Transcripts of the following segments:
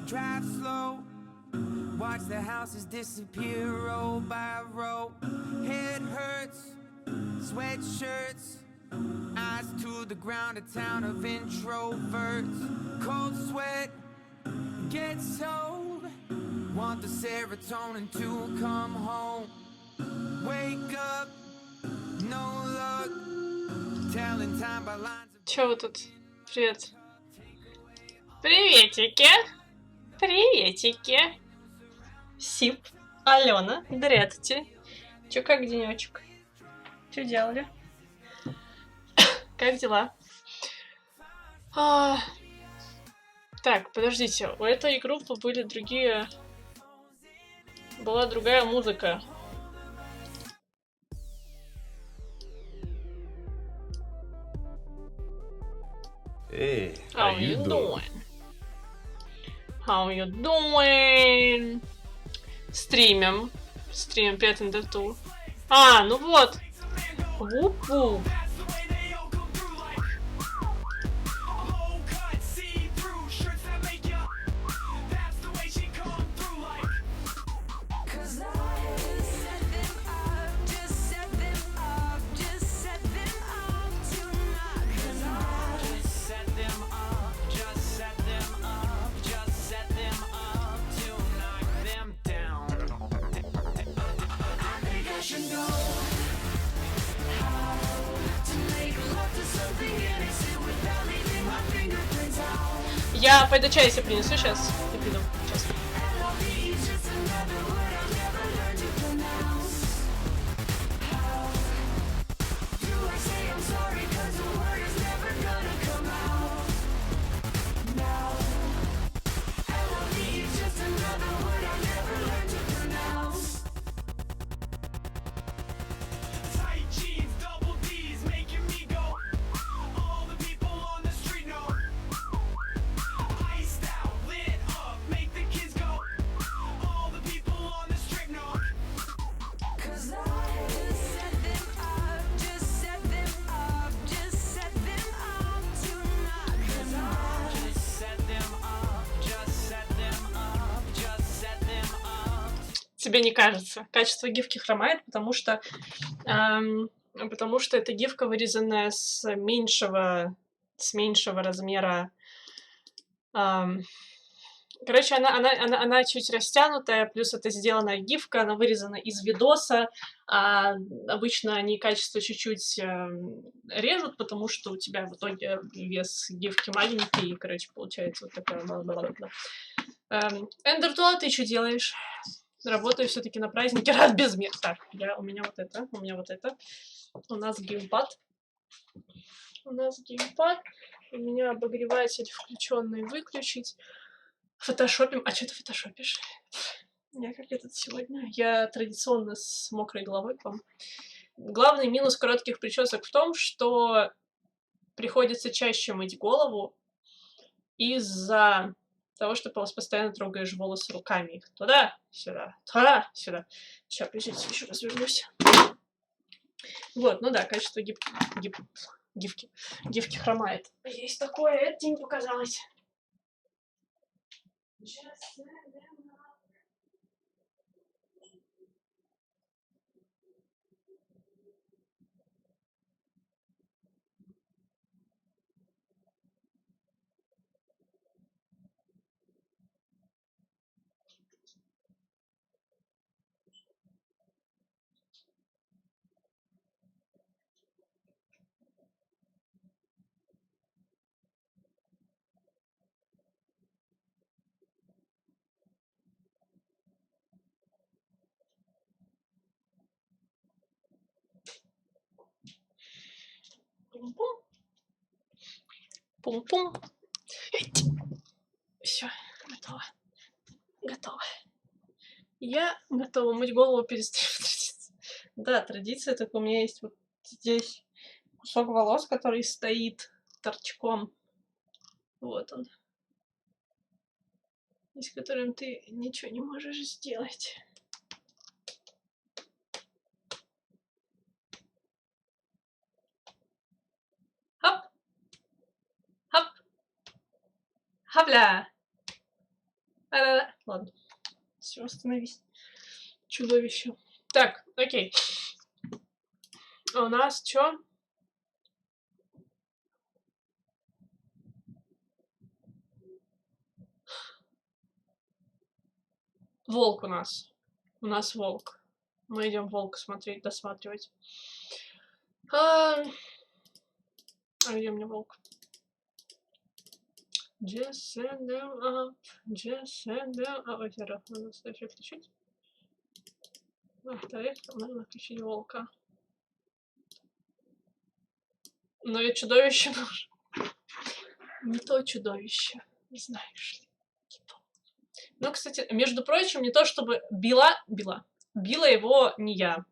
Drive slow, watch the houses disappear row by row. Head hurts, sweatshirts, eyes to the ground, a town of introverts. Cold sweat gets old, want the serotonin to come home. Wake up, no luck, telling time by lines of... Чё вы тут? Привет. Приветики. Приветики. Сип. Алена. Здравствуйте. Чё, как денёчек? Чё делали? Как дела? Так, подождите. У этой группы были другие... Была другая музыка. Hey, How you doing? How you doing? Стримим. Стримим 5 на 2. Ну вот. Вуп-вуп. Я пойду чай себе принесу сейчас и приду. Сейчас. Тебе не кажется? Качество гифки хромает, потому что эта гифка вырезанная с меньшего размера. Короче, она чуть растянутая, плюс это сделанная гифка, она вырезана из видоса, а обычно они качество чуть-чуть режут, потому что у тебя в итоге вес гифки маленький, и, короче, получается вот такая... Эндертуа, ты что делаешь? Работаю все-таки на празднике раз без мер. Так, у меня вот это. У нас геймпад. У меня обогреватель включенный выключить. Фотошопим. А что ты фотошопишь? Я как этот сегодня. Я традиционно с мокрой головой к вам. Главный минус коротких причесок в том, что приходится чаще мыть голову из-за того, что постоянно трогаешь волосы руками. Их туда-сюда, туда-сюда. Сейчас, подождите, еще развернусь. Вот, ну да, качество гифки хромает. Есть такое, это тебе не показалось. Пум-пум. Пум-пум. Все, готово. Я готова мыть голову перед стримом. Да, традиция, так у меня есть вот здесь кусок волос, который стоит торчком. Вот он. И с которым ты ничего не можешь сделать. Хоп! Хоп! Хопля! Ладно. Все, остановись. Чудовище. Так, окей. А у нас что? Волк у нас. У нас волк. Мы идем волка смотреть, досматривать. А где мне волк? Just send them up. Just send them up. Во-первых, надо эффект включить. Во-вторых, нужно включить волка. Но ведь чудовище нужно. Не то чудовище. Знаешь ли. Ну, кстати, между прочим, не то чтобы била его не я.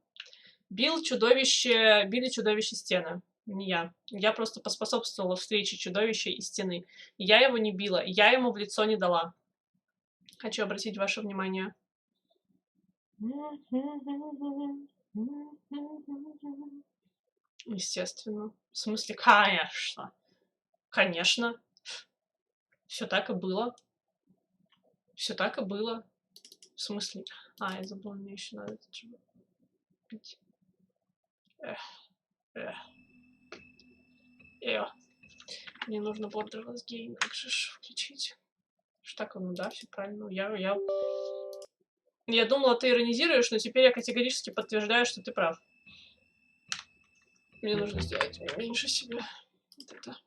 Били чудовище стены. Не я. Я просто поспособствовала встрече чудовища и стены. Я его не била, я ему в лицо не дала. Хочу обратить ваше внимание. Естественно. В смысле, конечно. Конечно. Все так и было. Все так и было. В смысле? Я забыла, мне еще надо это пить. Мне нужно Borderless Game как же включить. Что так, ну да, все правильно. Я думала, ты иронизируешь, но теперь я категорически подтверждаю, что ты прав. Мне нужно сделать меньше себя. Вот это.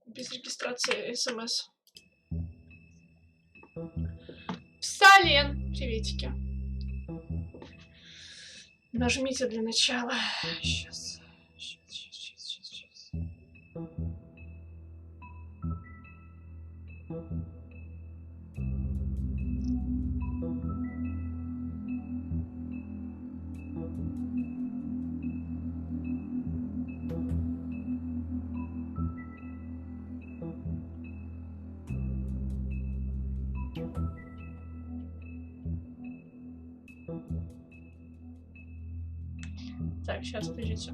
Без регистрации СМС. Сален! Приветики. Нажмите для начала. Сейчас. Так, сейчас, подождите.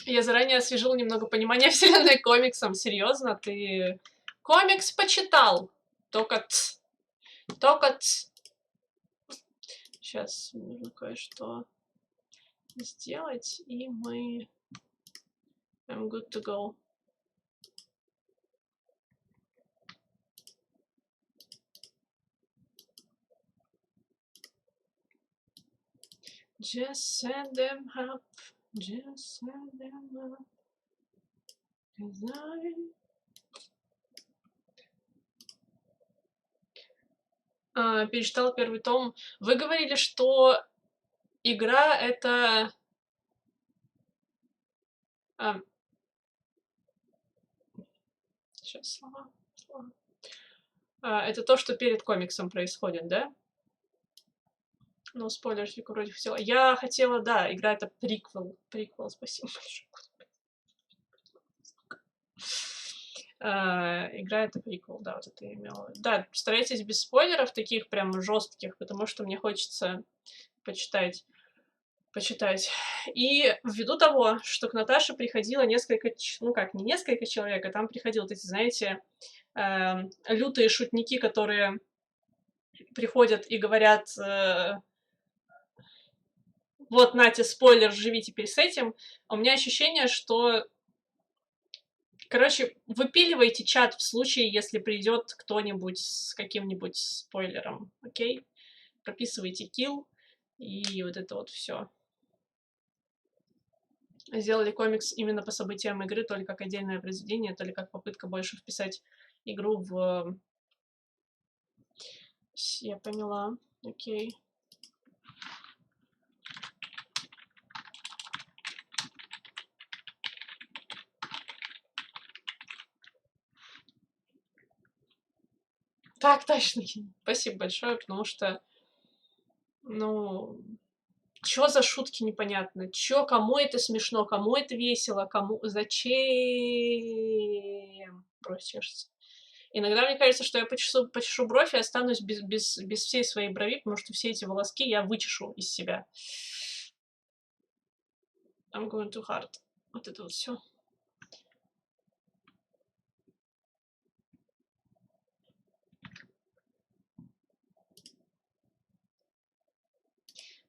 Я заранее освежила немного понимания вселенной комиксом. Серьезно, ты комикс почитал? Только Сейчас нужно кое-что сделать, и мы... I'm good to go. Just send them up. Just send them up. 'Cause перечитал первый том. Вы говорили, что игра это... Сейчас слова. Это то, что перед комиксом происходит, да? Ну, спойлерчик вроде хотела. Я хотела, да, игра это приквел. Приквел, спасибо большое. Игра это приквел, да, вот это я имела. Да, старайтесь без спойлеров таких прям жестких, потому что мне хочется почитать. И ввиду того, что к Наташе приходило несколько, ну как, не несколько человек, а там приходило вот эти, знаете, лютые шутники, которые приходят и говорят, вот, Натя, спойлер, живи теперь с этим. У меня ощущение, что, короче, выпиливайте чат в случае, если придет кто-нибудь с каким-нибудь спойлером, окей? Прописывайте килл и вот это вот все. Сделали комикс именно по событиям игры, то ли как отдельное произведение, то ли как попытка больше вписать игру в... Я поняла, окей. Так, точно. Спасибо большое, потому что, ну, чё за шутки непонятно? Чё, кому это смешно, кому это весело, кому... Зачем? бровь чешется. Иногда мне кажется, что я почешу бровь и останусь без всей своей брови, потому что все эти волоски я вычешу из себя. I'm going too hard. Вот это вот все.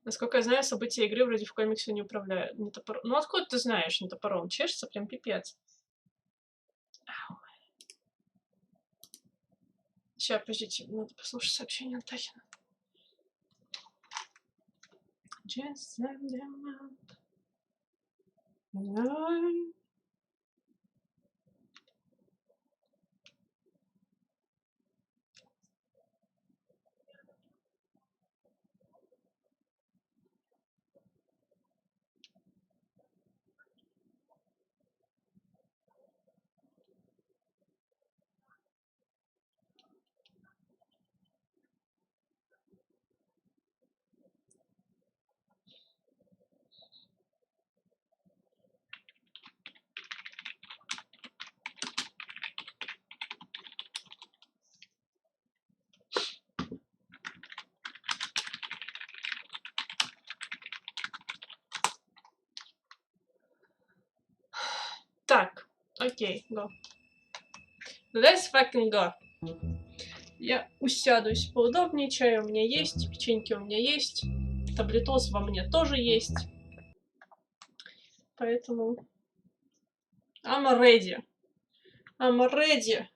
Насколько я знаю, события игры вроде в комиксе не управляют. Не топором. Ну откуда ты знаешь, не топором? Чешется прям пипец. Сейчас, подождите, надо послушать сообщение от Тахина. Just send them out. No. Так, окей, go. Let's fucking go. Я усядусь поудобнее, чай у меня есть, печеньки у меня есть, таблетоз во мне тоже есть. Поэтому... I'm ready. I'm ready.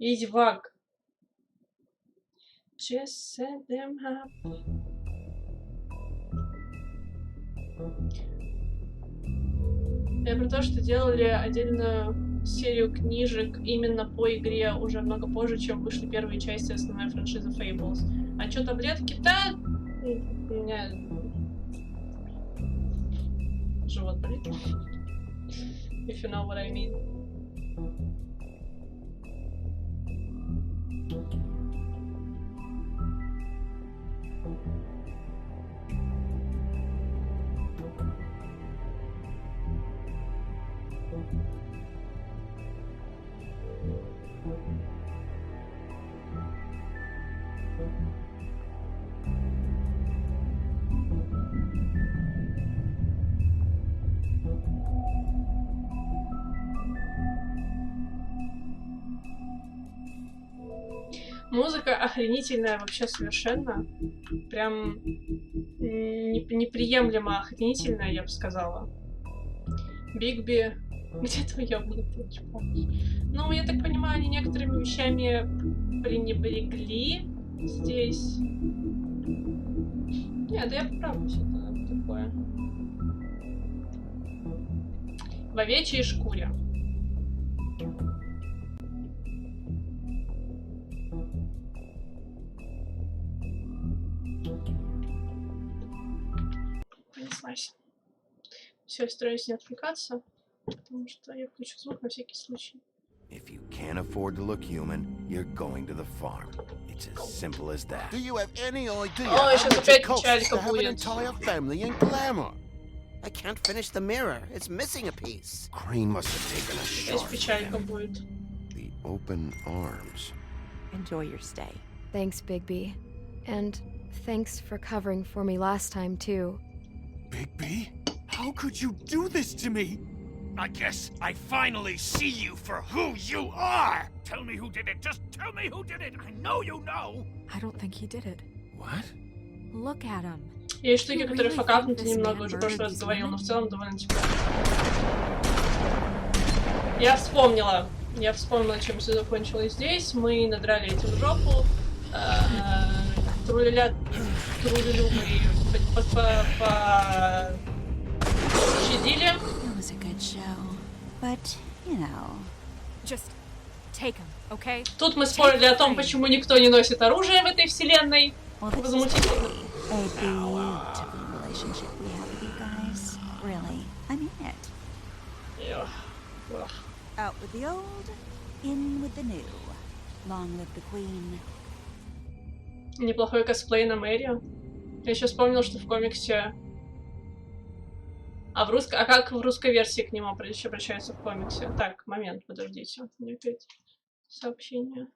Издевак. Just set them up. Я про то, что делали отдельную серию книжек именно по игре уже много позже, чем вышли первые части основной франшизы Fables. А чё таблетки? Да, у меня живот болит. If you know what I mean. Музыка охренительная вообще совершенно. Прям неприемлемо охренительная, я бы сказала. Бигби... Где твой ёбнутый чувак? Ну, я так понимаю, они некоторыми вещами пренебрегли здесь. Нет, да я поправлюсь, это такое. В овечьей шкуре. Понеслась. Все, я стараюсь не отвлекаться, потому что я включу звук на всякий случай. If you can't afford to look human, you're going to the farm. It's as simple as that. Do you have any idea Oh, how сейчас much опять it costs печалька to have an будет. entire family in glamour? I can't finish the mirror. It's missing a piece. Crane must have taken a Здесь shot. печалька будет. The open arms. Enjoy your stay. Thanks, Bigby. And thanks for covering for me last time, too. Bigby? How could you do this to me? I guess I finally see you for who you are! Tell me who did it! Just tell me who did it! I know you know! I don't think he did it. What? Look at him. Есть штуки, которые факапнуты немного, уже в прошлый раз говорил, но в целом довольно тепло. Я вспомнила, чем все закончилось здесь. Мы надрали этим жопу. Трулилю мы пощадили. It was a good show, but, you know. Just take him, okay? Тут мы спорили о том, почему никто не носит оружие в этой вселенной. Well, this is Возмутительно. a beautiful relationship we have with you guys. Really, I mean it. Out with the old, in with the new. Long live the queen. Неплохой косплей на Мэри. Я еще вспомнил, что в комиксе А как в русской версии к нему обращаются в комиксе? Так, момент, подождите. У меня опять сообщение.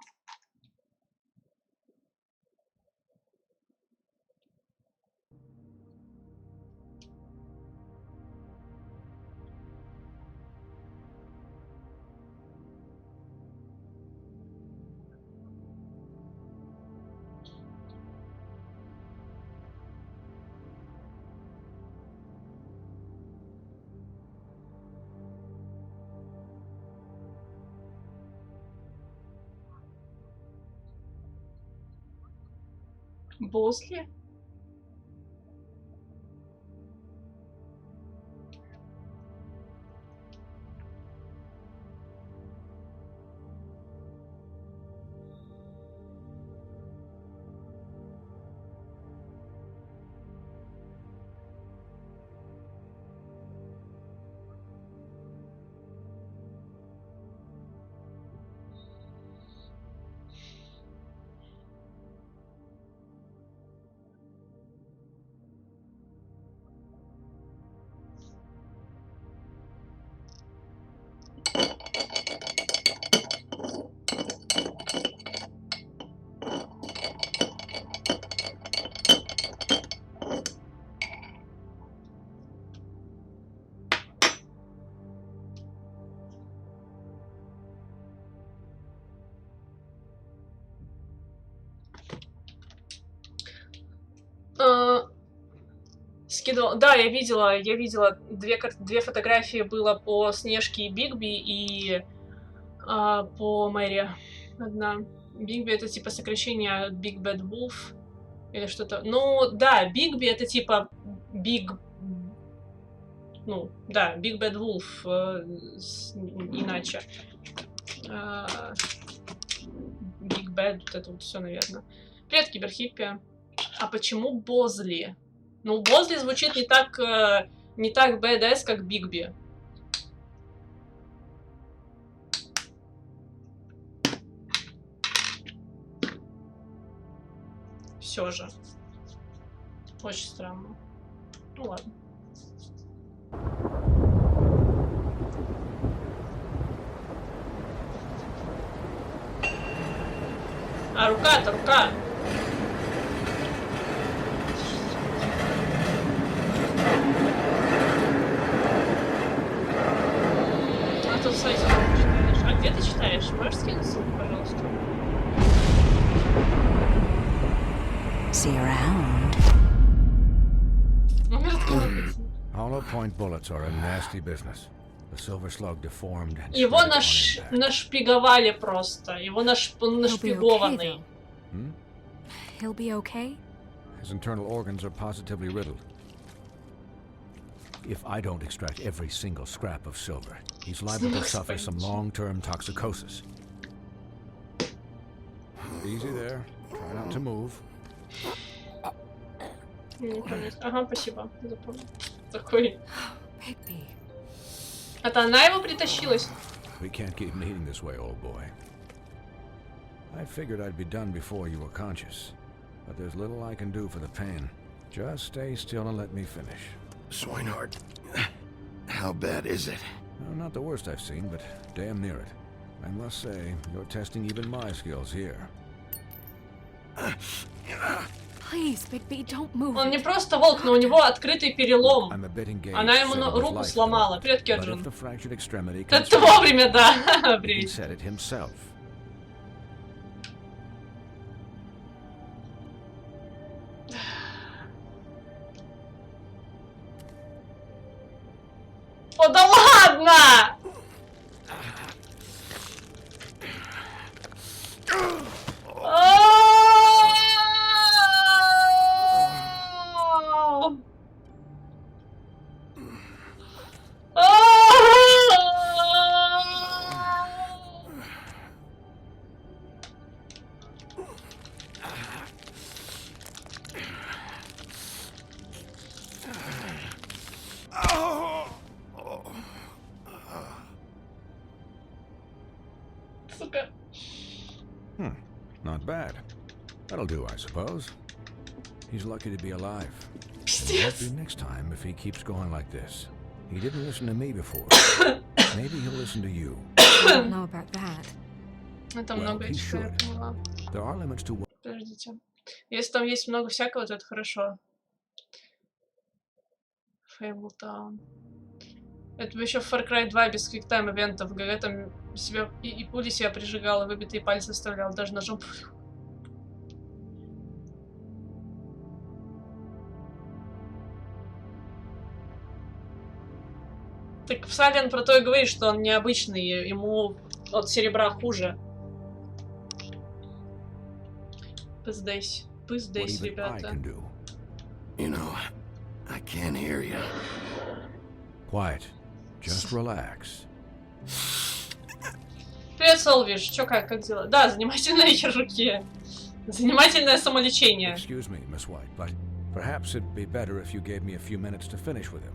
Босли? Скидывал. Да, я видела две фотографии было по Снежке и Бигби и по Мэри. Одна. Бигби это типа сокращение Big Bad Wolf или что-то. Ну, да, Бигби это типа Big... Ну, да, Big Bad Wolf иначе. Big Bad, вот это вот все, наверное. Привет, Киберхиппи. А почему Бозли? Ну, Бозли звучит не так badass, как Бигби. Все же. Очень странно. Ну ладно. А рука-то, рука. А тут сайте читаешь. А где ты читаешь? Можешь скинуть ссылку, пожалуйста? See you around. Hollow point bullets are a nasty business. The silver slug deformed and Его shredded on impact. нашпиговали просто. Его он нашпигованный. He'll be okay? His internal organs are positively riddled. If I don't extract every single scrap of silver, he's liable to suffer some long-term toxicosis. Easy there. Try not to move. Ага, спасибо. Запомнил. Такой. Bigby. Это она его притащилась? We can't keep meeting this way, old boy. I figured I'd be done before you were conscious, but there's little I can do for the pain. Just stay still and let me finish. Swinehart, how bad is it? No, not the worst I've seen, but damn near it. I must say, you're testing even my skills here. Please, Bigby, don't move. Он не просто волк, но у него открытый перелом. Она ему руку сломала. Привет, Кеджин. Это вовремя, да. О, да ладно! Not bad. That'll do, I suppose. He's lucky to be alive. It won't be next time if he keeps going like this. He didn't listen to me before. Maybe he'll listen to you. I don't know about that. Это Well, много he чего я should. поняла. There are limits to what. Подождите. Если там есть много всякого, то это хорошо. Фейблтаун. Это бы еще в Far Cry 2 без квиктайм ивентов. ГГ там себя и пули себя прижигал, и выбитые пальцы оставлял, даже ножом. Так Сален про то и говорит, что он необычный, ему от серебра хуже. Пиздейсь. Пиздейсь, What even I ребята. can do. You know, I can't hear you. Quiet. Just relax. Привет, Солвиш. Чё, как дела? Да, занимательная хирургия. Занимательное самолечение. Excuse me, Miss White, but perhaps it'd be better if you gave me a few minutes to finish with him.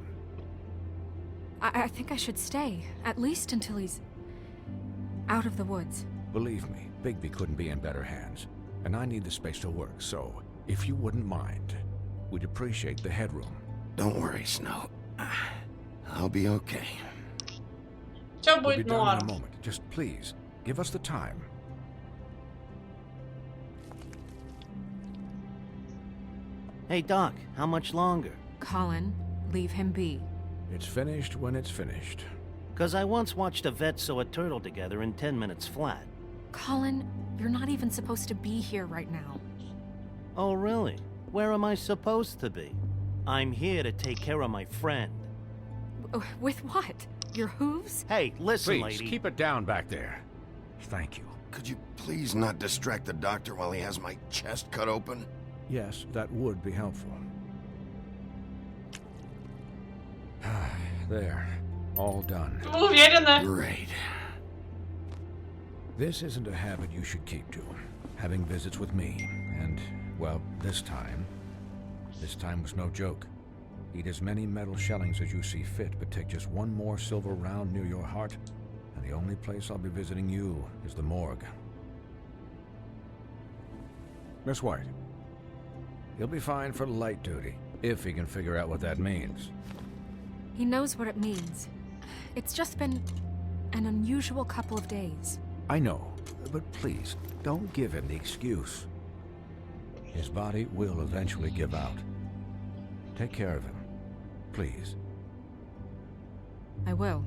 I think I should stay, at least until he's out of the woods. Believe me, Bigby couldn't be in better hands, and I need the space to work, so if you wouldn't mind, we'd appreciate the headroom. Don't worry, Snow. I'll be okay. Чё We'll be будет done in нуар? a moment. Just please, give us the time. Hey, Doc, how much longer? Colin, leave him be. It's finished when it's finished. 'Cause I once watched a vet sew a turtle together in 10 minutes flat. Colin, you're not even supposed to be here right now. Oh, really? Where am I supposed to be? I'm here to take care of my friend. With what? Your hooves? Hey, listen, Please, lady. keep it down back there. Thank you. Could you please not distract the doctor while he has my chest cut open? Yes, that would be helpful. There. All done. Вы уверены? Great. This isn't a habit you should keep to. Having visits with me. And, well, this time was no joke. Eat as many metal shellings as you see fit, but take just one more silver round near your heart, and the only place I'll be visiting you is the morgue. Miss White, he'll be fine for light duty, if he can figure out what that means. He knows what it means. It's just been an unusual couple of days. I know, but please, don't give him the excuse. His body will eventually give out. Take care of him, please. I will.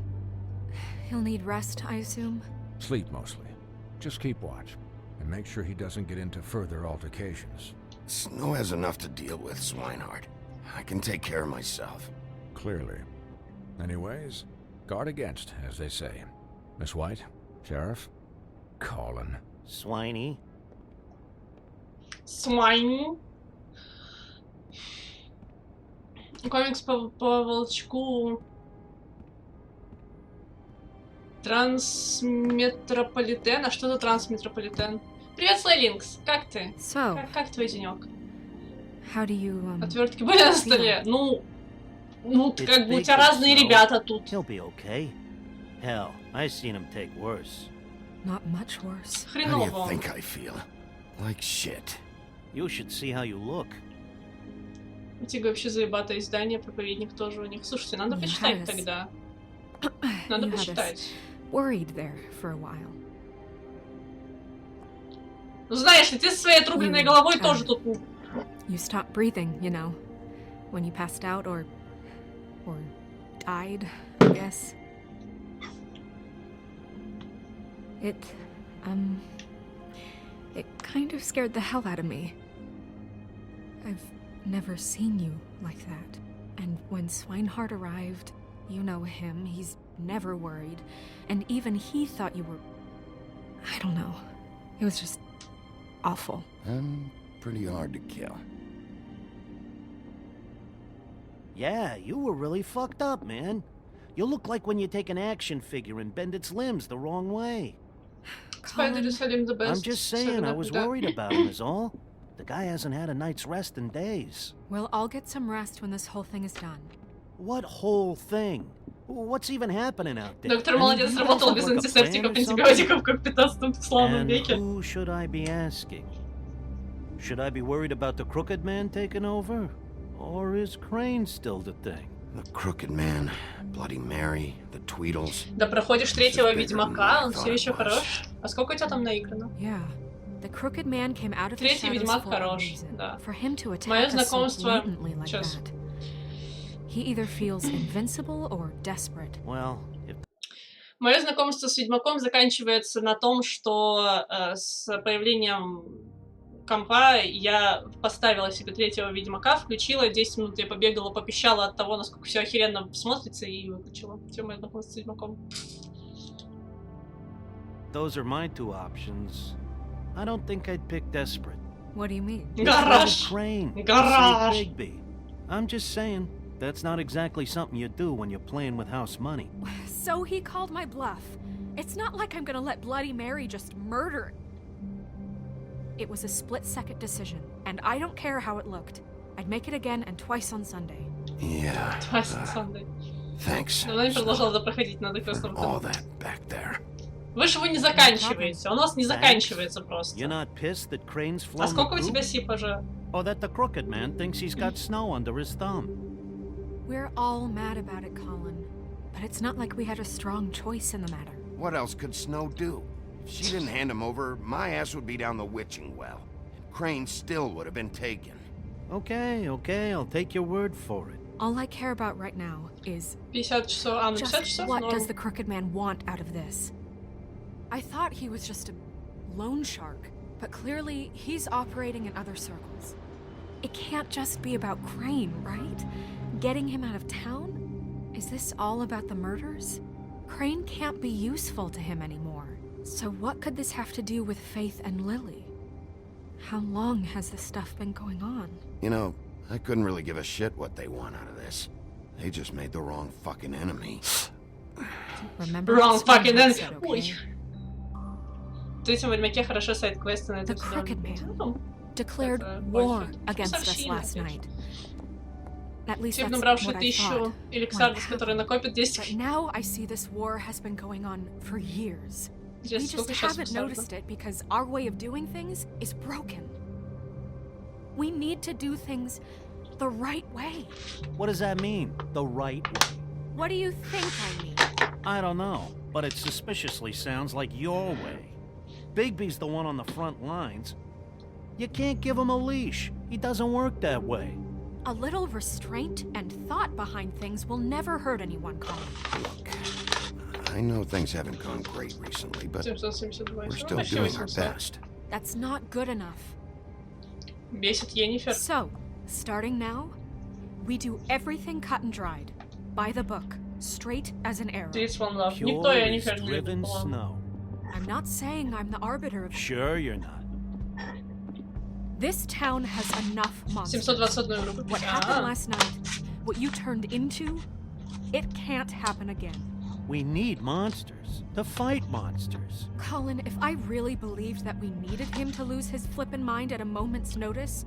He'll need rest, I assume? Sleep mostly. Just keep watch, and make sure he doesn't get into further altercations. Snow has enough to deal with, Swinehart. I can take care of myself. Clearly. Anyways, guard against, as they say. Miss White, Sheriff, Colin. Swiney. Свайн. Комикс по волчку. Трансметрополитен. А что за трансметрополитен? Привет, Слейлинкс. Как ты? So, Как твой денек? how do you, Отвертки были на столе? Ну, как бы у тебя разные ребята тут. He'll be okay. Hell, I seen him take worse. Not much worse. How do you Хреново. think I feel? Like shit. You should see how you look. У тебя вообще заебатое издание, проповедник тоже у них. Слушайте, надо почитать Yes. тогда. Надо You had us почитать. worried there for a while. Ну знаешь ли, ты со своей отрубленной головой тоже тут... You stopped breathing, you know, when you passed out or died, I guess. It kind of scared the hell out of me. I've never seen you like that. And when Swinehart arrived, you know him, he's never worried. And even he thought you were... I don't know. It was just awful. And pretty hard to kill. Yeah, you were really fucked up, man. You look like when you take an action figure and bend its limbs the wrong way. Spider Salim the best. I'm just saying, I was worried about him is all. The guy hasn't had a night's rest in days. We'll all get some rest when this whole thing is done. What whole thing? What's even happening out there? Доктор молодец, you работал guys без have, like, a антисептиков, plan or something? антибиотиков, как в 15 славном And веке. who should I be asking? Should I be worried about the crooked man taking over? Or is Crane still the thing? The Crooked Man, Bloody Mary, the Tweedles. Да проходишь третьего Ведьмака, он все еще хорош. А сколько у тебя там наиграно? Yeah. The Crooked Man came out of the Третий shadows Ведьмак for a хорош, reason. да. For him to Мое attack us so знакомство... blatantly like Сейчас. that. He either feels invincible or desperate. Well, if Мое знакомство с Ведьмаком заканчивается на том, что с появлением компа я поставила себе третьего Ведьмака, включила, 10 минут я побегала, попищала от того, насколько все охеренно смотрится, и выключила. Все мое знакомство с Ведьмаком. those are my two options, I don't think I'd pick desperate. What do you mean? Гараж! Crane. Гараж! Save Bigby. I'm just saying, that's not exactly something you do when you're playing with house money. So he called my bluff. It's not like I'm gonna let Bloody Mary just murder. It was a split-second decision, and I don't care how it looked. I'd make it again and twice on Sunday. Yeah. Twice on Sunday. Thanks. Но она не продолжала допроходить, надо просто... All that back there. Вы же его не заканчиваете, он у вас не заканчивается просто. You're not pissed that Crane's flown А сколько у the тебя coop? сипа же? Or that the Crooked Man thinks he's got snow under his thumb? We're all mad about it, Colin. But it's not like we had a strong choice in the matter. What else could Snow do? If she didn't hand him over, my ass would be down the witching well. And Crane still would have been taken. Okay, I'll take your word for it. All I care about right now is 50 часов, а, ну 50 just часов, what но... does the Crooked Man want out of this? I thought he was just a loan shark, but clearly he's operating in other circles. It can't just be about Crane, right? Getting him out of town? Is this all about the murders? Crane can't be useful to him anymore. So what could this have to do with Faith and Lily? How long has this stuff been going on? You know, I couldn't really give a shit what they want out of this. They just made the wrong fucking enemy. Remember Wrong what fucking Swanhart enemy. said, Ой. okay? В третьем Ведьмаке хорошо сайд-квесты на The этом Crooked сезоне. Man declared это war очень against us совсем, last конечно. night. At least Тип, that's набравший what I 1000 thought. эликсардов, when it которые накопит But 10... now I see this war has been going on for years. We Здесь just сколько сейчас haven't эликсардов? noticed it because our way of doing things is broken. We need to do things the right way. What does that mean, the right way? What do you think I mean? I don't know, but it suspiciously sounds like your way. Bigby's the one on the front lines. You can't give him a leash. He doesn't work that way. A little restraint and thought behind things will never hurt anyone, Colin. Look, I know things haven't gone great recently, but 772. we're Ну, still почти doing our 800. best. That's not good enough. Бесит Йеннифер. So, starting now, we do everything cut and dried. By the book. Straight as an arrow. Dates One Love. Pure Никто as Йеннифер не driven любит. snow. I'm not saying I'm the arbiter of... Sure you're not. This town has enough monsters. 721 рубль. What happened last night, what you turned into, it can't happen again. We need monsters to fight monsters. Colin, if I really believed that we needed him to lose his flippin' mind at a moment's notice,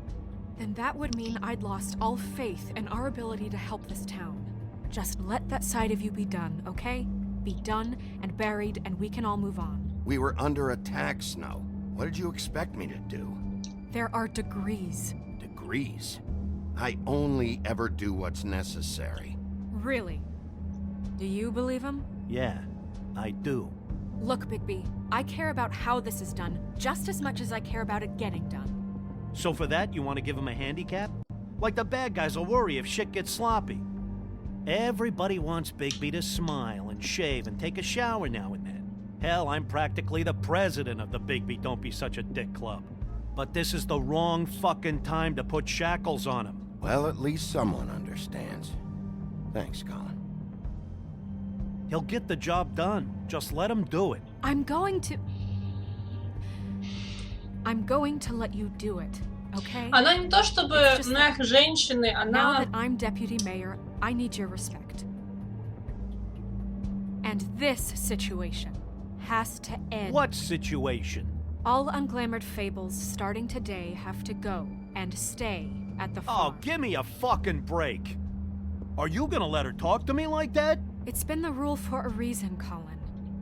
then that would mean I'd lost all faith in our ability to help this town. Just let that side of you be done, okay? Be done and buried, and we can all move on. We were under attack, Snow. What did you expect me to do? There are degrees. Degrees? I only ever do what's necessary. Really? Do you believe him? Yeah, I do. Look, Bigby, I care about how this is done just as much as I care about it getting done. So for that, you want to give him a handicap? Like the bad guys will worry if shit gets sloppy. Everybody wants Bigby to smile and shave and take a shower now and then. Hell, I'm practically the president of the Bigby Don't Be Such a Dick Club. But this is the wrong fucking time to put shackles on him. Well, at least someone understands. Thanks, Colin. He'll get the job done. Just let him do it. I'm going to let you do it, okay? Она не то чтобы It's just мех женщины, Now она... that I'm deputy mayor, I need your respect. And this situation has to end. What situation? All unglamored fables starting today have to go and stay at the Oh, farm. give me a fucking break. Are you gonna let her talk to me like that? It's been the rule for a reason, Colin.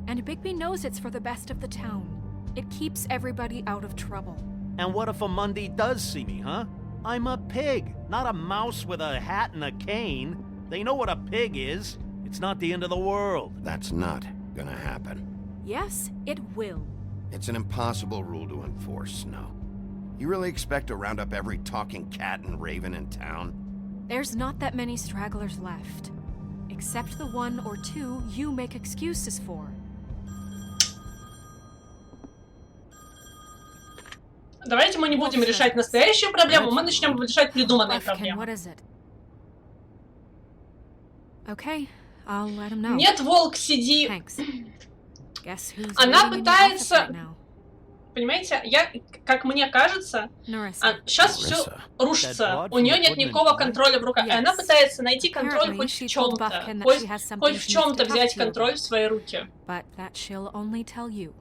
And Bigby knows it's for the best of the town. It keeps everybody out of trouble. And what if a Monday does see me, huh? I'm a pig, not a mouse with a hat and a cane. They know what a pig is. It's not the end of the world. That's not gonna happen. Yes, it will. It's an impossible rule to enforce, Snow. You really expect to round up every talking cat and raven in town? There's not that many stragglers left. Except the one or two you make excuses for. Давайте мы не будем решать настоящую проблему, мы начнем решать придуманные проблемы. Okay, I'll let him know. Нет, волк, сиди. Guess who's Она reading in your пытается... office right now? Понимаете, как мне кажется, сейчас все рушится. У нее нет никакого контроля в руках. И она пытается найти контроль хоть в чем-то. Хоть в чем-то взять контроль в свои руки. But that she'll only tell you.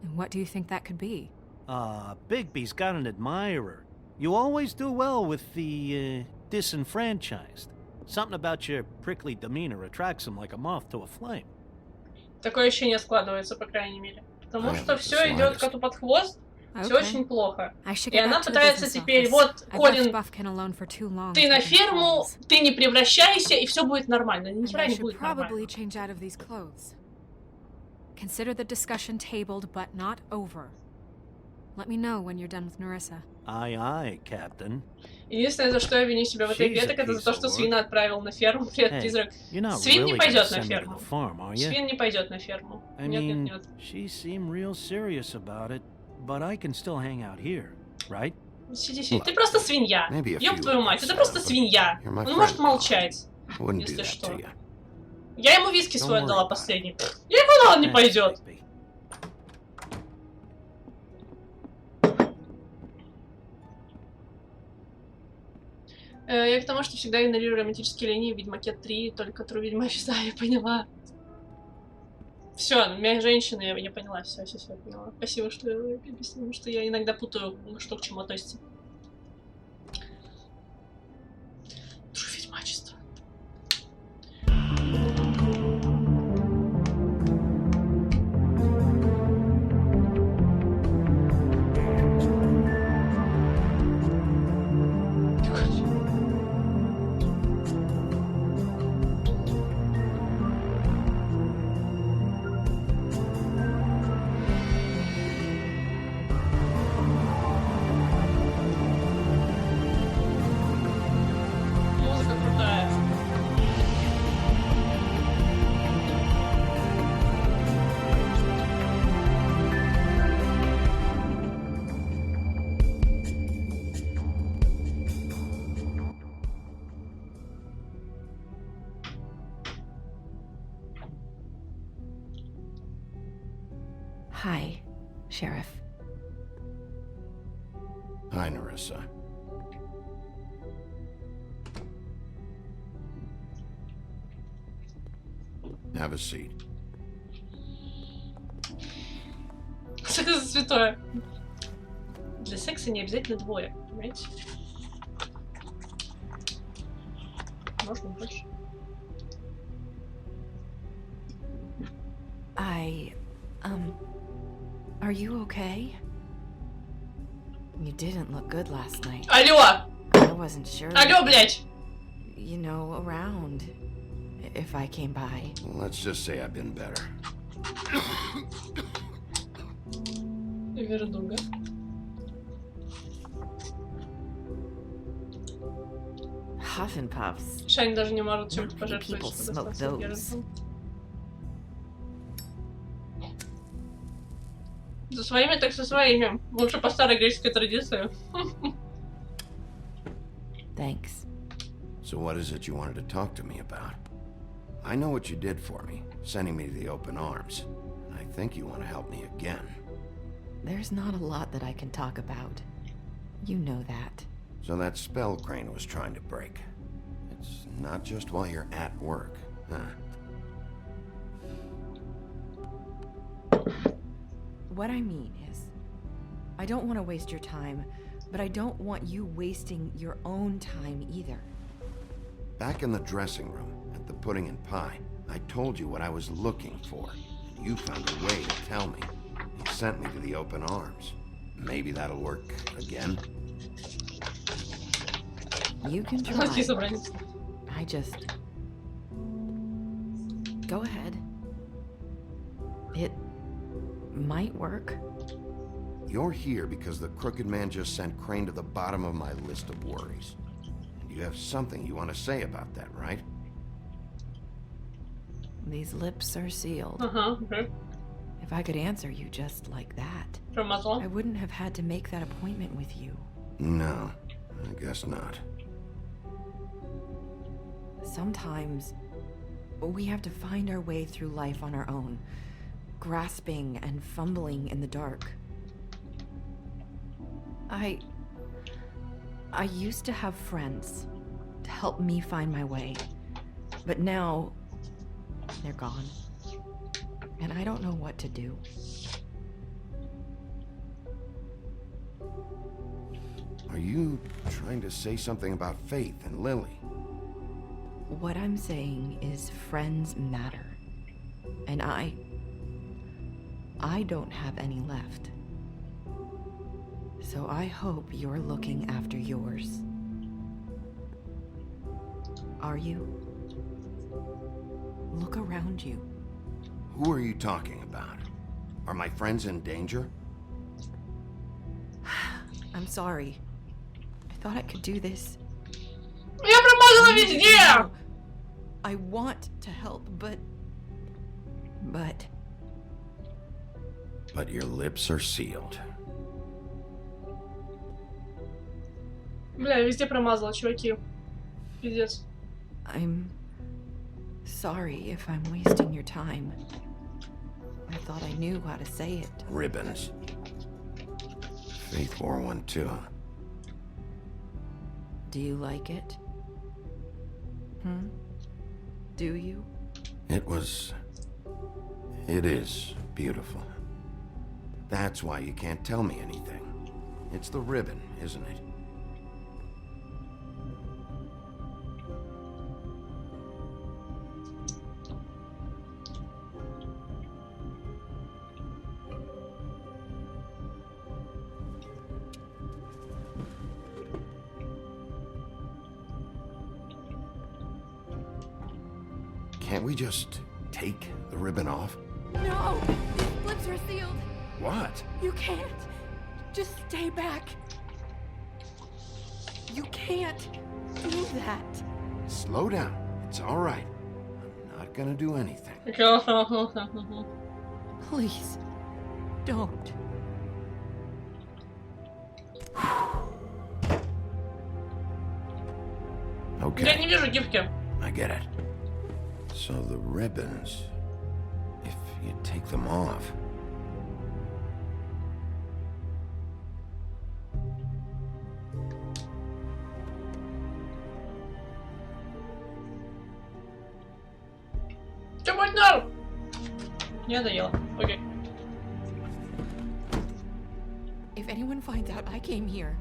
And what do you think that could be? Bigby's got an admirer. You always do well with the disenfranchised. Something about your prickly demeanor attracts him like a moth to a flame. Такое ощущение складывается, по крайней мере. Потому что все идет коту под хвост, все очень плохо. И она пытается теперь, вот, Колин, ты на ферму, ты не превращайся, и все будет нормально. Ни хера не будет нормально. Consider the discussion tabled, but not over. Let me know when you're done with Nerissa. Aye, aye, Captain. Единственное, за что я виню себя в этой игре, так это за то, что Свина отправил на ферму. Привет, призрак. Свин не пойдет на ферму. Свин не пойдет на ферму. Нет, нет, нет. Сиди, сиди. Ты просто свинья. Ёб твою мать, это просто свинья. Он может молчать, если что. Я ему виски свой отдала последний. Я ему он не пойдет. Я к тому, что всегда игнорирую романтические линии в Ведьмаке 3, только Тру Ведьмач, да, я поняла. Все, меня женщина, я поняла, все, я поняла. Спасибо, что объяснила, что я иногда путаю, что к чему относится. Тру Ведьмачество. Hi, Sheriff. Hi, Nerissa. Have a seat. Что это за святое? Для секса не обязательно двое, понимаете? Можно больше. Are you okay? You didn't look good last night. Алло! I wasn't sure. Алло, блядь! You know, around. If I came by. Let's just say I've been better. Вердуга. Huff and puffs. Шайн даже не может чем-то пожертвовать, чтобы остаться верным. За своими, так со своими. Лучше по старой греческой традиции. Thanks. So what is it you wanted to talk to me about? I know what you did for me, sending me to the open arms. And I think you want to help me again. There's not a lot that I can talk about. You know that. So that spell Crane was trying to break. It's not just while you're at work, huh? What I mean is, I don't want to waste your time, but I don't want you wasting your own time either. Back in the dressing room, at the pudding and pie, I told you what I was looking for, and you found a way to tell me. You sent me to the open arms. Maybe that'll work again. You can try. I just Go ahead. It might work. You're here because the crooked man just sent Crane to the bottom of my list of worries. And you have something you want to say about that, right? These lips are sealed. Okay. If I could answer you just like that, From Muslim? I wouldn't have had to make that appointment with you. No, I guess not. Sometimes we have to find our way through life on our own, grasping and fumbling in the dark. I used to have friends to help me find my way, but now they're gone, and I don't know what to do. Are you trying to say something about Faith and Lily? What I'm saying is friends matter, and I don't have any left. So I hope you're looking after yours. Are you? Look around you. Who are you talking about? Are my friends in danger? I'm sorry. I thought I could do this. Я промазала везде! I want to help, but... But your lips are sealed. Бля, я везде промазала, чуваки. Пиздец. I'm sorry if I'm wasting your time. I thought I knew how to say it. Ribbons. Faith wore one too. Do you like it? Do you? It is beautiful. That's why you can't tell me anything. It's the ribbon, isn't it? Can't we just take the ribbon off? No! These lips are sealed! What? You can't! Just stay back! You can't do that! Slow down. It's all right. I'm not gonna do anything. Please, don't. Okay. Я не вижу гифки. I get it. So the ribbons, if you take them off... Что будет норм? Не надоело. Окей. If anyone finds out I came here...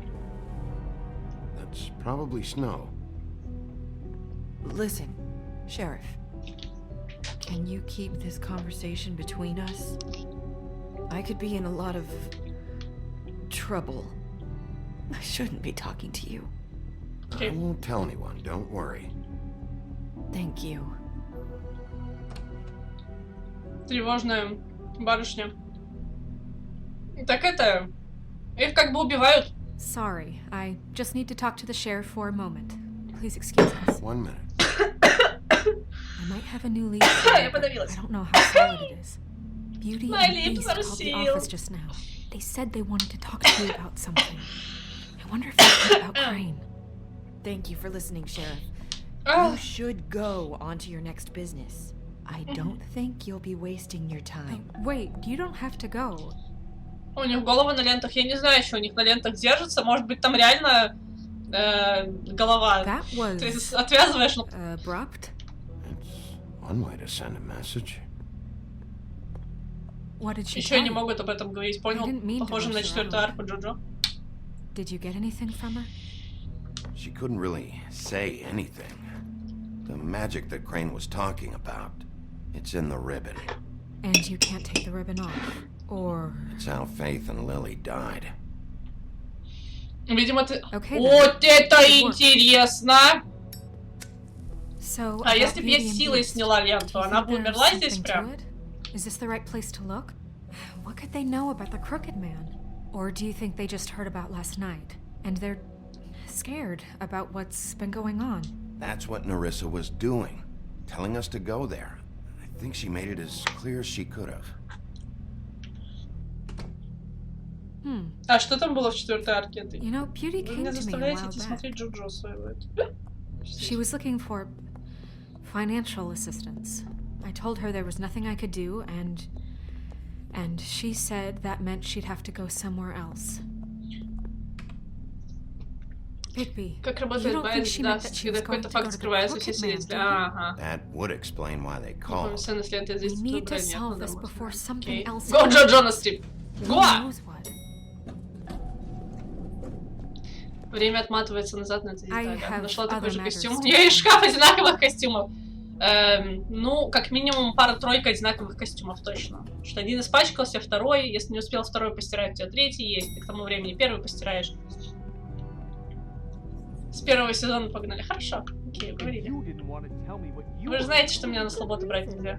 That's probably snow. Listen, Sheriff. Can you keep this conversation between us? I could be in a lot of... trouble. I shouldn't be talking to you. I won't tell anyone, don't worry. Thank you. Тревожная барышня. Так это... Их как бы убивают. Sorry, I just need to talk to the sheriff for a moment. Please excuse us. 1 minute. I might have a new lease. Я подавилась. I don't know how solid it is. Beauty My and lips Beast are called the sealed. office just now. They said they wanted to talk to you about something. I wonder if it's about Crane. Thank you for listening, Sheriff. Ah. You should go on to your next business. I don't think you'll be wasting your time. Wait, you don't have to go. У них головы на лентах. Я не знаю, что у них на лентах держится. Может быть, там реально голова. That was То есть отвязываешь. abrupt. It's one way to send a message. What did she Еще tell не you? могут об этом говорить. I didn't mean Понял? to Похоже на rush 4-ю around. арку Джоджо. Did you get anything from her? She couldn't really say anything. The magic that Crane was talking about, it's in the ribbon. And you can't take the ribbon off. Or... It's how Faith and Lily died. Видимо, ты... Okay, Вот then. это Good work. интересно! So, А about если бы я Beauty and силой Beast, сняла do ленту, you она think бы there's умерла здесь something to прям? it? Is this the right place to look? What could they know about the Crooked Man? Or do you think they just heard about last night, and they're scared about what's been going on? That's what Nerissa was doing, telling us to go there. I think she made it as clear as she could have. А что там было в 4-й арке? You know, Beauty Вы came меня to me a заставляете while идти back. смотреть Джоджо своего. She was looking for financial assistance. I told her there was nothing I could do, and she said that meant she'd have to go somewhere else. Bigby, Как you работает don't think she meant байт, that she когда was going какой-то to go факт to the скрывается, все Crooked Man, свидетели. do you? Ага. That would explain why they Помню, called. сцена след We здесь need тут to нет. solve this before something else Go, Джоджо, на стрип! Who Го! knows what? Время отматывается назад на эти I детали. have Нашла такой other же matters костюм. У to меня есть do. шкаф одинаковых костюмов. Ну, как минимум пара-тройка одинаковых костюмов, точно. Что один испачкался, второй. Если не успел второй постирать, у тебя третий есть. Ты к тому времени первый постираешь. С первого сезона погнали. Хорошо. Окей, говорили. Вы же знаете, что меня на слаботу брать нельзя.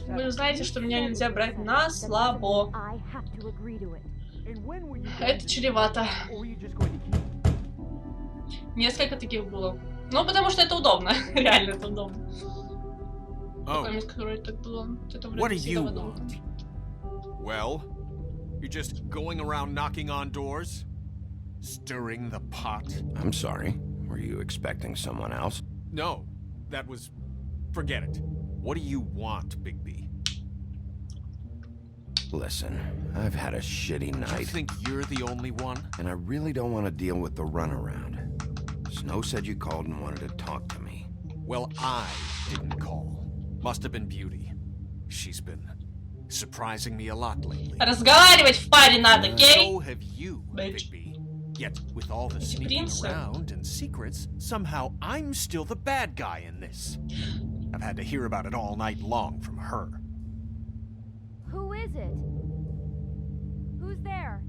Вы же знаете, что меня нельзя брать на слабо. Это чревато. Несколько таких было. Ну, потому что это удобно. Реально, это удобно. Помню, которое так было. What do you want? Well, you're just going around knocking on doors? Stirring the pot? I'm sorry. Were you expecting someone else? No, that was... Forget it. What do you want, Bigby? Listen, I've had a shitty You night, think you're the only one? and I really don't want to deal with the runaround. Snow said you called and wanted to talk to me. Well, I didn't call. Must have been Beauty. She's been surprising me a lot lately. Разговаривать в паре надо, окей? So have you, Bigby. Yet, with all the sneaking принцы. around and secrets, somehow I'm still the bad guy in this. I've had to hear about it all night long from her. Who is it? Who's there?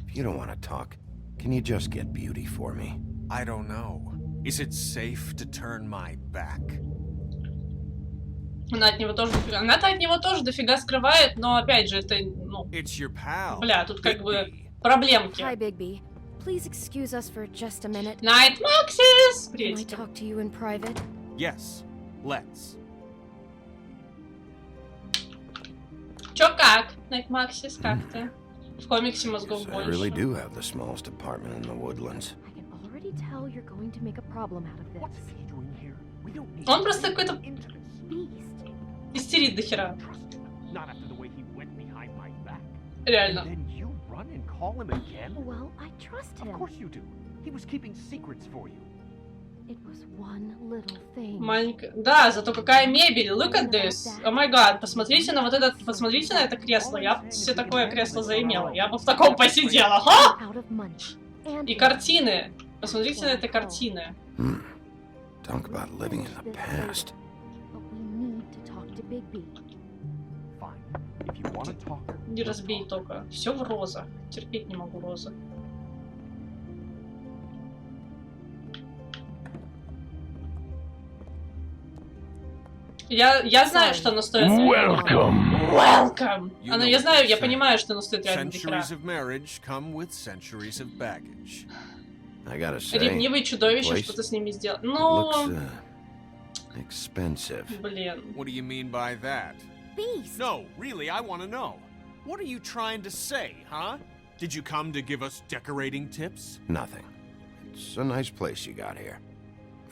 If you don't want to talk, can you just get Beauty for me? I don't know. Is it safe to turn my back? Она от него тоже дофига. Она-то от него тоже дофига скрывает, но опять же, это, ну... It's your pal. Бля, тут как бы Bigby. проблемки. Hi, Bigby. Please excuse us for just a minute. Night Maxis! Can I Приветики. talk to you in private? Yes, let's. Чё как? Night Maxis, как ты? В комиксе мозгов I больше. really do have the smallest apartment in the woodlands. I can already tell you're going to make a problem out of this. he doing here? We don't need Он просто какой-то Beast. истерит до хера. Not after the way he went behind my back. Реально. Then you run and call him again? Well, I trust him. Of course you do. He was keeping secrets for you. It was one little thing. Маленькая. Да, зато какая мебель. Look at this. О май гад. Посмотрите на вот это, посмотрите на это кресло. Я бы себе такое кресло заимела. Я бы в таком посидела. Ха! Out of money. And И картины. Посмотрите на это картины. Talk about living in the past. But we need to talk to Bigby. Fine. If you want to talk, Не разбей только. Все в розах. Терпеть не могу розы. Я знаю, что оно стоит. Welcome. Оно, я знаю, я понимаю, что оно стоит реально дохера. Centuries of marriage come with centuries of baggage. I gotta say, Ревнивые чудовища, place что-то с ними сделать. looks Ну, expensive. блин. What do you mean by that? Beast. No, really, I want to know. What are you trying to say, huh? Did you come to give us decorating tips? Nothing. It's a nice place you got here.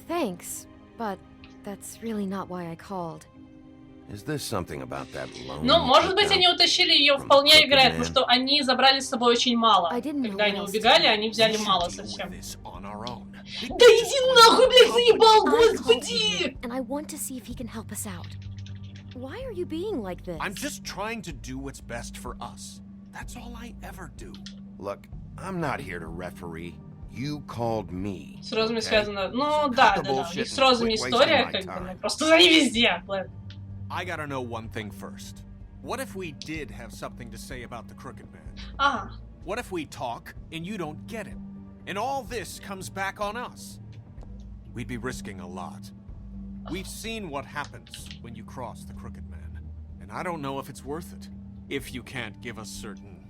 Thanks, but that's really not why I called. Is this something about that loan? Ну, you может took быть, out? они утащили ее, From вполне Crooked вероятно, Man? что они забрали с собой очень мало. I didn't know Когда они what else убегали, to do. они взяли We мало should deal with совсем. this on our own. Да иди нахуй, блядь, заебал, I called господи! him, and I want to see if he can help us out. Why are you being like this? I'm just trying to do what's best for us. That's all I ever do. Look, I'm not here to referee. You called me. С розами okay? связано. Ну, So да, cut the да, да. У bullshit них с and розами quit wasting история, my как бы, time. ну, просто они везде. Ладно. I gotta know one thing first. What if we did have something to say about the Crooked Man? А, What if we talk and you don't get him? And all this comes back on us. We'd be risking a lot. We've seen what happens when you cross the Crooked Man. And I don't know if it's worth it. If you can't give us certain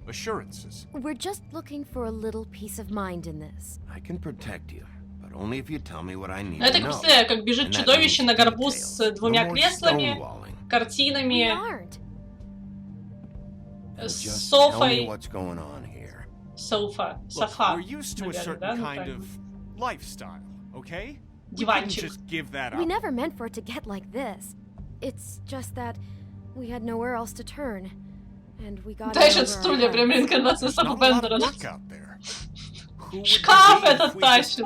assurances. We're just looking for a little peace of mind in this. I can protect you, but only if you tell me what I need Я to так know. представляю, как бежит чудовище на горбу с двумя креслами, картинами, с софой. Софа, We're used to a certain kind of lifestyle, okay? Диванчик. We never meant for it to get like this. It's just that we had nowhere else to turn, and we got. Да еще стулья, прям реинкарнация Сэма Бендера. Шкаф этот тащит.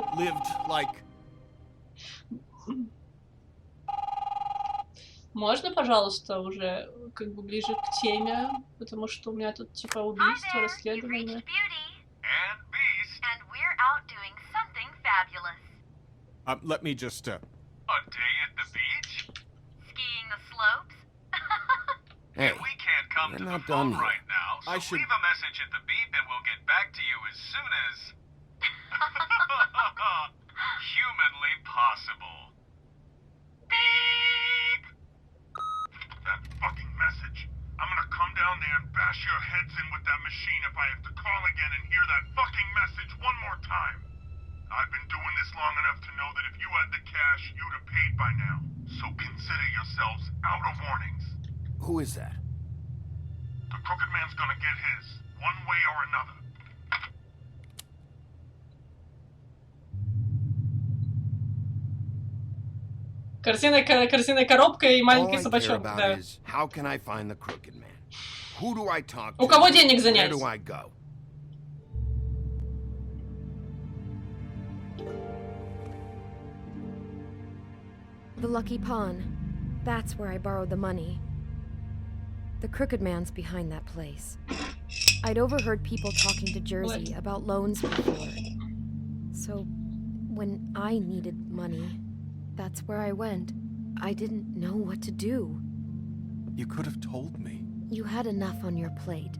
Можно, пожалуйста, уже как бы ближе к теме, потому что у меня тут типа убийство, расследование. Let me just, A day at the beach? Skiing the slopes? Hey, we can't come to the phone right now, so leave a message at the beep and we'll get back to you as soon as... humanly possible. Beep! That fucking message. I'm gonna come down there and bash your heads in with that machine if I have to call again and hear that fucking message one more time. I've been doing this long enough to know that if you had the cash, you'd have paid by now. So consider yourselves out of warnings. Who is that? The Crooked Man's gonna get his, one way or another. Корзина коробка и маленький собачонок, да. How can I find the Crooked Man? Who do I talk to? У кого денег занять? Where do I go? The Lucky Pawn. That's where I borrowed the money. The Crooked Man's behind that place. I'd overheard people talking to Jersey about loans before. So, when I needed money, that's where I went. I didn't know what to do. You could have told me. You had enough on your plate.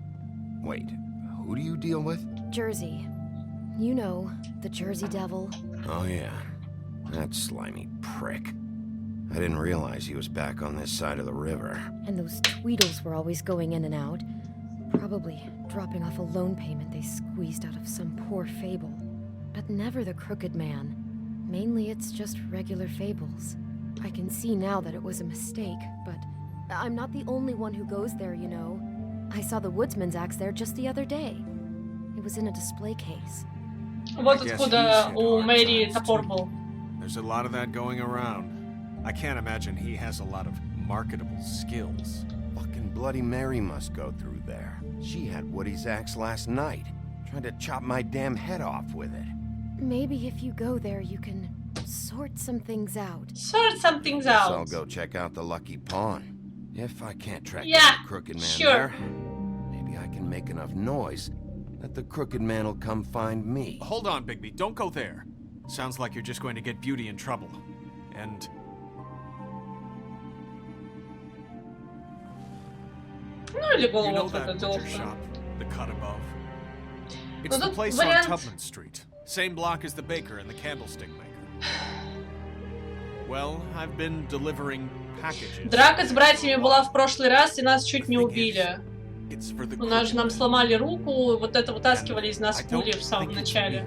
Wait, who do you deal with? Jersey. You know, the Jersey Devil. Oh yeah, that slimy prick. I didn't realize he was back on this side of the river. And those Tweedles were always going in and out. Probably dropping off a loan payment they squeezed out of some poor fable. But never the Crooked Man. Mainly it's just regular fables. I can see now that it was a mistake, but I'm not the only one who goes there, you know. I saw the Woodsman's axe there just the other day. It was in a display case. Вот откуда у Мэри топор был. There's a lot of that going around. I can't imagine he has a lot of marketable skills. Fucking Bloody Mary must go through there. She had Woody's axe last night. Tried to chop my damn head off with it. Maybe if you go there, you can sort some things out. Sort some things out. I'll go check out the Lucky Pawn. If I can't track down the Crooked Man there, maybe I can make enough noise that the Crooked Man will come find me. Hold on, Bigby. Don't go there. Sounds like you're just going to get Beauty in trouble. And... Ну или голову you know вот это that butcher дело. shop, the cut above? It's the place on Tubman Street. Same block as the baker and the candlestick maker. Well, I've been delivering packages. Драка с братьями была в прошлый раз, и нас чуть не убили. У нас же нам сломали руку, вот это вытаскивали из нас пули в самом начале.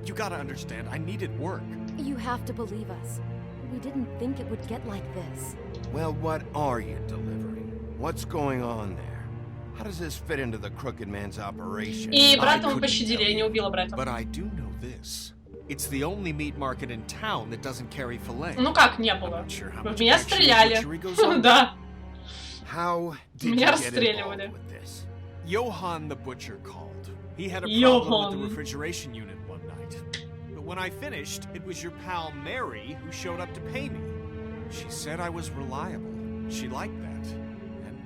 You gotta understand, I needed work. You have to believe us. We didn't think it would get like this. Well, what are you delivering? What's going on there? How does this fit into the Crooked Man's operation? И брата мы пощадили, я не убила брата. But I do know this. It's the only meat market in town that doesn't carry filet. Ну как не было? В меня стреляли. Да. How did Меня you get расстреливали. involved with this? Johan the butcher called. He had a problem with the refrigeration unit one night. But when I finished, it was your pal Mary who showed up to pay me. She said I was reliable. She liked that. And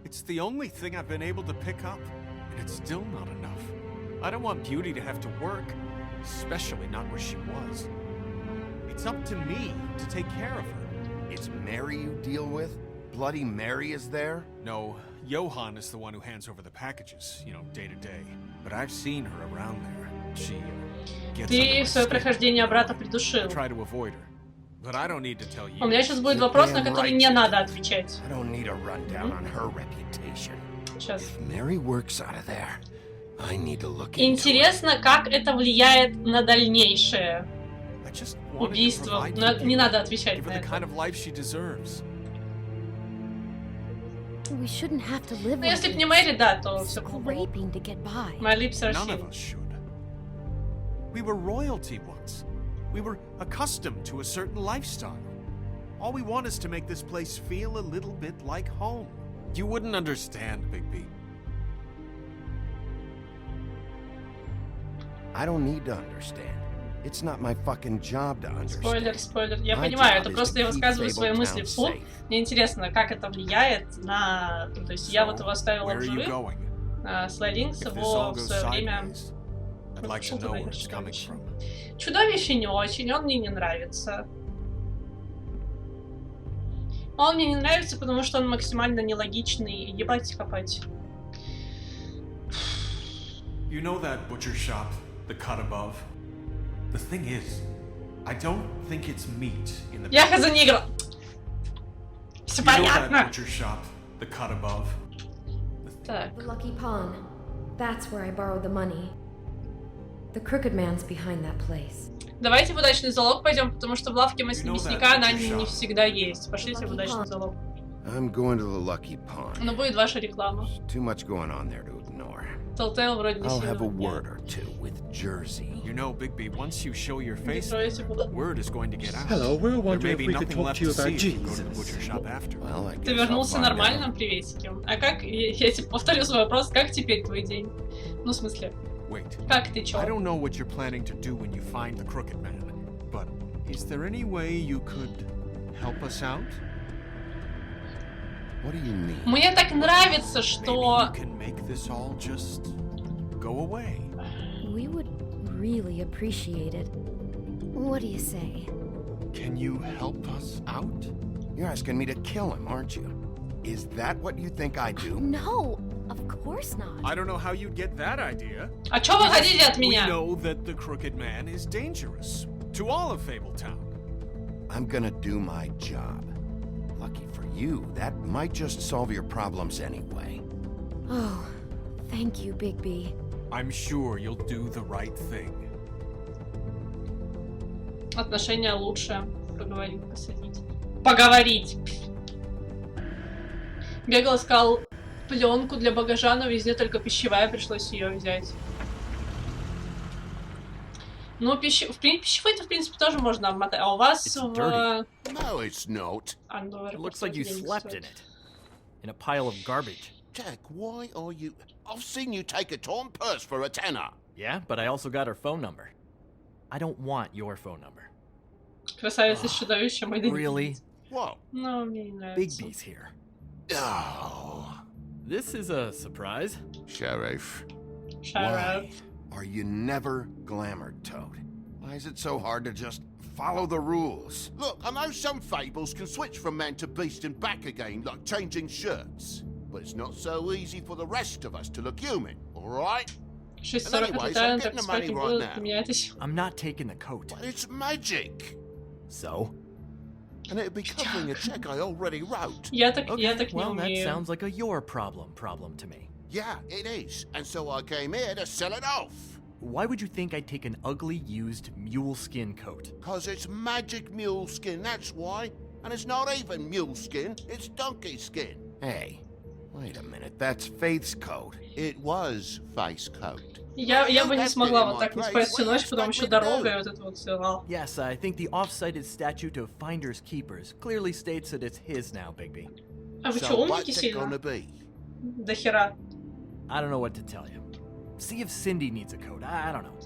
it's the only thing I've been able to pick up. And it's still not enough. I don't want Beauty to have to work. Especially not where she was. It's up to me to take care of her. It's Mary you deal with? Bloody Mary is there? No, Johan is the one who hands over the packages, you know, day to day. But I've seen her around there. She gets Ты в свое прохождение брата придушил. try to avoid her. But I don't need to tell you. У меня сейчас будет вопрос, на который не надо отвечать. I don't need a rundown on her reputation. Сейчас. If Mary works out of there, I need to look into Интересно, как это влияет на дальнейшее убийство. Но не надо отвечать на это. We shouldn't have to live Ну, если бы не Мэри, да, то все было бы. scraping to get by. My lips are None of sealed. us should. We were royalty once. We were accustomed to a certain lifestyle. All we want is to make this place feel a little bit like home. You wouldn't understand, Bigby. I don't need to understand. It's not my fucking job to understand. Спойлер. Я понимаю, это просто я высказываю свои мысли вслух. Мне интересно, как это влияет на... То есть я вот его оставила в живых. Слайдингс его в свое время... Чудовище не очень, он мне не нравится. Он мне не нравится, потому что он максимально нелогичный. Ебать копать. You know that butcher shop, the cut above? The thing is, I don't think it's meat in the. Я хз не играл. Все понятно. That butcher shop, the cut above. Так. The Lucky Pawn. That's where I borrowed the money. The crooked man's behind that place. Давайте в удачный залог пойдем, потому что в лавке мясника она не всегда есть. Пошлите в удачный залог. I'm going to the Lucky Pawn. Но будет ваша реклама. Too much going on there to ignore. Telltale вроде не I'll сильно. have a word or two with Jersey. You know, Bigby, once you show your face, word is going to get out. Hello, we were wondering if we could nothing talk left to you to about see if you go to Jesus. the butcher shop after. Well, I Ты guess I'll вернулся find нормальным, out. приветики. А как, я тебе повторю свой вопрос, как теперь твой день? Ну, в смысле, Wait. как ты чё? I don't know what you're planning to do when you find the crooked man, but is there any way you could help us out? What do you mean? Мне так нравится, что... Maybe you can make this all just go away. We would really appreciate it. What do you say? Can you help us out? You're asking me to kill him, aren't you? Is that what you think I do? No, of course not. I don't know how you'd get that idea. А чё вы хотите от меня? We know that the crooked man is dangerous to all of Fabletown. I'm gonna do my job. Lucky for you, that might just solve your problems anyway. Oh, thank you, Bigby. I'm sure you'll do the right thing. Отношения лучше. Поговорить, посадить. Поговорить! Бегал, искал пленку для багажа, но везде только пищевая, пришлось ее взять. Ну, пищевой-то, в принципе, тоже можно обмотать. А у вас в... No, it's not. It looks like you slept in it. In a pile of garbage. Jack, why are you... I've seen you take a torn purse for a tenner. Yeah, but I also got her phone number. I don't want your phone number. Красавица с чудовищем. Really? What? Ну, мне не нравится. Bigby's here. Oh. This is a surprise. Sheriff. Why are you never glamored, Toad? Why is it so hard to just follow the rules? Look, I know some fables can switch from man to beast and back again, like changing shirts. But it's not so easy for the rest of us to look human, alright? I'm not taking the coat. But it's magic. So? And it'd be covering a check I already wrote. Я так не well, that умею. sounds like a your problem to me. Yeah, it is. And so I came here to sell it off. Why would you think I'd take an ugly, used mule skin coat? 'Cause it's magic mule skin, that's why. And it's not even mule skin, it's donkey skin. Hey, wait a minute, that's Faith's coat. It was Faith's coat. Я бы не смогла вот так не спать всю ночь, потом еще дорога и вот это вот все. Yes, I think the off-cited statute of Finders Keepers clearly states that it's his now, Bigby. А вы что, умники сильно? До хера. I don't know what to tell you. See if Cindy needs a coat. I don't know.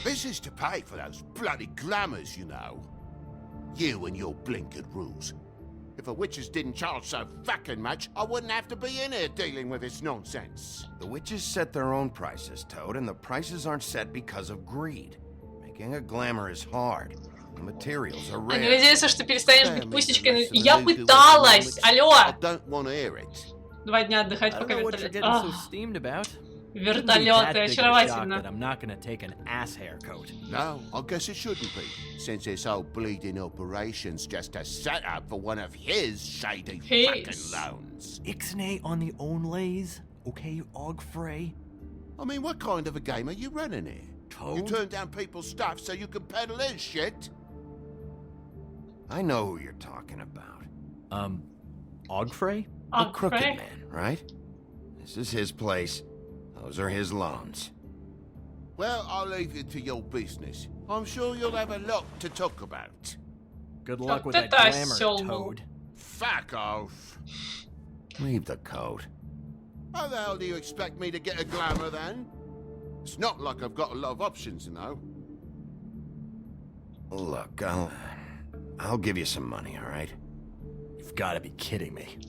This is to pay for those bloody glamours, you know. You and your blinkered rules. If the witches didn't charge so fucking much, I wouldn't have to be in here dealing with this nonsense. The witches set their own prices, Toad, and the prices aren't set because of greed. Making a glamour is hard. The materials are Они rare. надеются, что перестанешь быть пусечкой. Я пыталась! Алло! 2 дня отдыхать, пока вертолет. Вертолеты, очаровательно. No, I guess it shouldn't be, since this whole bleeding operation's just a setup for one of his shady fucking loans. Ixnay on the onlays, okay, Ogfrey? I mean, what kind of a game are you running here? Toad? You turn down people's stuff so you can peddle his shit? I know who you're talking about. Ogfrey? The Crooked Man, right? This is his place. Those are his loans. Well, I'll leave you to your business. I'm sure you'll have a lot to talk about. Good luck with that glamour, Toad. Fuck off. Leave the coat. How the hell do you expect me to get a glamour then? It's not like I've got a lot of options, you know. Look, I'll give you some money, all right? You've got to be kidding me.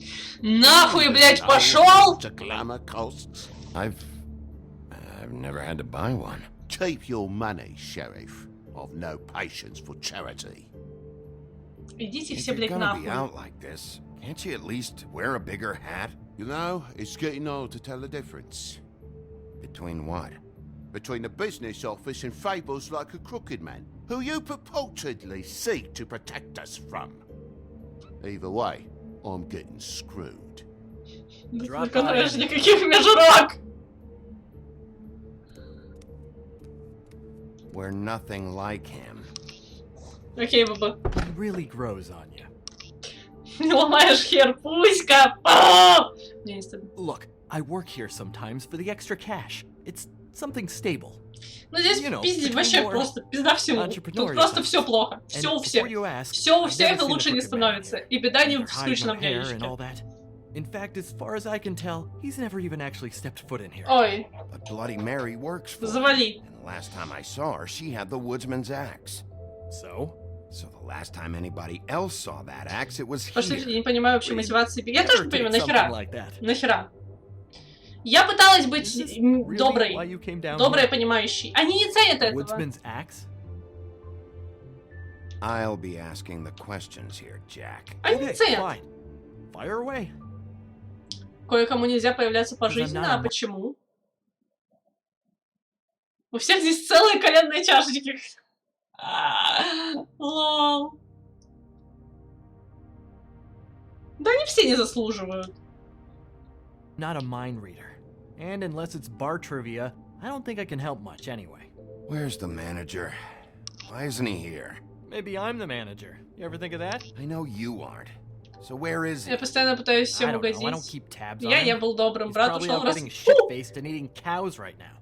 Нахуй, блядь, пошел! The glamour costs. I've never had to buy one. Keep your money, Sheriff. I've no patience for charity. Идите If все, you're блядь, gonna be нахуй. out like this, can't you at least wear a bigger hat? You know, it's getting hard to tell the difference. Between what? Between the business office and fables like a crooked man, who you purportedly seek to protect us from. Either way, I'm getting screwed. Никаких межрок! We're nothing like him. Окей, Баба. He really grows on you. Не ломаешь хер, пуська! Мне не стыдно. Look, I work here sometimes for the extra cash. It's something stable. Ну здесь пиздец, вообще просто пизда всему. Тут просто все плохо. Все у всех. Все у всех и лучше не становится. И беда не в скучном яичке. In fact, as far as I can tell, he's never even actually stepped foot in here. Ой. But Bloody Mary works for him. Завали. And the last time I saw her, she had the woodsman's axe. So? So the last time anybody else saw that axe, it was Пошлите, here. я не понимаю вообще мотивации. Я тоже не понимаю, нахера? Нахера? Я пыталась быть доброй. Доброй, понимающей. Они не ценят этого. Woodsman's axe? I'll be asking the questions here, Jack. Они не ценят. Fine. Fire away. Кое-кому нельзя появляться пожизненно, а почему? У всех здесь целые коленные чашечки. Лол. Да они все не заслуживают. Not a mind reader. And unless it's bar trivia, I don't think I can help much anyway. Where's the manager? Why isn't he here? Maybe I'm the manager. You ever think of that? I know you aren't. So where is he? Я постоянно пытаюсь всем I угодить. don't keep tabs on Я him. не был добрым. He's Брат probably ушел out раз. getting shit-faced and eating cows right now.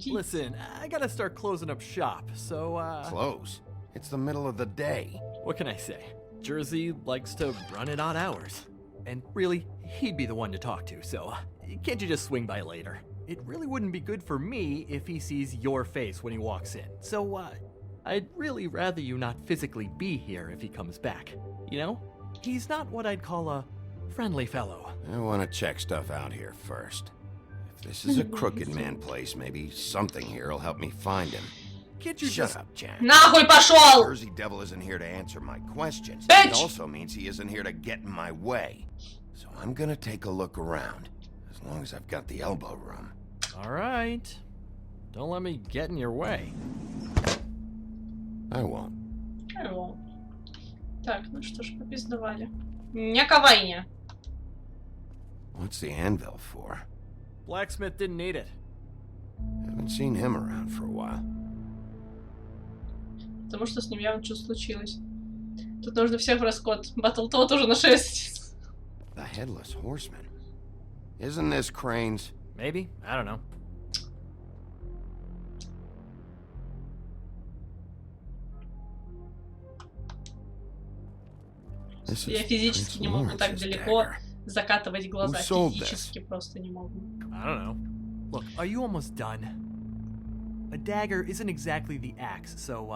Listen, I gotta start closing up shop, so Close? It's the middle of the day. what can I say? Jersey likes to run at odd hours. And really, he'd be the one to talk to, so can't you just swing by later? It really wouldn't be good for me if he sees your face when he walks in. So, I'd really rather you not physically be here if he comes back. You know? He's not what I'd call a friendly fellow. I want to check stuff out here first. If this is a crooked man place, maybe something here will help me find him. Can't you Shut just... up, Jack. Нахуй пошел! Jersey Devil isn't here to answer my questions. Bitch! It also means he isn't here to get in my way. So I'm gonna take a look around, as long as I've got the elbow room. All right. Don't let me get in your way. I won't. Так, ну что ж, попиздовали. Няковайня. What's the anvil for? Blacksmith didn't need it. Haven't seen him around for a while. Потому что с ним явно что-то случилось. Тут нужно всех в расход. Баттлтот уже на 6. The Headless Horseman. Isn't this Crane's? Maybe. I don't know. Я физически не могу так далеко закатывать глаза. Физически просто не могу. I don't know. Look, are you almost done? A dagger isn't exactly the axe, so,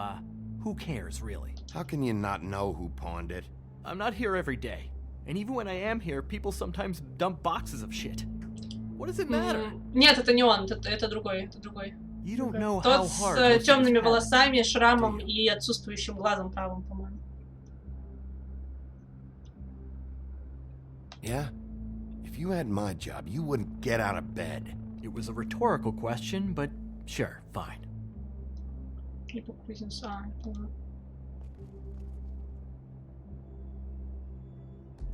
who cares, really? How can you not know who pawned it? I'm not here every day. And even when I am here, people sometimes dump boxes of shit. What does it matter? Нет, это не он, это другой, You don't know how Тот hard с most of темными these волосами, шрамом и отсутствующим глазом правым, по-моему. Yeah? If you had my job, you wouldn't get out of bed. It was a rhetorical question, but sure, fine.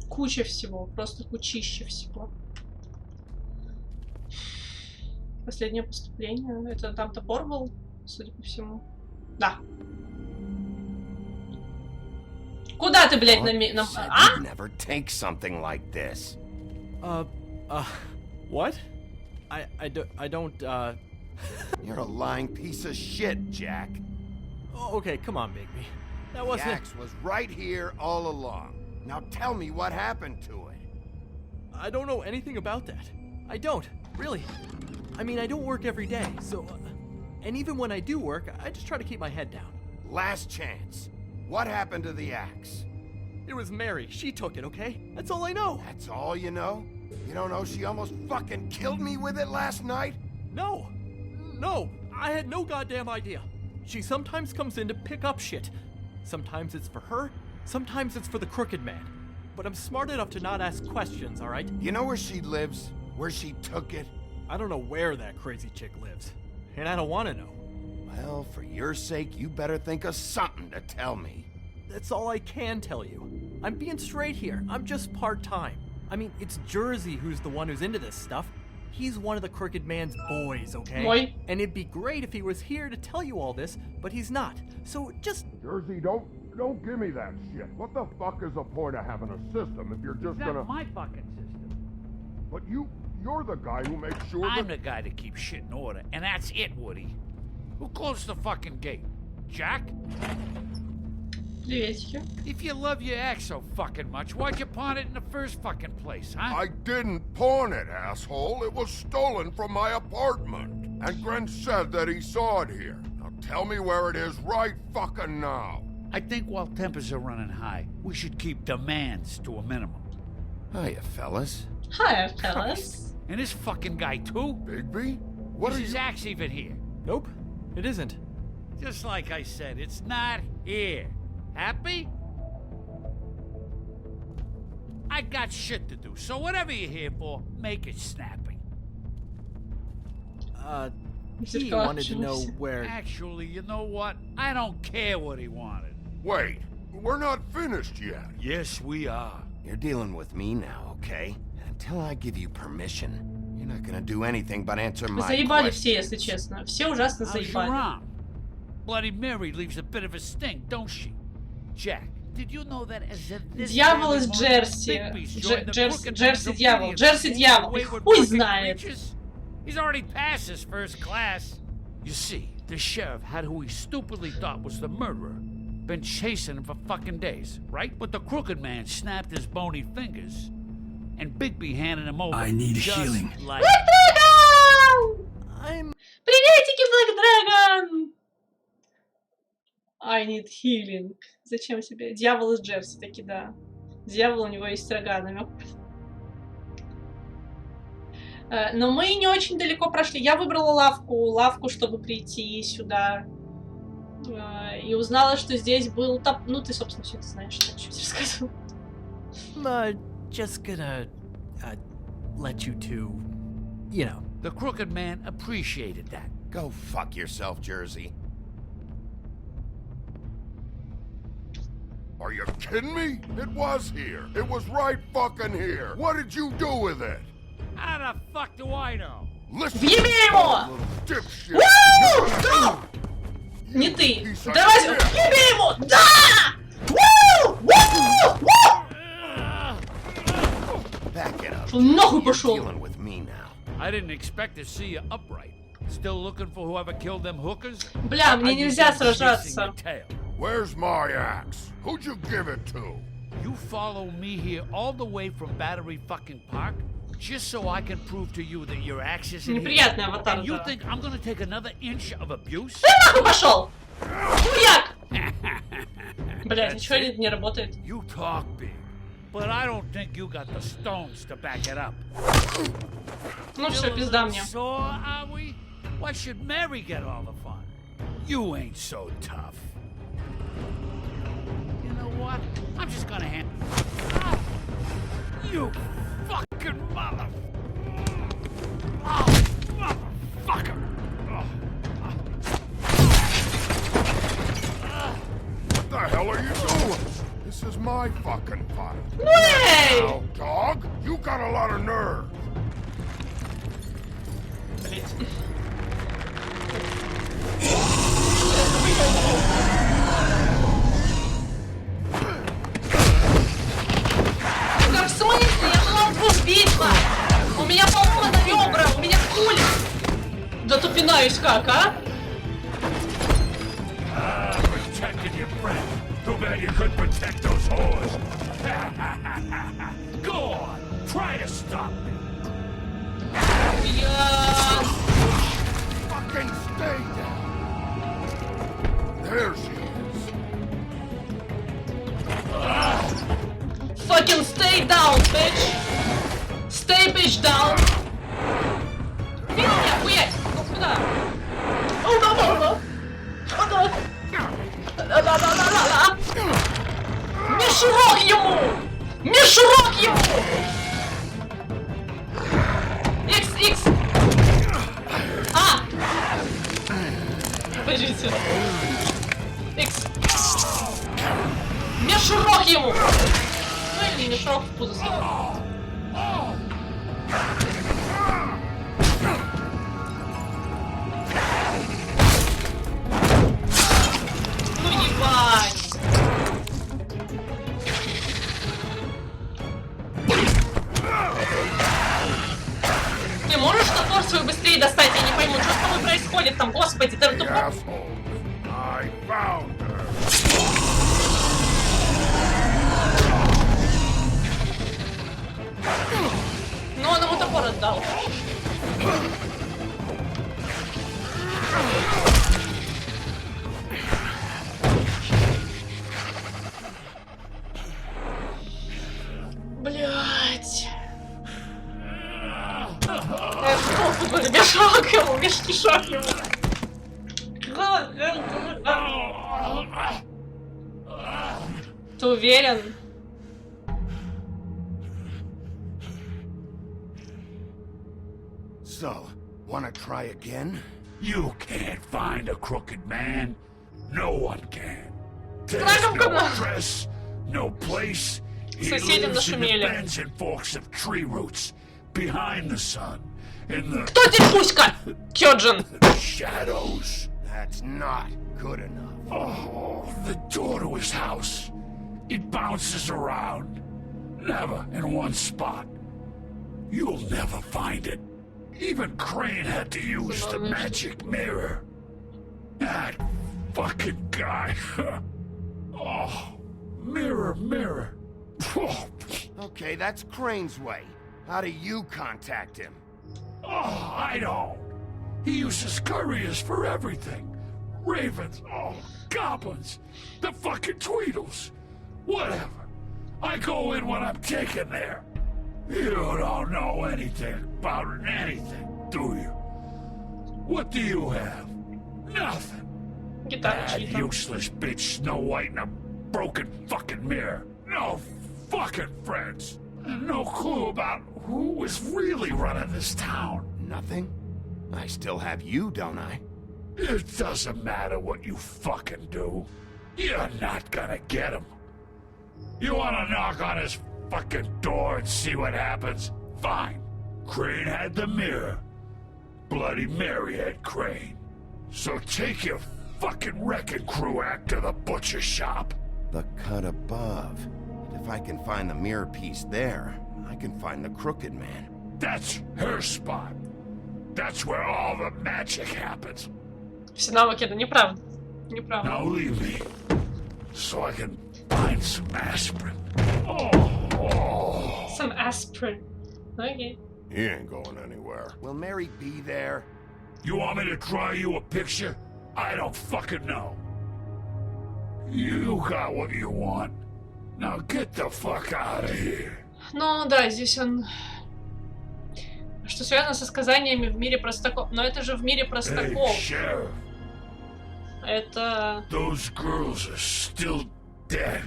Куча всего, просто кучище всего. Последнее поступление. Это там топор был, судя по всему. Да. Куда ты, блядь, А? Never take something like this. What? I don't, You're a lying piece of shit, Jack. Oh, okay, come on, Bigby. That wasn't... The axe was right here all along. Now tell me what happened to it. I don't know anything about that. I don't, really. I mean, I don't work every day, so... and even when I do work, I just try to keep my head down. Last chance. What happened to the axe? It was Mary. She took it, okay? That's all I know. That's all you know? You don't know she almost fucking killed me with it last night? No. No, I had no goddamn idea. She sometimes comes in to pick up shit. Sometimes it's for her, sometimes it's for the crooked man. But I'm smart enough to not ask questions, all right? You know where she lives? Where she took it? I don't know where that crazy chick lives. And I don't want to know. Well, for your sake, you better think of something to tell me. That's all I can tell you. I'm being straight here. I'm just part-time. I mean, it's Jersey who's the one who's into this stuff. He's one of the crooked man's boys, okay? Boy. And it'd be great if he was here to tell you all this, but he's not. So just... Jersey, don't give me that shit. What the fuck is the point of having a system if you're just gonna... That's my fucking system. But you're the guy who makes sure I'm the guy that keeps shit in order, and that's it, Woody. Who closed the fucking gate? Jack? Приветики. If you love your ex so fucking much, why'd you pawn it in the first fucking place, huh? I didn't pawn it, asshole. It was stolen from my apartment. And Gren said that he saw it here. Now tell me where it is right fucking now. I think while tempers are running high, we should keep demands to a minimum. Hiya, fellas. Hiya, fellas. And this fucking guy, too? Bigby? What is are his you... axe even here? Nope, it isn't. Just like I said, it's not here. Happy? I got shit to do, so whatever you're here for, make it snappy. He wanted to know where... Actually, you know what? I don't care what he wanted. Wait, we're not finished yet. Yes, we are. You're dealing with me now, okay? Until I give you permission, you're not gonna do anything but answer my Заебали questions. все, если честно. Все ужасно How's your заебали. arm? Bloody Mary leaves a bit of a stink, don't she? Jack, did you know that as of this Дьявол из Джерси. Джерси дьявол. Джерси дьявол. Хуй знает. He's already past his first class. You see, the sheriff had who he stupidly thought was the murderer. Been chasing him for fucking days, right? But the crooked man snapped his bony fingers. And Bigby handed him over. I need healing. Like... I'm... Приветики, Black Dragon! I need healing. Зачем себе? Дьявол из Джерси, таки да. Дьявол, у него есть рога, намек. Но мы не очень далеко прошли. Я выбрала лавку, чтобы прийти сюда. И узнала, что здесь был топ... Ну, ты, собственно, все это знаешь, что я чуть рассказывала. Just gonna let you two, you know. The crooked man appreciated that. Go fuck yourself, Jersey. Are you kidding me? It was here. It was right fucking here. What did you do with it? How the fuck do I know? Listen, Въеби его! dipshit. Woo! Не ты. Давай, въеби ему! Да! Woo! Woo! Woo! Back it up. Нахуй пошел. Dealing with me now. I didn't expect to see you upright. Still looking for whoever killed them hookers? Бля, мне нельзя сражаться. Where's my axe? Who'd you give it to? You follow me here all the way from Battery fucking Park just so I can prove to you that your axe is in here. Неприятный аватар. And you think I'm gonna take another inch of abuse? Ты нахуй пошел! Хуяк! Блять, ничего не работает. You talk big, but I don't think you got the stones to back it up. Ну все, пизда мне. So are we? Why should Mary get all the fun? You ain't so tough. You know what? I'm just gonna hand... Oh, you fucking mother... Oh, motherfucker! What the hell are you doing? This is my fucking fight. Hey! Now, dog, you got a lot of nerve. Да в смысле? Я была двухбитва! У меня поломаны ребра, у меня пули! Да ты пинаюсь как, а? Protected your friend. Too bad you couldn't protect those whores. Go on, try to stop me. Я... Fucking stay down. There she is. Fucking stay down, bitch! Stay, bitch, down! Нет, хуять! Ну куда? О, да! Да-да-да-да-да! Мешурок ему! Мешурок ему! X! А! Подождите. X. Мешурок ему! Ну или мешурок в пузо съедал. Ну ебать! Ты можешь топор свой быстрее достать? Я не пойму, что с тобой происходит там, господи, ты тупо... Ну, он ему топор отдал. Блять. Мешок ему, мешок ему. Ты уверен? So, wanna try again? You can't find a crooked man. No one can. There's no address, no place. He lives in the bends and forks of tree roots, behind the sun, in the... Кто здесь Кузька? Кёджин. Shadows. That's not good enough. Oh, the door to his house. It bounces around. Never in one spot. You'll never find it. Even Crane had to use the magic mirror. That fucking guy. Oh, mirror. Okay, that's Crane's way. How do you contact him? Oh, I don't. He uses couriers for everything. Ravens, goblins, the fucking Tweedles. Whatever. I go in when I'm taken there. You don't know anything about anything, do you? What do you have? Nothing. That useless bitch Snow White in a broken fucking mirror. No fucking friends. And no clue about who was really running this town. Nothing? I still have you, don't I? It doesn't matter what you fucking do. You're not gonna get him. You wanna knock on his fucking door and see what happens? Fine. Crane had the mirror. Bloody Mary had Crane. So take your fucking wrecking crew act to the butcher shop. The cut above. If I can find the mirror piece there, I can find the crooked man. That's her spot. That's where all the magic happens. Все навыки, да неправда. Неправда. Now leave me, so I can find some aspirin. Some aspirin. Okay. He ain't going anywhere. Will Mary be there? You want me to draw you a picture? I don't fucking know. You got what you want. Now get the fuck out of here. Ну да, здесь он Что связано со сказаниями в мире простаков. Но это же в мире простаков. Sheriff. Это... Those girls are still dead.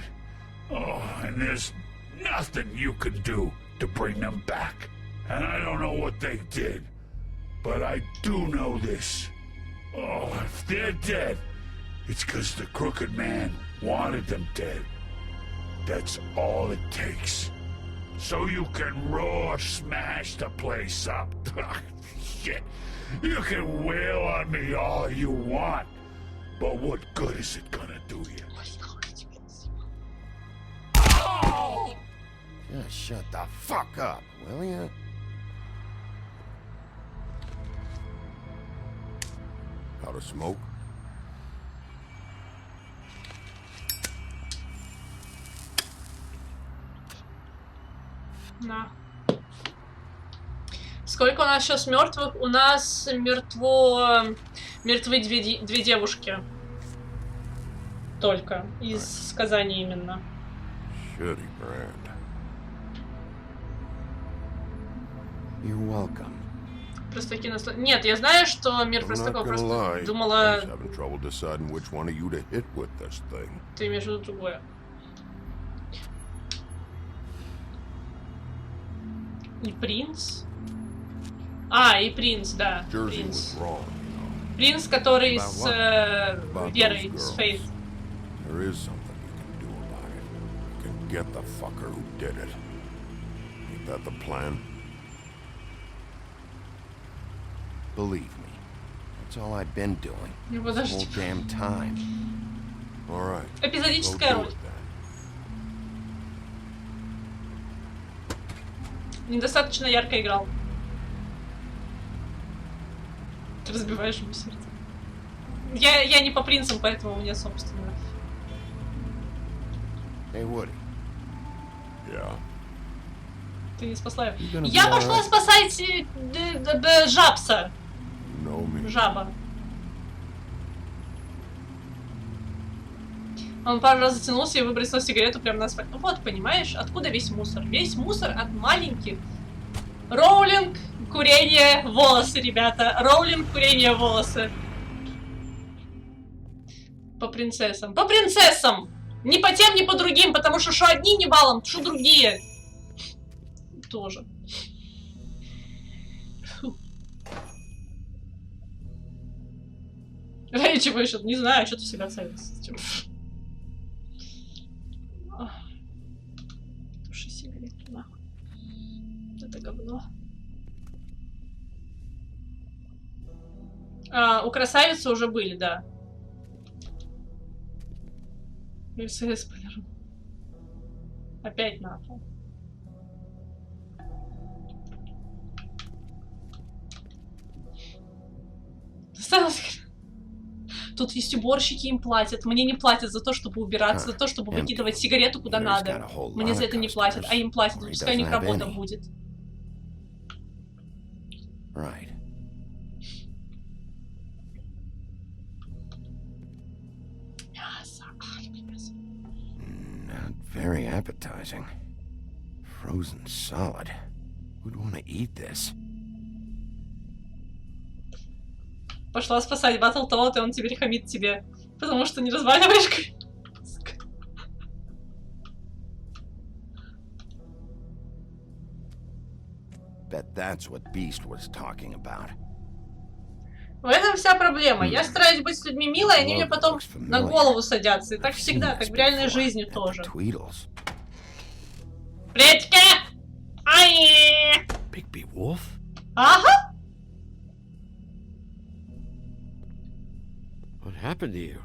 Oh, and there's nothing you can do to bring them back. And I don't know what they did, but I do know this. Oh, if they're dead, it's because the Crooked Man wanted them dead. That's all it takes. So you can raw smash the place up. Shit. You can wail on me all you want, but what good is it gonna do you? Oh! Just shut the fuck up, will ya? Out of smoke? На. Сколько у нас сейчас мертвых? У нас мертвы две девушки. Только. Из сказаний именно. Shitty brand. You're welcome. Простаки нас... Нет, я знаю, что мир простаков. Просто думала... Ты имеешь в виду другое. И принц? А, и принц, да. Принц. Принц, который с Верой, с Фейт. Believe me, that's all I've been doing. This whole damn time. All right. Эпизодическая роль. Недостаточно ярко играл. Ты разбиваешь ему сердце. Я не по принцам, поэтому у меня собственно. Hey, Woody. Yeah. Ты не спасла его. Я пошла спасать Жабса. Жаба. Он пару раз затянулся и выбросил сигарету прямо на асфальт. Ну вот, понимаешь, откуда весь мусор? Весь мусор от маленьких. Роулинг, курение, волосы, ребята. Роулинг, курение, волосы. По принцессам. По принцессам! Не по тем, не по другим, потому что одни не валом, что другие. Тоже. Я чего еще? Не знаю, что ты себя целился. Туши сигарету, нахуй. Это говно. У красавицы уже были, да. СС полиру. Опять нахуй. Тут есть уборщики, им платят. Мне не платят за то, чтобы убираться, за то, чтобы выкидывать сигарету куда надо. Мне за это не платят, а им платят. Пускай у них работа будет. Very appetizing. Frozen solid. Who'd want to eat this? Пошла спасать Баттлтоад, и он теперь хамит тебе. Потому что не разваливаешь. Bet that's what Beast was talking about. В этом вся проблема. Я стараюсь быть с людьми милой, они мне потом на голову садятся. И так всегда, как в реальной жизни тоже. Приветики! Ай! Bigby Wolf? Ага! What happened to you?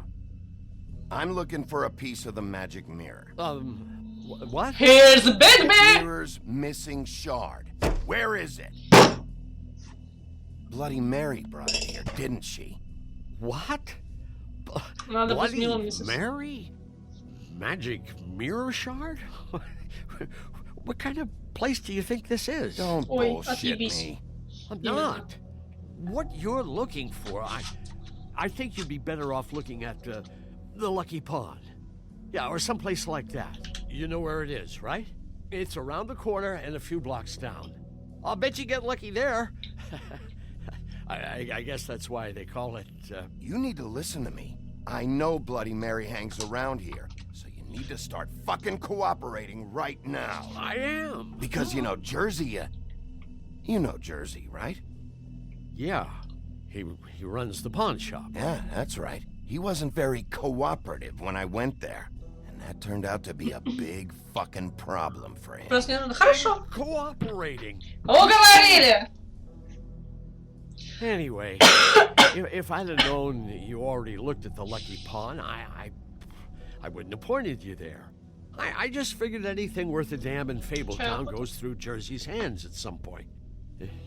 I'm looking for a piece of the magic mirror. What? Here's the Bigby! Mirror's missing shard. Where is it? Bloody Mary brought it here, didn't she? What? Bloody Mary? Magic mirror shard? What kind of place do you think this is? Don't bullshit me. I'm not. What you're looking for, I think you'd be better off looking at the Lucky Pond. Yeah, or someplace like that. You know where it is, right? It's around the corner and a few blocks down. I'll bet you get lucky there. I guess that's why they call it, You need to listen to me. I know Bloody Mary hangs around here, so you need to start fucking cooperating right now. I am. Because, you know, Jersey, you know Jersey, right? Yeah. He runs the pawn shop. Yeah, that's right. He wasn't very cooperative when I went there. And that turned out to be a big fucking problem for him. Просто не нужно. Хорошо. Cooperating. Уговорили. Anyway, if I'd have known you already looked at the Lucky Pawn, I wouldn't have pointed you there. I just figured anything worth a damn in Fabletown goes through Jersey's hands at some point.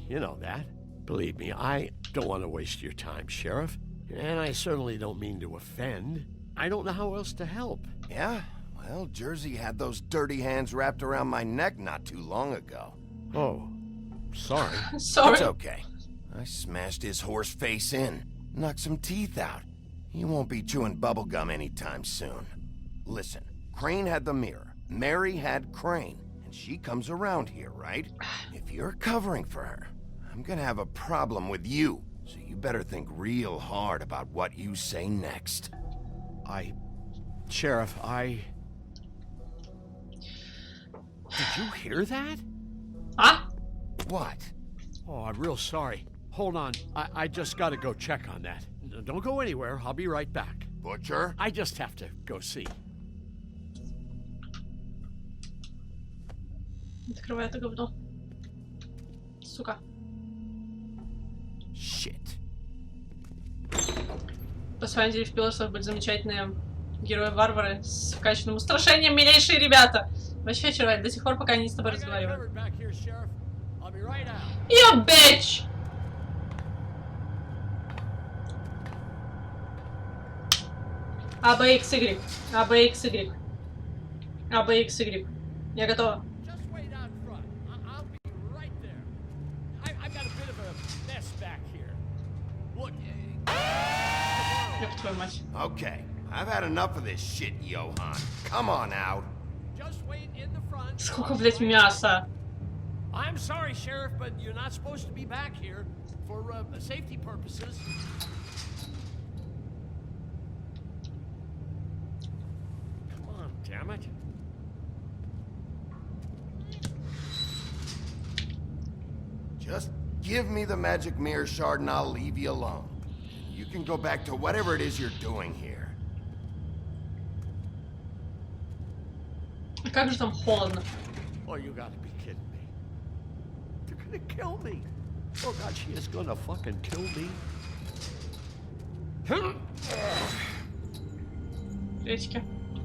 You know that. Believe me, I don't want to waste your time, Sheriff. And I certainly don't mean to offend. I don't know how else to help. Yeah? Well, Jersey had those dirty hands wrapped around my neck not too long ago. Oh, sorry. Sorry. It's okay. I smashed his horse face in, knocked some teeth out. He won't be chewing bubblegum anytime soon. Listen, Crane had the mirror, Mary had Crane, and she comes around here, right? If you're covering for her, I'm gonna have a problem with you, so you better think real hard about what you say next. Sheriff, Did you hear that? Huh? What? Oh, I'm real sorry. Hold on, I just gotta go check on that. Don't go anywhere, I'll be right back. Butcher? I just have to go see. Открывай это говно. Сука. Shit. По своей деле в пилотах были замечательные герои-варвары с вкачанным устрашением, милейшие ребята. Вообще очаровательно, до сих пор, пока они с тобой разговаривают. You bitch! А, Б, Х, Y. А, Б, Х, Y. А, Б, Х, Y. Я готова. Ёб твою мать. Okay, I've had enough of this shit, Johan. Come on out. Сколько, блядь, мяса? I'm sorry, Sheriff, but you're not supposed to be back here for safety purposes. Come on, damn it. Just give me the magic mirror shard and I'll leave you alone. You can go back to whatever it is you're doing here. А как же там холодно? Oh, you gotta be kidding me. They're gonna kill me. Oh God, she is gonna fucking kill me.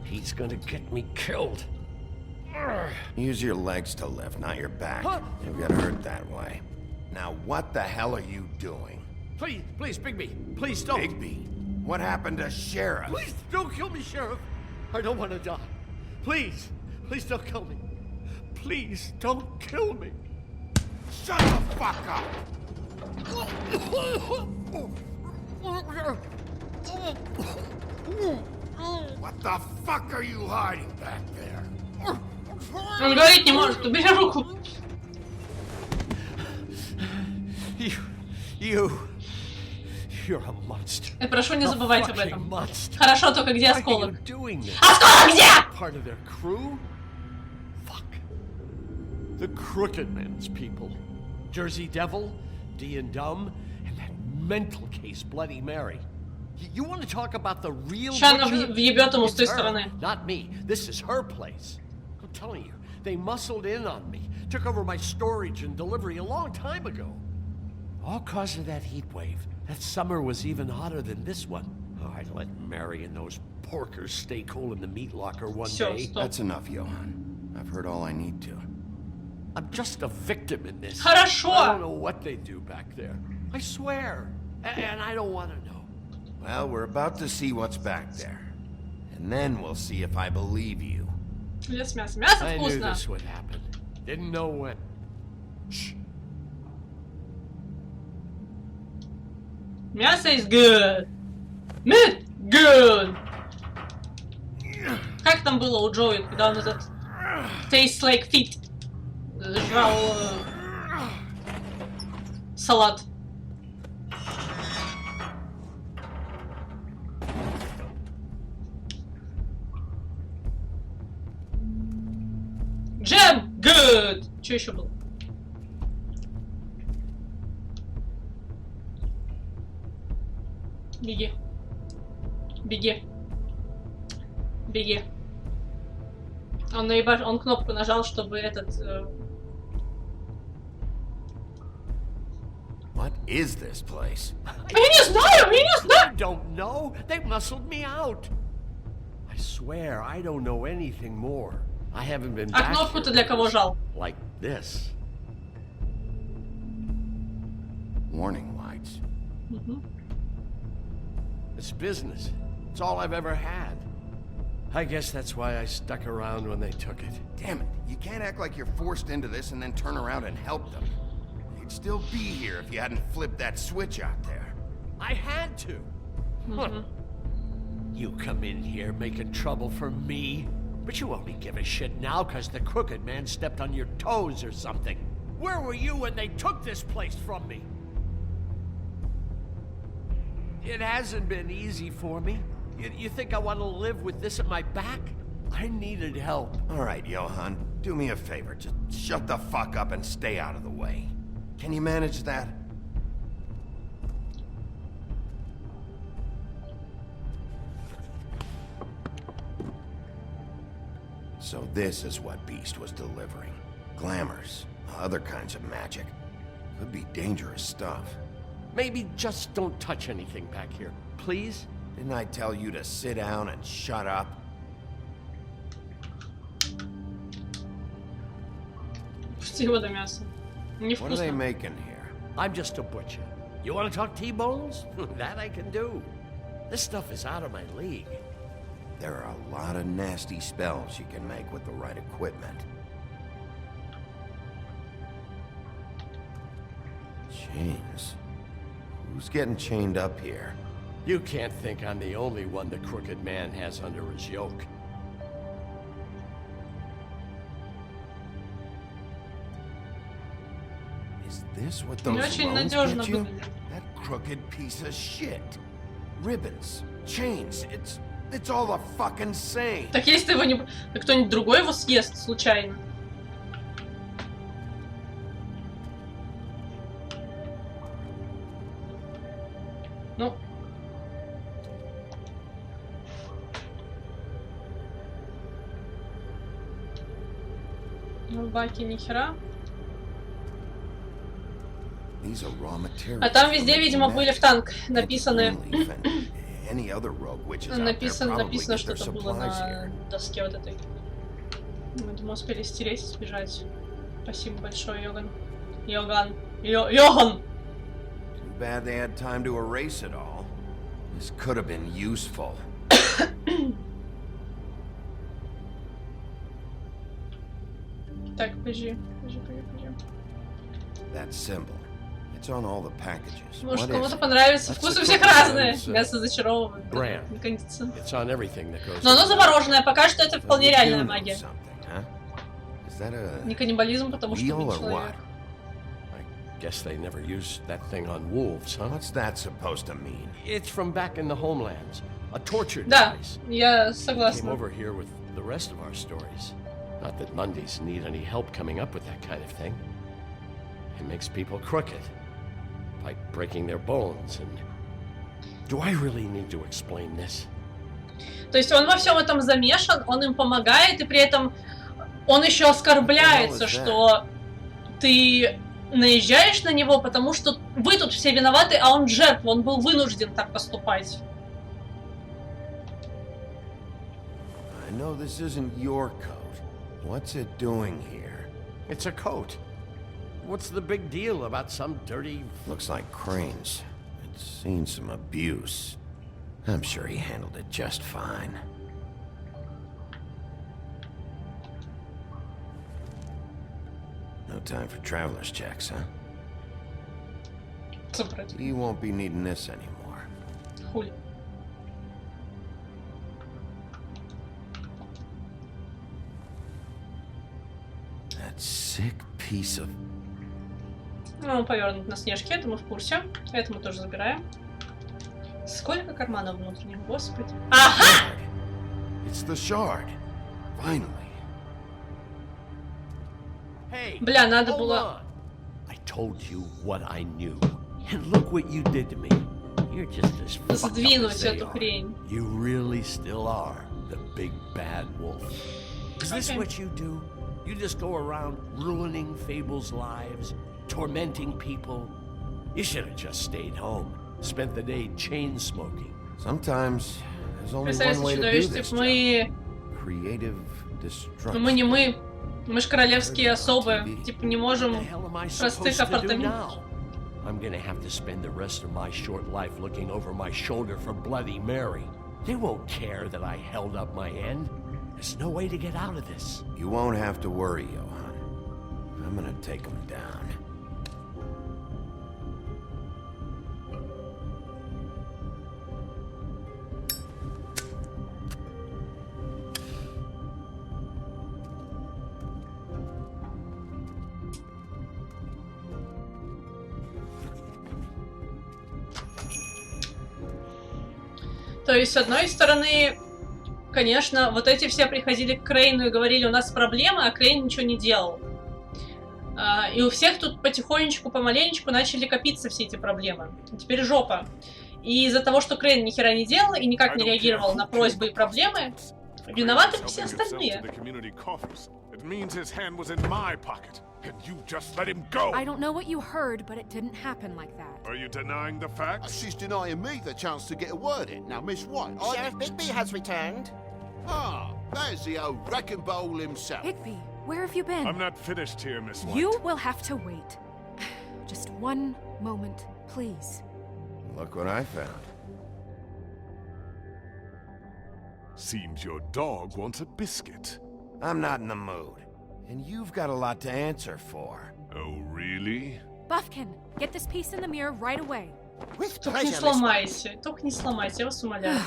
He's gonna get me killed. Use your legs to lift, not your back. You'll get hurt that way. Now, what the hell are you doing? Please, please, Bigby, please don't. Bigby? What happened to Sheriff? Please don't kill me, Sheriff. I don't want to die. Please, please don't kill me. Please don't kill me. Shut the fuck up! What the fuck are you hiding back there? Он говорить не может, убери руку. You're a monster. Я прошу, не забывайте об этом. Monster. Хорошо, только где осколок? Осколок где? Part of their crew? Fuck. The Crooked Men's people. Jersey Devil, D and Dumb, and that mental case, Bloody Mary. You want to talk about the real Сейчас она butcher? въебет ему с той It's her, стороны. not me. This is her place. I'm telling you, they muscled in on me, took over my storage and delivery a long time ago. All cause of that heat wave. That summer was even hotter than this one. Oh, I'd let Mary and those porkers stay cool in the meat locker one day. That's enough, Johan. I've heard all I need to. I'm just a victim in this. Хорошо. I don't know what they do back there. I swear. And I don't want to know. Well, we're about to see what's back there. And then we'll see if I believe you. Лес мясо. Мясо I knew вкусно. this would happen. Didn't know when. Shh. Мясо is good. Meat good. Как там было у Джоуи, когда он этот tastes like feet жрал Салат. Джем! Good! Что еще было? Беги. Беги. Беги. Он кнопку нажал, чтобы этот... What is this place? Я не знаю! I don't know. They muscled me out. I swear, I don't know anything more. I haven't been back кнопку ты для кого жал? Like this. Warning lights. It's business. It's all I've ever had. I guess that's why I stuck around when they took it. Damn it, you can't act like you're forced into this and then turn around and help them. You'd still be here if you hadn't flipped that switch out there. I had to. Huh. You come in here making trouble for me, but you only give a shit now because the crooked man stepped on your toes or something. Where were you when they took this place from me? It hasn't been easy for me. You think I want to live with this at my back? I needed help. All right, Johan, do me a favor. Just shut the fuck up and stay out of the way. Can you manage that? So this is what Beast was delivering. Glamours, other kinds of magic. Could be dangerous stuff. Maybe just don't touch anything back here, please? Didn't I tell you to sit down and shut up? Пусти его до мяса. What are they making here? I'm just a butcher. You want to talk T-bones? That I can do. This stuff is out of my league. There are a lot of nasty spells you can make with the right equipment. Chains. Who's getting chained up here? You can't think I'm the only one the crooked man has under his yoke. Is this what those ropes get you? That crooked piece of shit. Ribbons, chains, it's all the fucking same. Так если его не... кто-нибудь другой его съест случайно. Ну. Ну, в баке ни хера. А там везде, видимо, были в танк написаны... Написано, что это было на доске вот этой. Мы, думаю, успели стереть и сбежать. Спасибо большое, Йоган. Йоган! Too bad they had time to erase it all. This could have been useful. Так, подожди. That symbol. It's on all the packages. Может, кому-то понравится. Вкус у всех разные. Мясо зачаровывает. Но оно замороженное. Пока что это вполне реальная магия. Не каннибализм, потому что убить человека. Guess they never used that thing on wolves, huh? What's that supposed to mean? It's from back in the homelands. A torture device. Да, я согласна. Came over here with the rest of our stories. Not that Mundies need any help coming up with that kind of thing. It makes people crooked. By breaking their bones and... Do I really need to explain this? То есть он во всем этом замешан, он им помогает, и при этом он еще оскорбляется, что ты наезжаешь на него, потому что вы тут все виноваты, а он жертва, он был вынужден так поступать. I know this isn't your coat. What's it doing here? It's a coat. What's the big deal about some dirty... Looks like Crane's. It's seen some abuse. I'm sure he handled it just fine. No time for traveler's checks, huh? You won't be needing this anymore. Хуй. That sick piece of... Он повернут на снежке, это мы в курсе. Это мы тоже забираем. Сколько карманов внутренних, господи. Ага! It's the shard. Finally. Бля, надо было... I told you what I knew. And look what you did to me. You're just as fucked up Сдвинуть as they эту are. хрень. You really still are the big bad wolf. Is this Okay. what you do? You just go around ruining Fable's lives, tormenting people? You should have just stayed home, spent the day chain smoking. Sometimes there's only one Представляете, way to do чудовище, this. типа мы... Creative destruction. Мы не мы. Мы ж королевские особы. Типа не можем простых апартаментов. I'm gonna have to spend the rest of my short life looking over my shoulder for Bloody Mary. They won't care that I held up my end. There's no way to get out of this. You won't have to worry, Johan. I'm gonna take him down. То есть, с одной стороны, конечно, вот эти все приходили к Крейну и говорили, у нас проблемы, а Крейн ничего не делал. И у всех тут потихонечку, помаленечку начали копиться все эти проблемы. Теперь жопа. И из-за того, что Крейн ни хера не делал и никак не реагировал на просьбы и проблемы, виноваты все остальные. I don't know what you heard, but it didn't happen like that. Are you denying the facts? She's denying me the chance to get a word in. Now, Miss White, Sheriff Bigby has returned. Ah, there's the old wrecking bowl himself. Bigby, where have you been? I'm not finished here, Miss White. You will have to wait. Just one moment, please. Look what I found. Seems your dog wants a biscuit. I'm not in the mood. And you've got a lot to answer for. Oh, really? Buffkin, get this piece in the mirror right away. With Только не pleasure, Miss White. сломайся, только не сломайся, я вас умоляю.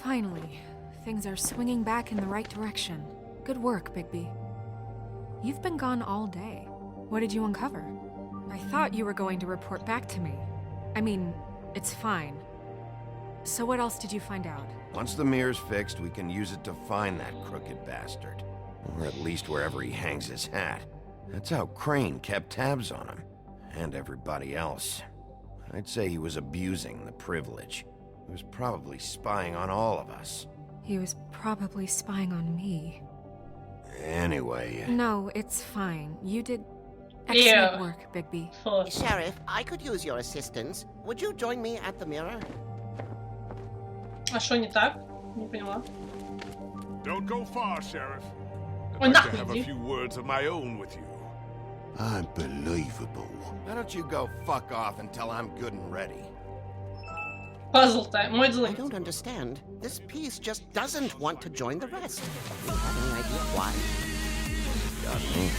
Finally, things are swinging back in the right direction. Good work, Bigby. You've been gone all day. What did you uncover? I thought you were going to report back to me. I mean, it's fine. So what else did you find out? Once the mirror's fixed, we can use it to find that crooked bastard. Or at least wherever he hangs his hat. That's how Crane kept tabs on him. And everybody else. I'd say he was abusing the privilege. He was probably spying on all of us. He was probably spying on me. Anyway... No, it's fine. You did excellent work, Bigby. Sheriff, I could use your assistance. Would you join me at the mirror? А что не так? Не поняла. Don't go far, Sheriff. Ой, I'd like to нахуй have a иди. few words of my own with you. Unbelievable. Why don't you go fuck off until I'm good and ready? Пазл-то, мой I злый. don't understand. This piece just doesn't want to join the rest. Do you have any idea why? Got me.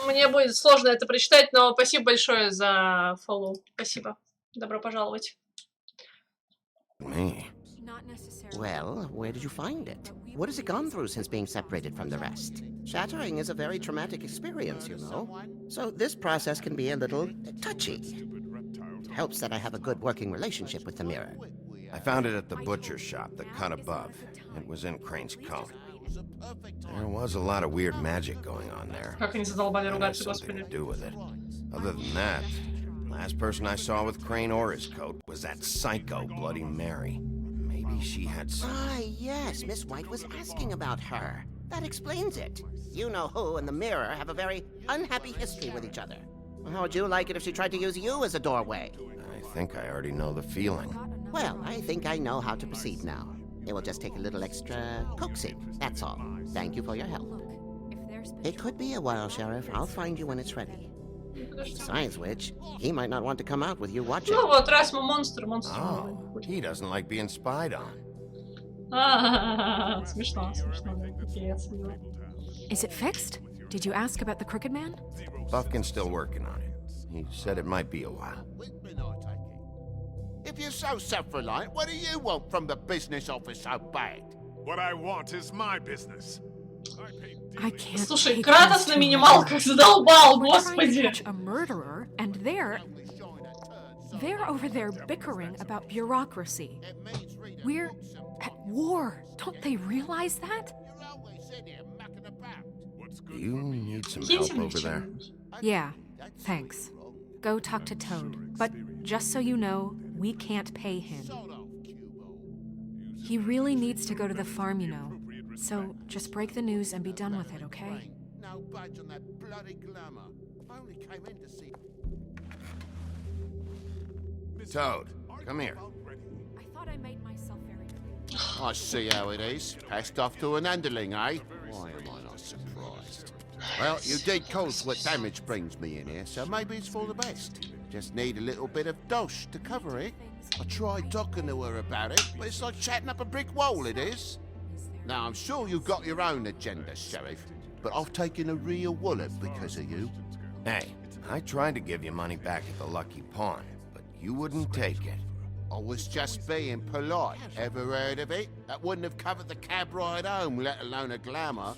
Мне будет сложно это прочитать, но спасибо большое за фоллоу. Спасибо. Добро пожаловать. Me. Well, where did you find it? What has it gone through since being separated from the rest? Shattering is a very traumatic experience, you know. So this process can be a little touchy. It helps that I have a good working relationship with the mirror. I found it at the butcher shop, the cut above. It was in Crane's coat. There was a lot of weird magic going on there. Как они задолбали That has ругаться, something господи. to do with it. Other than that, last person I saw with Crane or his coat was that psycho Bloody Mary. Maybe she had some... Ah, yes, Miss White was asking about her. That explains it. You know who and the mirror have a very unhappy history with each other. How would you like it if she tried to use you as a doorway? I think I already know the feeling. Well, I think I know how to proceed now. It will just take a little extra coaxing, that's all. Thank you for your help. It could be a while, Sheriff. I'll find you when it's ready. Besides which, he might not want to come out with you watching. Ну вот, раз мы монстр. Oh, he doesn't like being spied on. Смешно, смешно. Пипец. Is it fixed? Did you ask about the Crooked Man? Buffkin's still working on it. He said it might be a while. If you're so self-reliant, what do you want from the business office so bad? What I want is my business. I can't. Слушай, Кратос на минималках задолбал, We're trying to господи. catch a murderer, and they're over there bickering about bureaucracy. We're at war. Don't they realize that? You need some help over there? Yeah, thanks. Go talk to Toad. But just so you know, we can't pay him. He really needs to go to the farm, you know. So just break the news and be done with it, okay? No budge on that bloody glamour. I only came in to see. Toad, come here. I thought I made myself very clear. I see how it is. Passed off to an underling, eh? Why am I not surprised? Well, you did cause what damage brings me in here, so maybe it's for the best. Just need a little bit of dosh to cover it. I tried talking to her about it, but it's like chatting up a brick wall, it is. Now, I'm sure you've got your own agenda, Sheriff, but I've taken a real wallet because of you. Hey, I tried to give you money back at the Lucky Pawn, but you wouldn't take it. I was just being polite. Ever heard of it? That wouldn't have covered the cab ride home, let alone a glamour.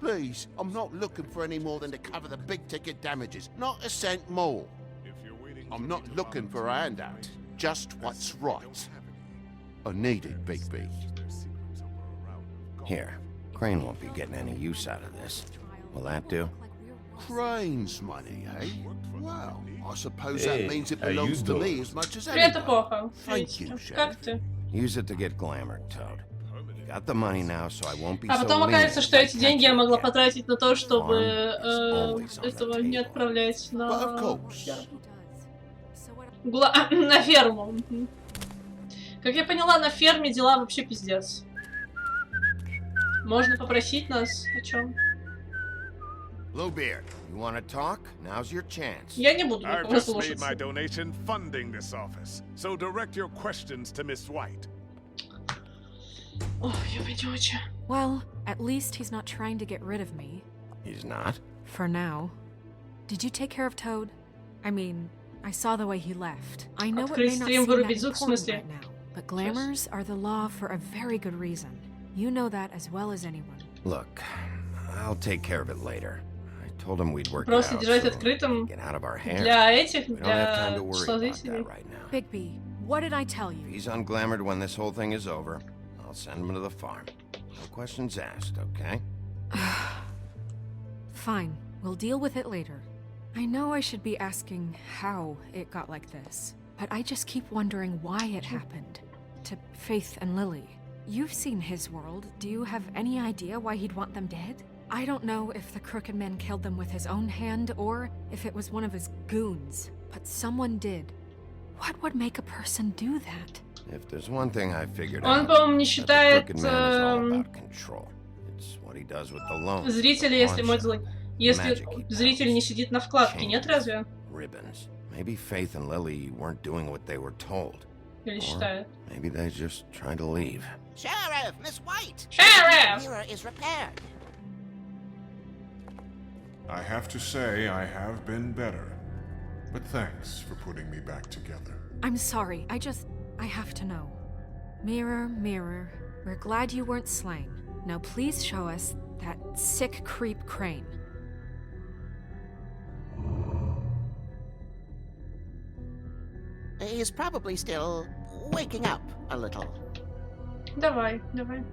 Please, I'm not looking for any more than to cover the big-ticket damages. Not a cent more. I'm not looking for a handout. Just what's right. I need it, Bigby. Here, Crane won't be getting any use out of this. Will that do? Crane's money, eh? Well, I suppose that means it belongs to me as much as Привет, anyone. эпоха. Thank you, Как Sheriff. ты? Use it to get glamored, Toad. You got the money now, so I won't be А so потом lenient окажется, что if I эти catch деньги я you могла again. потратить на то, чтобы always on the этого не отправлять на But of course. на ферму. Мгм. Как я поняла, на ферме дела вообще пиздец. Можно попросить нас о чем? Bluebeard, you want to talk? Now's your chance. Я не буду I've никого just made слушаться. my donation funding this office, so direct your questions to Miss White. Ох, ёпадёча. Well, at least he's not trying to get rid of me. He's not? For now. Did you take care of Toad? I mean, I saw the way he left. I know it may Открыть not стрим, seem that вырубить звук, в important смысле? right now, but glamours are the law for a very good reason. You know that as well as anyone. Look, I'll take care of it later. I told him we'd work it Просто out, держать so открытым get out of our hair. для этих, We don't have time для to worry числа about зрителей. that right now. Bigby, what did I tell If you? he's unglamored when this whole thing is over, I'll send him to the farm. No questions asked, okay? Fine, we'll deal with it later. I know I should be asking how it got like this, but I just keep wondering why it happened. To Faith and Lily. You've seen his world. Do you have any idea why he'd want them dead? I don't know if the Crooked Man killed them with his own hand or if it was one of his goons, but someone did. What would make a person do that? If there's one thing I figured Он, out, по-моему, не that the считает Crooked Man is all about control. It's what he does with the loan. зрителей, если мой pawn злой. Если magic he зритель не сидит на вкладке, нет разве? ribbons. Maybe Faith and Lily weren't doing what they were told. Или Or считает? maybe they just tried to leave. Sheriff, Miss White! Sheriff! The mirror is repaired. I have to say I have been better, but thanks for putting me back together. I'm sorry, I have to know. Mirror, mirror, we're glad you weren't slain. Now please show us that sick creep Crane. He's probably still waking up a little. Давай, давай.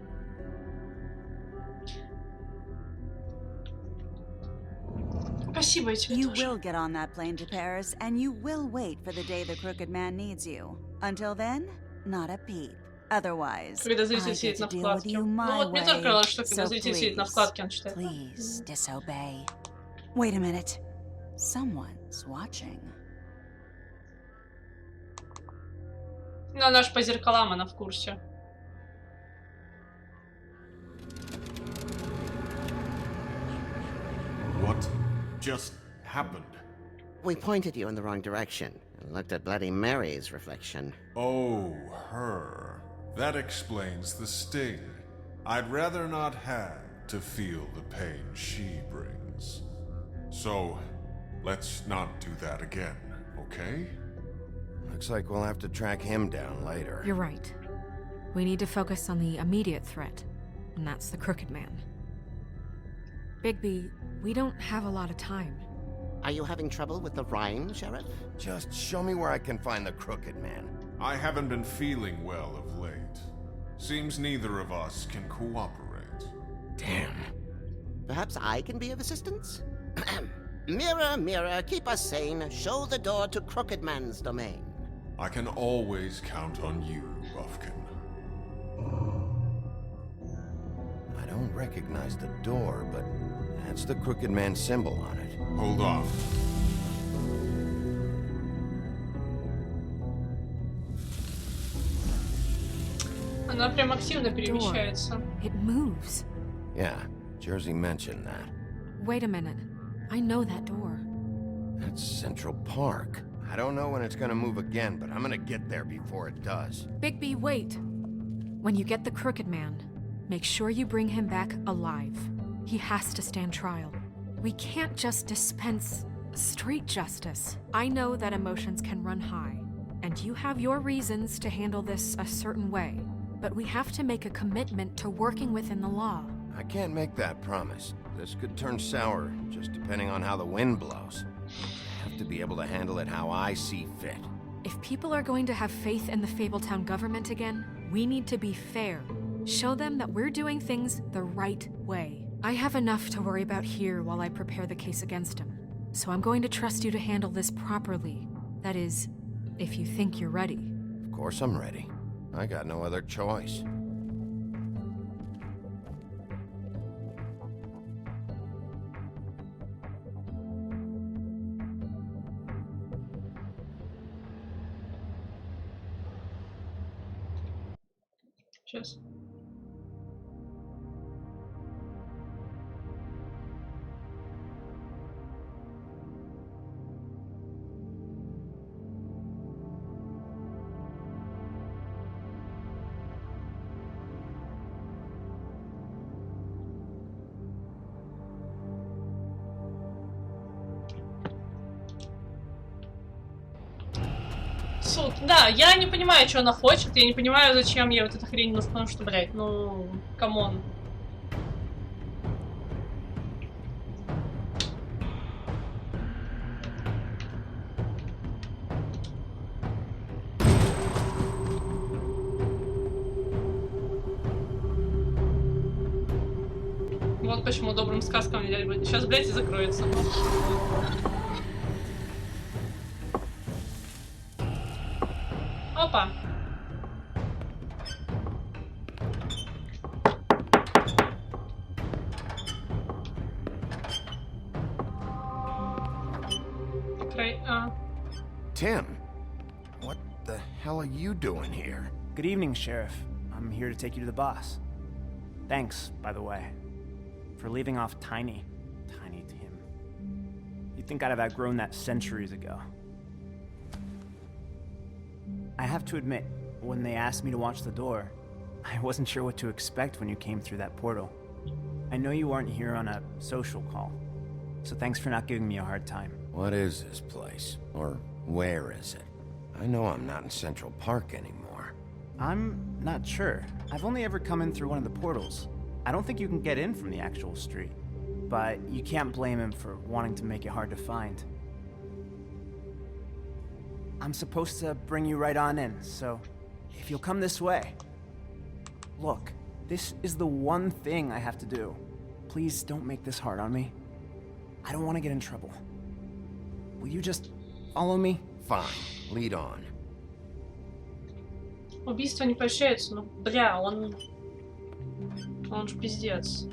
Спасибо, я тебе You тоже. will get on that plane to Paris, and you will wait for the day the Crooked Man needs you. Until then, not a peep. Otherwise, Когда I зритель get сидит to на deal with вкладке. you Ну my вот мне тоже way. казалось, что когда So зритель сидит на please, вкладке, он читает. please disobey. Wait a minute. Someone's watching. Ну, она ж по зеркалам, она в курсе. What just happened? We pointed you in the wrong direction and looked at Bloody Mary's reflection. Oh, her. That explains the sting. I'd rather not have to feel the pain she brings. So, let's not do that again, okay? Looks like we'll have to track him down later. You're right. We need to focus on the immediate threat, and that's the Crooked Man. Bigby, we don't have a lot of time. Are you having trouble with the rhyme, Sheriff? Just show me where I can find the Crooked Man. I haven't been feeling well of late. Seems neither of us can cooperate. Damn. Perhaps I can be of assistance? Mirror, mirror, keep us sane. Show the door to Crooked Man's domain. I can always count on you, Buffkin. I don't recognize the door, but that's the Crooked Man symbol on it. Hold on. Она прям активно перемещается. It moves. Yeah, Jersey mentioned that. Wait a minute. I know that door. That's Central Park. I don't know when it's gonna move again, but I'm gonna get there before it does. Bigby, wait. When you get the Crooked Man, make sure you bring him back alive. He has to stand trial. We can't just dispense street justice. I know that emotions can run high, and you have your reasons to handle this a certain way, but we have to make a commitment to working within the law. I can't make that promise. This could turn sour, just depending on how the wind blows. I have to be able to handle it how I see fit. If people are going to have faith in the Fabletown government again, we need to be fair. Show them that we're doing things the right way. I have enough to worry about here while I prepare the case against him. So I'm going to trust you to handle this properly. That is, if you think you're ready. Of course I'm ready. I got no other choice. Сейчас. Суд. Да, я не понимаю, что она хочет. Я не понимаю, зачем ей вот эта хрень нужна, потому что, блядь, ну, камон. Вот почему добрым сказкам нельзя быть. Сейчас, блядь, и закроется. Опа. Tim, what the hell are you doing here? Good evening, Sheriff. I'm here to take you to the boss. Thanks, by the way, for leaving off Tiny Tim. You'd think I'd have outgrown that centuries ago. I have to admit, when they asked me to watch the door, I wasn't sure what to expect when you came through that portal. I know you weren't here on a social call, so thanks for not giving me a hard time. What is this place? Or where is it? I know I'm not in Central Park anymore. I'm not sure. I've only ever come in through one of the portals. I don't think you can get in from the actual street, but you can't blame him for wanting to make it hard to find. I'm supposed to bring you right on in, so if you'll come this way. Look, this is the one thing I have to do. Please don't make this hard on me. I don't want to get in trouble. Will you just follow me? Fine, lead on. Убийство не прощается, ну, бля, он же пиздец.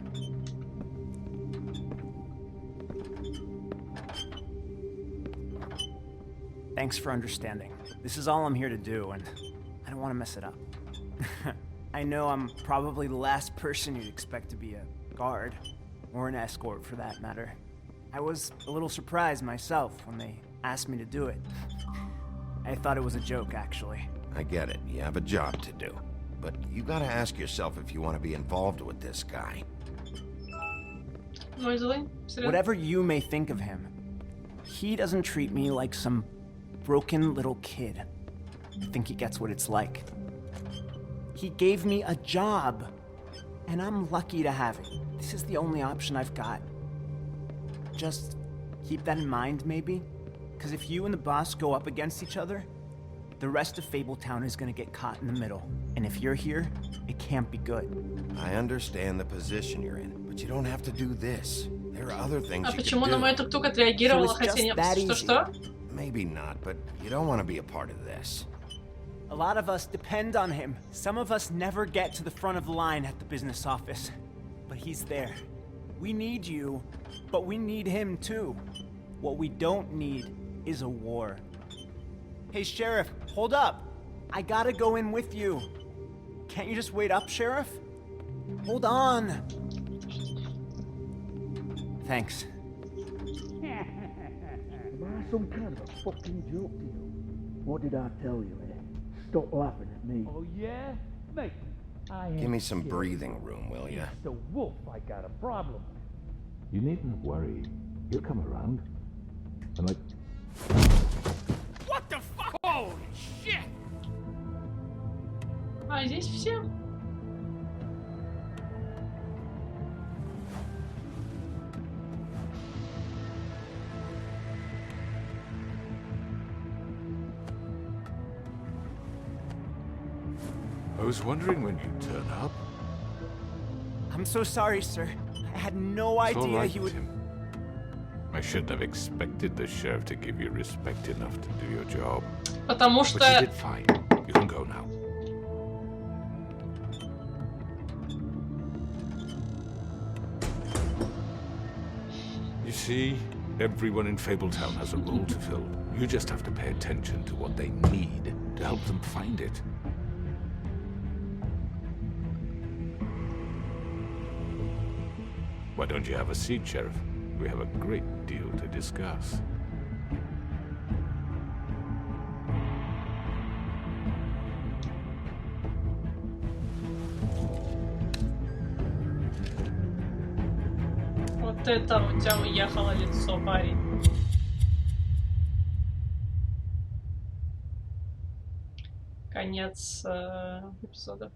Thanks for understanding. This is all I'm here to do, and I don't want to mess it up. I know I'm probably the last person you'd expect to be a guard, or an escort for that matter. I was a little surprised myself when they asked me to do it. I thought it was a joke, actually. I get it. You have a job to do. But you gotta ask yourself if you want to be involved with this guy. Whatever you may think of him, he doesn't treat me like some broken little kid. I think he gets what it's like. He gave me a job, and I'm lucky to have it. This is the only option I've got. Just keep that in mind, maybe? Because if you and the boss go up against each other, the rest of Fabletown is gonna get caught in the middle. And if you're here, it can't be good. I understand the position you're in, but you don't have to do this. There are other things you почему can на do. мой тук-тук отреагировала, хотя не... Что? Maybe not, but you don't want to be a part of this. A lot of us depend on him. Some of us never get to the front of the line at the business office. But he's there. We need you, but we need him too. What we don't need is a war. Hey, Sheriff, hold up. I gotta go in with you. Can't you just wait up, Sheriff? Hold on. Thanks. Am I some kind of a fucking joke to you? What did I tell you, eh? Stop laughing at me. Oh, yeah? Mate, Give me some breathing room, will ya? The wolf, I got a problem. You needn't worry. He'll come around. And like... What the fuck? Holy shit! А здесь все? I was wondering when you'd turn up. I'm so sorry, sir. I had no It's all idea right, he would... Tim. I shouldn't have expected the sheriff to give you respect enough to do your job. Потому что... But you did fine. You can go now. You see, everyone in Fabletown has a role to fill. You just have to pay attention to what they need to help them find it. Why don't you have a seat, Sheriff? We have a great deal to discuss. Вот это у тебя уехало лицо, парень. Конец эпизода.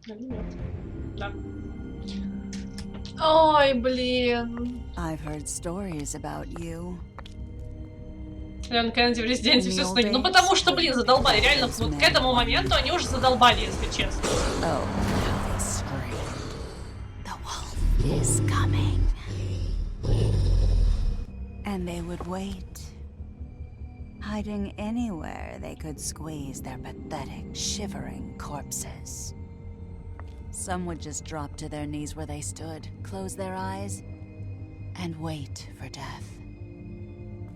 Или нет? Да. Ой, блин. I've heard stories about you. Леон Кеннеди в резиденции все снова. Ну потому что, блин, задолбали. Реально, вот к этому моменту они уже задолбали, если честно. Oh, how they scream. The wolf is coming. And they would wait, hiding anywhere they could squeeze their pathetic, shivering corpses. Some would just drop to their knees where they stood, close their eyes, and wait for death.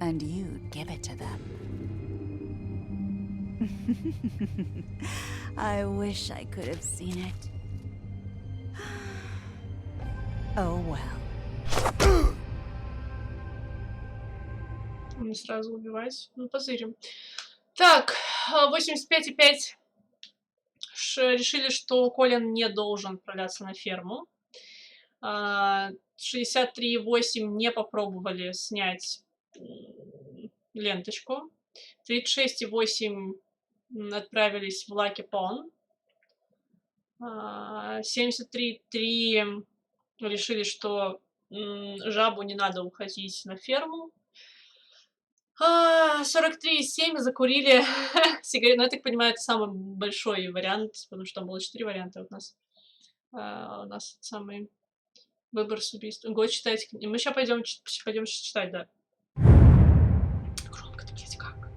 And you'd give it to them. I wish I could have seen it. Oh well. Не сразу убивать. Ну, позырим. Так, 85,5. Решили, что Колин не должен отправляться на ферму. 63,8 не попробовали снять ленточку. 36,8 отправились в Lucky Pond. 73,3 решили, что жабу не надо уходить на ферму. 43,7 закурили сигарету. Ну, я так понимаю, это самый большой вариант, потому что там было 4 варианта у нас. У нас самый выбор с убийством. Год читать. Мы сейчас пойдем читать, да. Громко, блядь, как?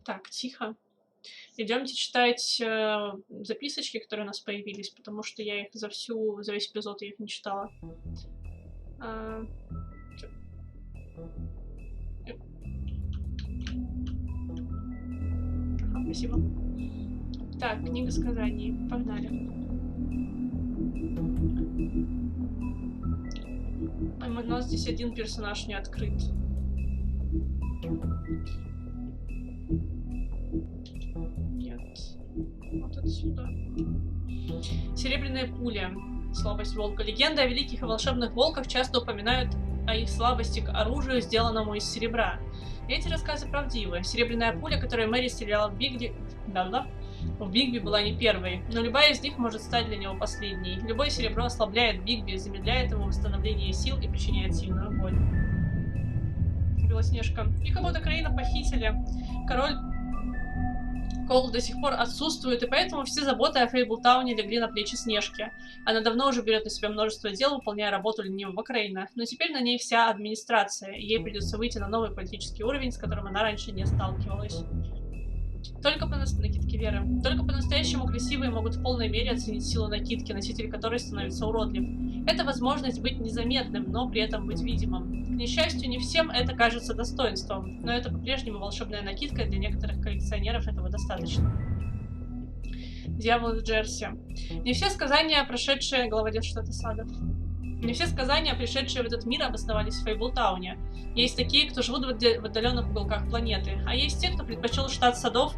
Так, тихо. Идемте читать записочки, которые у нас появились, потому что я их за весь эпизод я их не читала. Спасибо. Так, книга сказаний. Погнали. У нас здесь один персонаж не открыт. Нет. Вот отсюда. Серебряная пуля. Слабость волка. Легенды о великих и волшебных волках часто упоминают о их слабости к оружию, сделанному из серебра. И эти рассказы правдивы. Серебряная пуля, которую Мэри стреляла в Бигби, была не первой, но любая из них может стать для него последней. Любое серебро ослабляет Бигби, замедляет его восстановление сил и причиняет сильную боль. Белоснежка. И кого-то Крейна похитили. Король Кол до сих пор отсутствует, и поэтому все заботы о Фейблтауне легли на плечи Снежки. Она давно уже берет на себя множество дел, выполняя работу ленивого Крейна, но теперь на ней вся администрация, и ей придется выйти на новый политический уровень, с которым она раньше не сталкивалась. Только по-настоящему красивые могут в полной мере оценить силу накидки, носитель которой становится уродлив. Это возможность быть незаметным, но при этом быть видимым. К несчастью, не всем это кажется достоинством, но это по-прежнему волшебная накидка, для некоторых коллекционеров этого достаточно. Дьявол из Джерси. Не все сказания, прошедшие... Главодец штата Садов. Не все сказания, пришедшие в этот мир, обосновались в Фейблтауне. Есть такие, кто живут в отдаленных уголках планеты, а есть те, кто предпочел штат Садов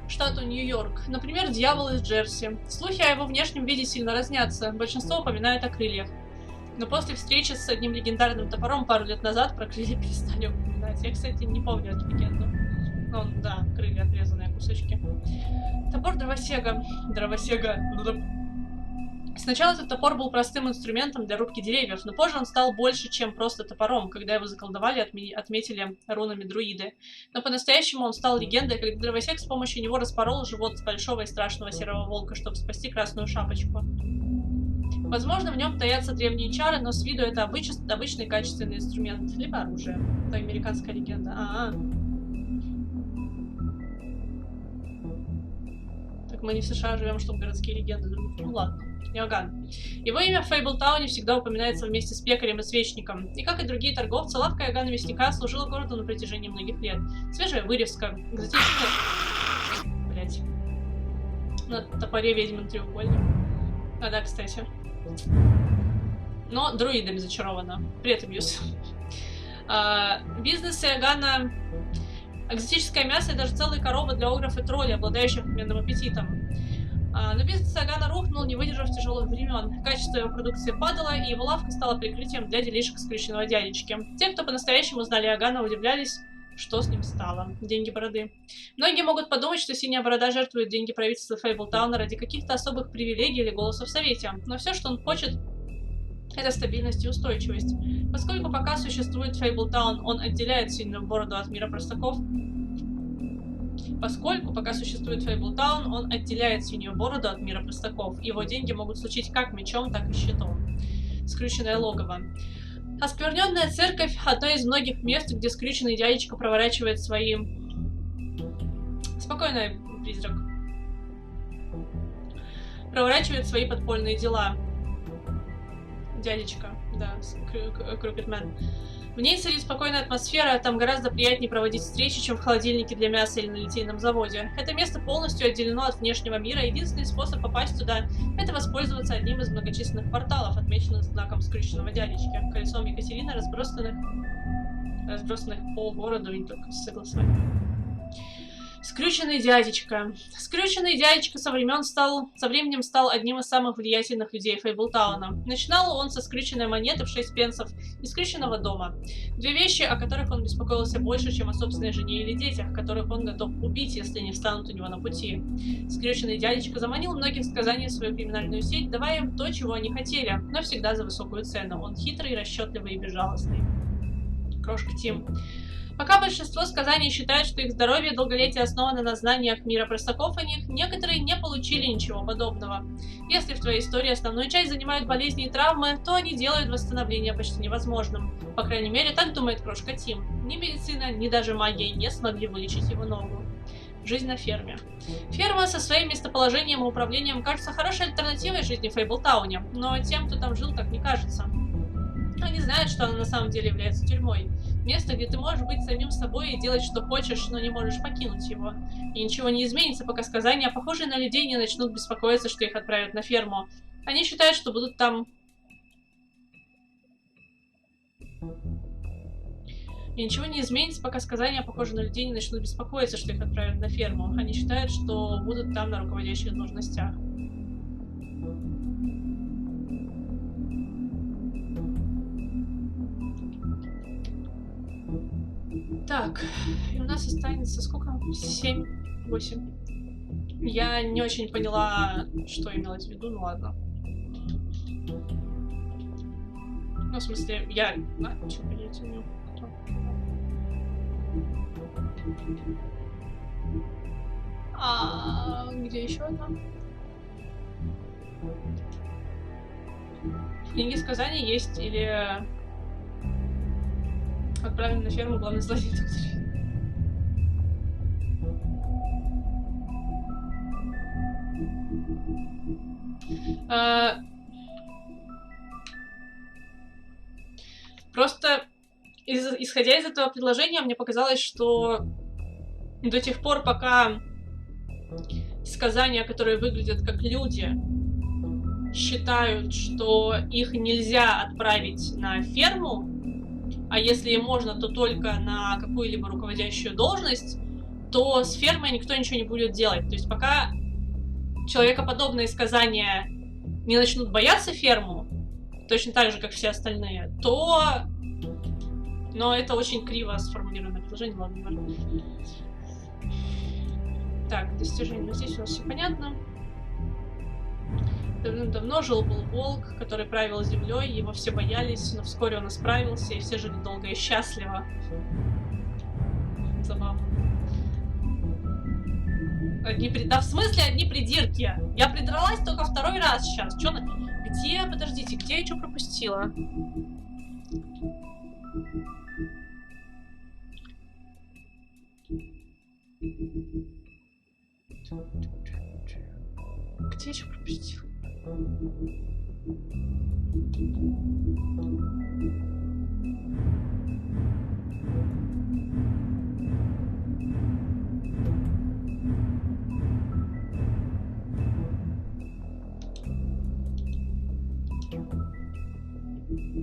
штату Нью-Йорк. Например, Дьявол из Джерси. Слухи о его внешнем виде сильно разнятся, большинство упоминают о крыльях. Но после встречи с одним легендарным топором пару лет назад про крылья перестали упоминать. Я, кстати, не помню эту легенду. Ну, да, крылья, отрезанные кусочки. Топор дровосека. Сначала этот топор был простым инструментом для рубки деревьев, но позже он стал больше, чем просто топором, когда его заколдовали и отметили рунами друиды. Но по-настоящему он стал легендой, когда дровосек с помощью него распорол живот большого и страшного серого волка, чтобы спасти Красную Шапочку. Возможно, в нем таятся древние чары, но с виду это обычный качественный инструмент, либо оружие. Это американская легенда. Так мы не в США живем, чтобы городские легенды друг. Ну ладно. Иоганн. Его имя в Фейблтауне всегда упоминается вместе с пекарем и свечником. И как и другие торговцы, лавка Иоганна Мясника служила городу на протяжении многих лет. Свежая вырезка, экзотичная... Блять. На топоре ведьмин треугольник. А да, кстати. Но друидами зачарована. Привет, Абьюз. Бизнес Иоганна... Экзотическое мясо и даже целые коровы для огров и троллей, обладающих отменным аппетитом. Но бизнес Иоганна рухнул, не выдержав тяжелых времен. Качество его продукции падало, и его лавка стала прикрытием для делишек скрюченного дядечки. Те, кто по-настоящему знали Иоганна, удивлялись, что с ним стало. Деньги бороды. Многие могут подумать, что синяя борода жертвует деньги правительства Фейблтауна ради каких-то особых привилегий или голоса в совете. Но все, что он хочет, это стабильность и устойчивость. Поскольку пока существует Фейблтаун, он отделяет синюю бороду от мира простаков. Поскольку пока существует Фейблтаун, он отделяет синюю бороду от мира простаков. Его деньги могут случить как мечом, так и щитом. Скрюченное логово. Оскверненная церковь – одно из многих мест, где скрюченный дядечка проворачивает свои... Спокойно, призрак. Проворачивает свои подпольные дела. Дядечка, да, Крукетмен. В ней царит спокойная атмосфера, там гораздо приятнее проводить встречи, чем в холодильнике для мяса или на литейном заводе. Это место полностью отделено от внешнего мира, единственный способ попасть туда – это воспользоваться одним из многочисленных порталов, отмеченных знаком скрюченного дядечки, колесом Екатерины, разбросанных по городу и не только с согласованием. Скрюченный дядечка. Скрюченный дядечка со временем стал одним из самых влиятельных людей Фейблтауна. Начинал он со скрюченной монеты в 6 пенсов и скрюченного дома. Две вещи, о которых он беспокоился больше, чем о собственной жене или детях, которых он готов убить, если они встанут у него на пути. Скрюченный дядечка заманил многих сказаний в свою криминальную сеть, давая им то, чего они хотели, но всегда за высокую цену. Он хитрый, расчетливый и безжалостный. Крошка Тим. Пока большинство сказаний считают, что их здоровье и долголетие основано на знаниях мира простаков о них, некоторые не получили ничего подобного. Если в твоей истории основную часть занимают болезни и травмы, то они делают восстановление почти невозможным. По крайней мере, так думает крошка Тим. Ни медицина, ни даже магия не смогли вылечить его ногу. Жизнь на ферме. Ферма со своим местоположением и управлением кажется хорошей альтернативой жизни в Фейблтауне, но тем, кто там жил, так не кажется. Они знают, что она на самом деле является тюрьмой. Место, где ты можешь быть самим собой и делать, что хочешь, но не можешь покинуть его. И ничего не изменится, пока сказания, похожие на людей, не начнут беспокоиться, что их отправят на ферму. Они считают, что будут там... И ничего не изменится, пока сказания, похожие на людей, не начнут беспокоиться, что их отправят на ферму. Они считают, что будут там на руководящих должностях. Так, и у нас останется сколько? 7, 8. Я не очень поняла, что имелось в виду, ну ладно. Ну, в смысле, я... А, что понять у него? Кто? А где еще одна? В книге сказаний есть или... Отправим на ферму главный злодей доктор. Просто исходя из этого предложения, мне показалось, что до тех пор, пока сказания, которые выглядят как люди, считают, что их нельзя отправить на ферму, а если и можно, то только на какую-либо руководящую должность, то с фермой никто ничего не будет делать. То есть пока человекоподобные сказания не начнут бояться ферму, точно так же, как все остальные, то... Но это очень криво сформулированное предложение, ладно, не важно. Так, достижение. Ну, здесь у нас все понятно. Давно жил-был волк, который правил землей, его все боялись, но вскоре он исправился, и все жили долго и счастливо. Забавно. Да в смысле одни придирки? Я придралась только второй раз сейчас. Чё на... Где? Подождите, где я что пропустила? Где я что пропустила?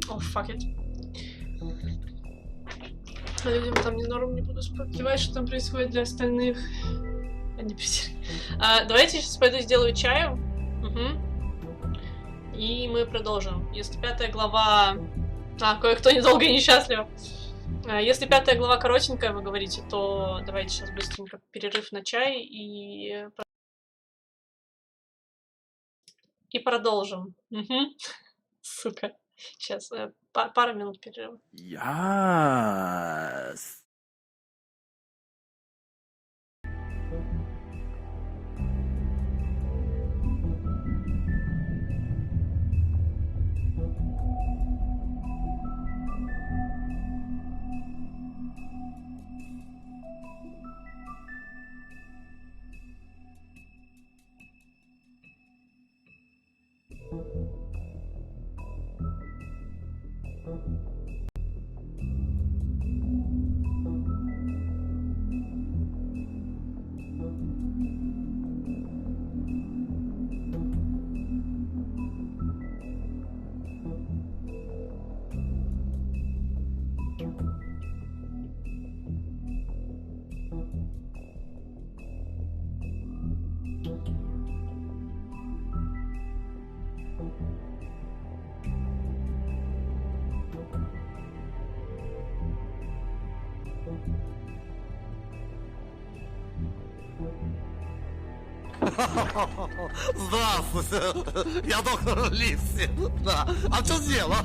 О, fuck it. Людям там не норм, не буду спокивать, что там происходит для остальных. Давайте сейчас пойду сделаю чаю. Угу. И мы продолжим. Если 5 глава... кое-кто недолго и несчастлив. Если 5 глава коротенькая, вы говорите, то давайте сейчас быстренько перерыв на чай и продолжим. Угу. Сука. Сейчас, пару минут перерыва. Yes. Здравствуйте, я доктор Ливси. Да, а в чем дело?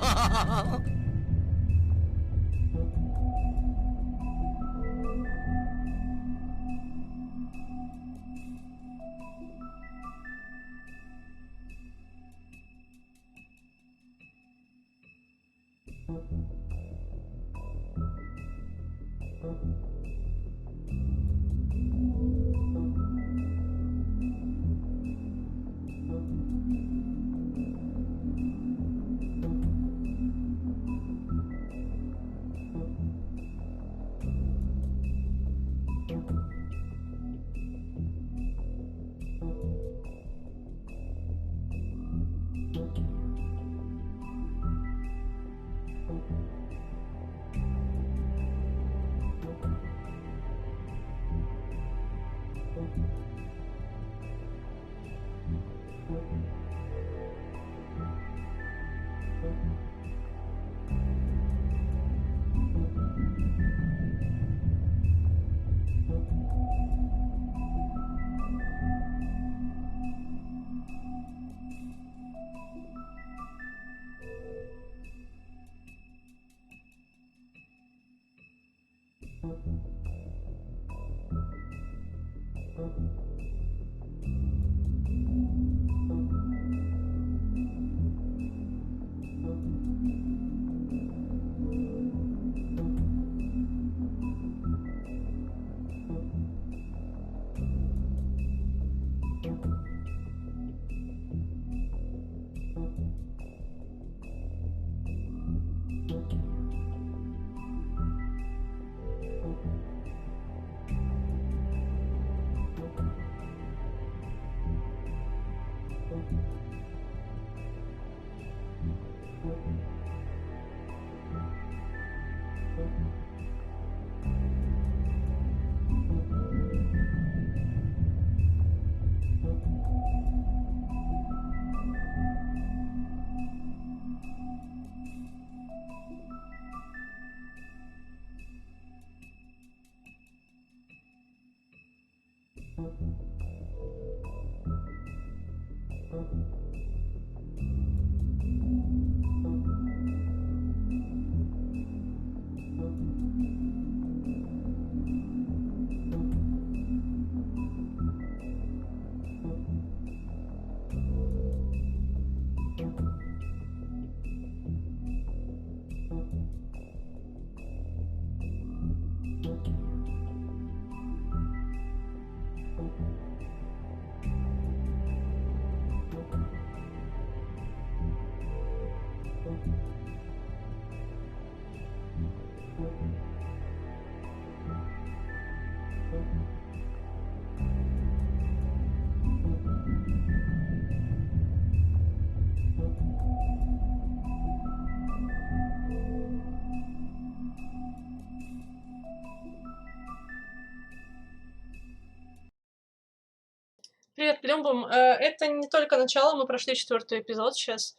Бум-бум. Это не только начало, мы прошли 4-й эпизод сейчас.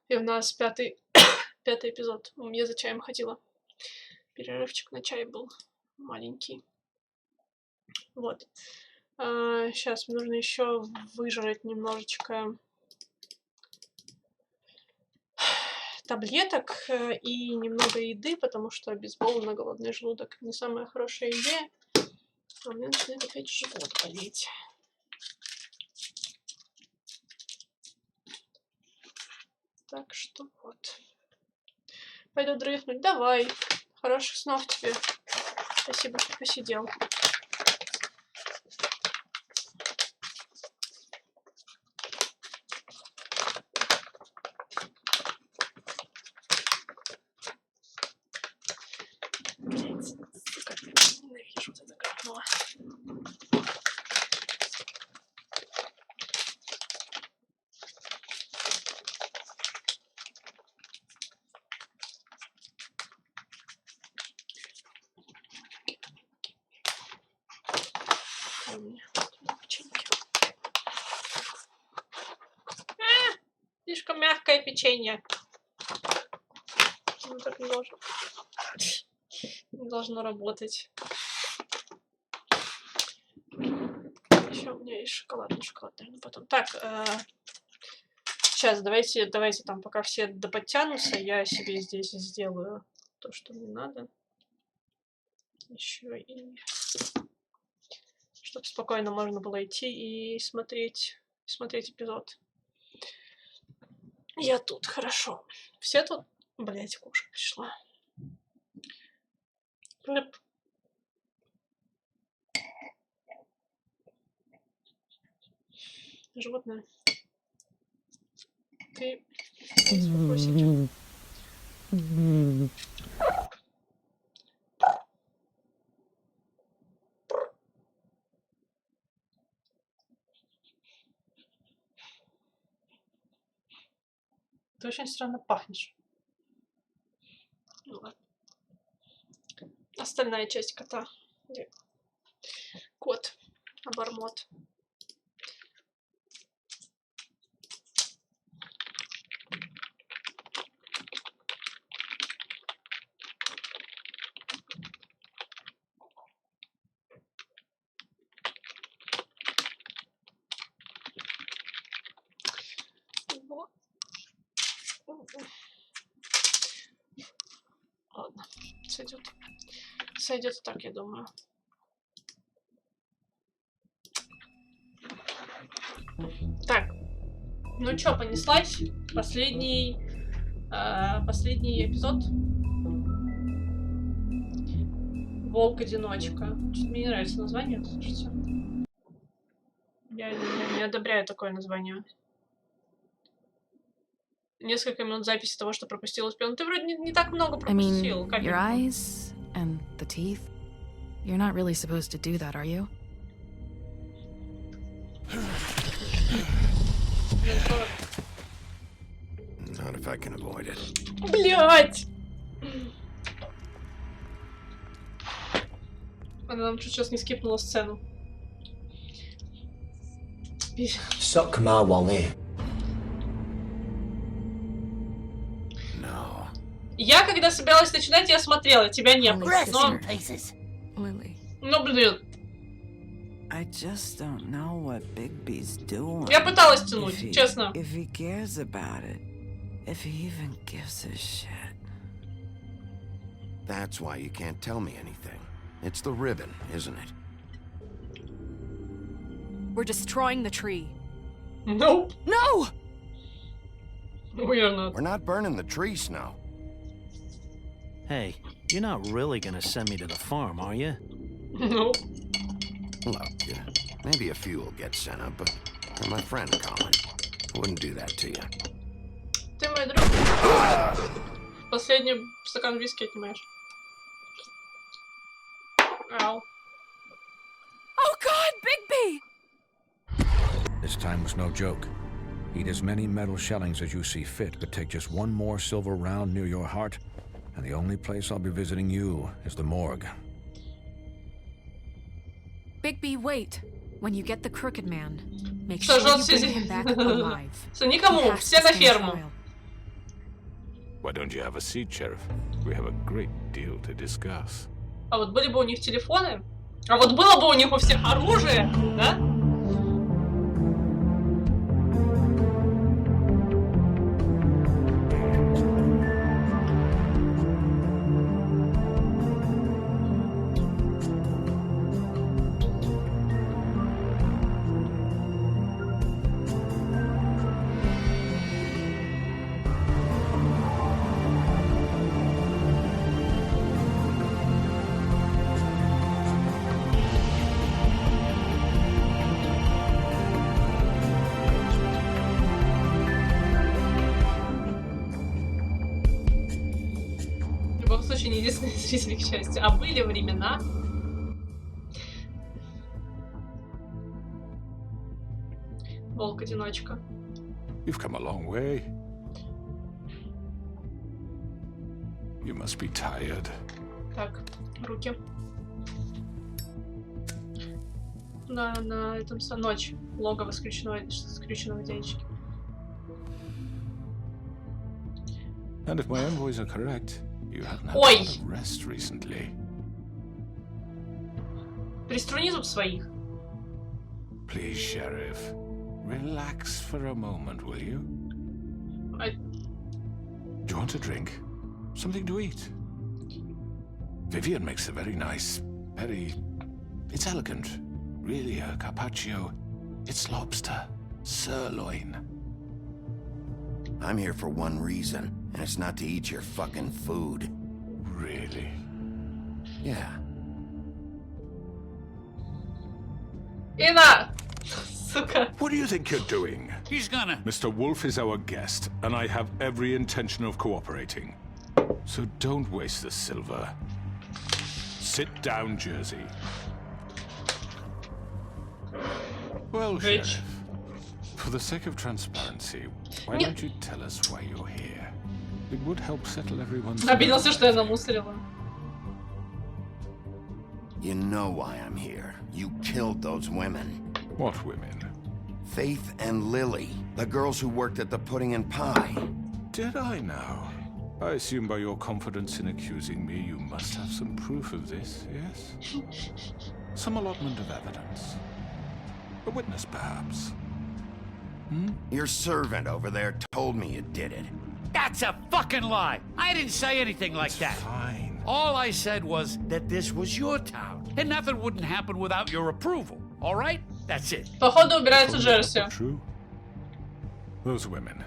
И у нас 5-й эпизод. Я за чаем ходила. Перерывчик на чай был маленький. Вот. Сейчас мне нужно еще выжрать немножечко таблеток и немного еды, потому что обезболен голодный желудок не самая хорошая идея. А у меня начинает опять живот болеть. Так что вот. Пойду дрыхнуть. Давай. Хороших снов тебе. Спасибо, что посидел. Сука, ненавижу вот это говно. Слишком мягкое печенье. Ну, так не должно работать. Еще у меня есть шоколад, наверное, потом. Так, сейчас давайте там, пока все доподтянутся, я себе здесь сделаю то, что мне надо. Еще и чтобы спокойно можно было идти и смотреть эпизод. Я тут, хорошо. Все тут? Блять, кошка пришла. Плеп. Животное. Ты успокойся. Ты очень странно пахнешь. Ну ладно. Остальная часть кота. Где? Кот. Обормот. Ладно, сойдет. Сойдет так, я думаю. Так, ну чё, понеслась? Последний эпизод. Волк-одиночка. Что-то мне не нравится название, слушайте. Я не одобряю такое название. Несколько минут записи того, что пропустил, успел. Ну ты вроде не так много пропустил. I mean, your eyes and the teeth. You're not really supposed to do that, are you? Not if I can avoid it. Блять! Она нам чуть сейчас не скипнула сцену. Suck my wally. No. Я, когда собиралась начинать, я смотрела, тебя не было. Но... Lily. Ну, блин. I just don't know what Bigby's doing. Я пыталась тянуть, честно. If he cares about it. If he even gives a shit. That's why you can't tell me anything. It's the ribbon, isn't it? We're destroying the tree. Nope. No! We're not. We're not burning the tree, Snow. Hey, you're not really gonna send me to the farm, are you? Nope. Look, maybe a few will get sent up, but you're my friend, Colin. I wouldn't do that to you. Ты мой друг. Последний стакан виски отнимаешь. Ау. Oh God, Bigby! This time was no joke. Eat as many metal shellings as you see fit, but take just one more silver round near your heart, and the only place I'll be visiting you is the morgue. Bigby, wait. When you get the crooked man, make Что, sure you жёстче bring him back alive. Все, никому, все на ферму. Why don't you have a seat, Sheriff? We have a great deal to discuss. А вот были бы у них телефоны, а вот было бы у них у всех оружие, да? Очень единственный зритель, к счастью. А были времена. Волк-одиночка. You've come a long way. You must be tired. Так, руки. На этом ночь. Логово скрюченного дядечки. And if my envoys are correct, you haven't had a Ой! lot of rest recently. Приструни тут своих. Please, Sheriff, relax for a moment, will you? Do you want a drink? Something to eat? Vivian makes a very nice, it's elegant. Really a carpaccio. It's lobster. Sirloin. I'm here for one reason, and it's not to eat your fucking food. Really? Yeah. Ина! Сука. What do you think you're doing? He's gonna... Mr. Wolf is our guest, and I have every intention of cooperating. So don't waste the silver. Sit down, Jersey. Well, Sheriff, for the sake of transparency, why don't you tell us why you're here? It would help settle everyone's... Обиделся, что я намусорила. You know why I'm here. You killed those women. What women? Faith and Lily, the girls who worked at the Pudding and Pie. Did I now? I assume by your confidence in accusing me, you must have some proof of this, yes? Some allotment of evidence. A witness, perhaps? Your servant over there told me you did it. That's a fucking lie! I didn't say anything like that. Fine. All I said was that this was your town, and nothing wouldn't happen without your approval. All right? That's it. Походу убирается Джерси. True. Those women.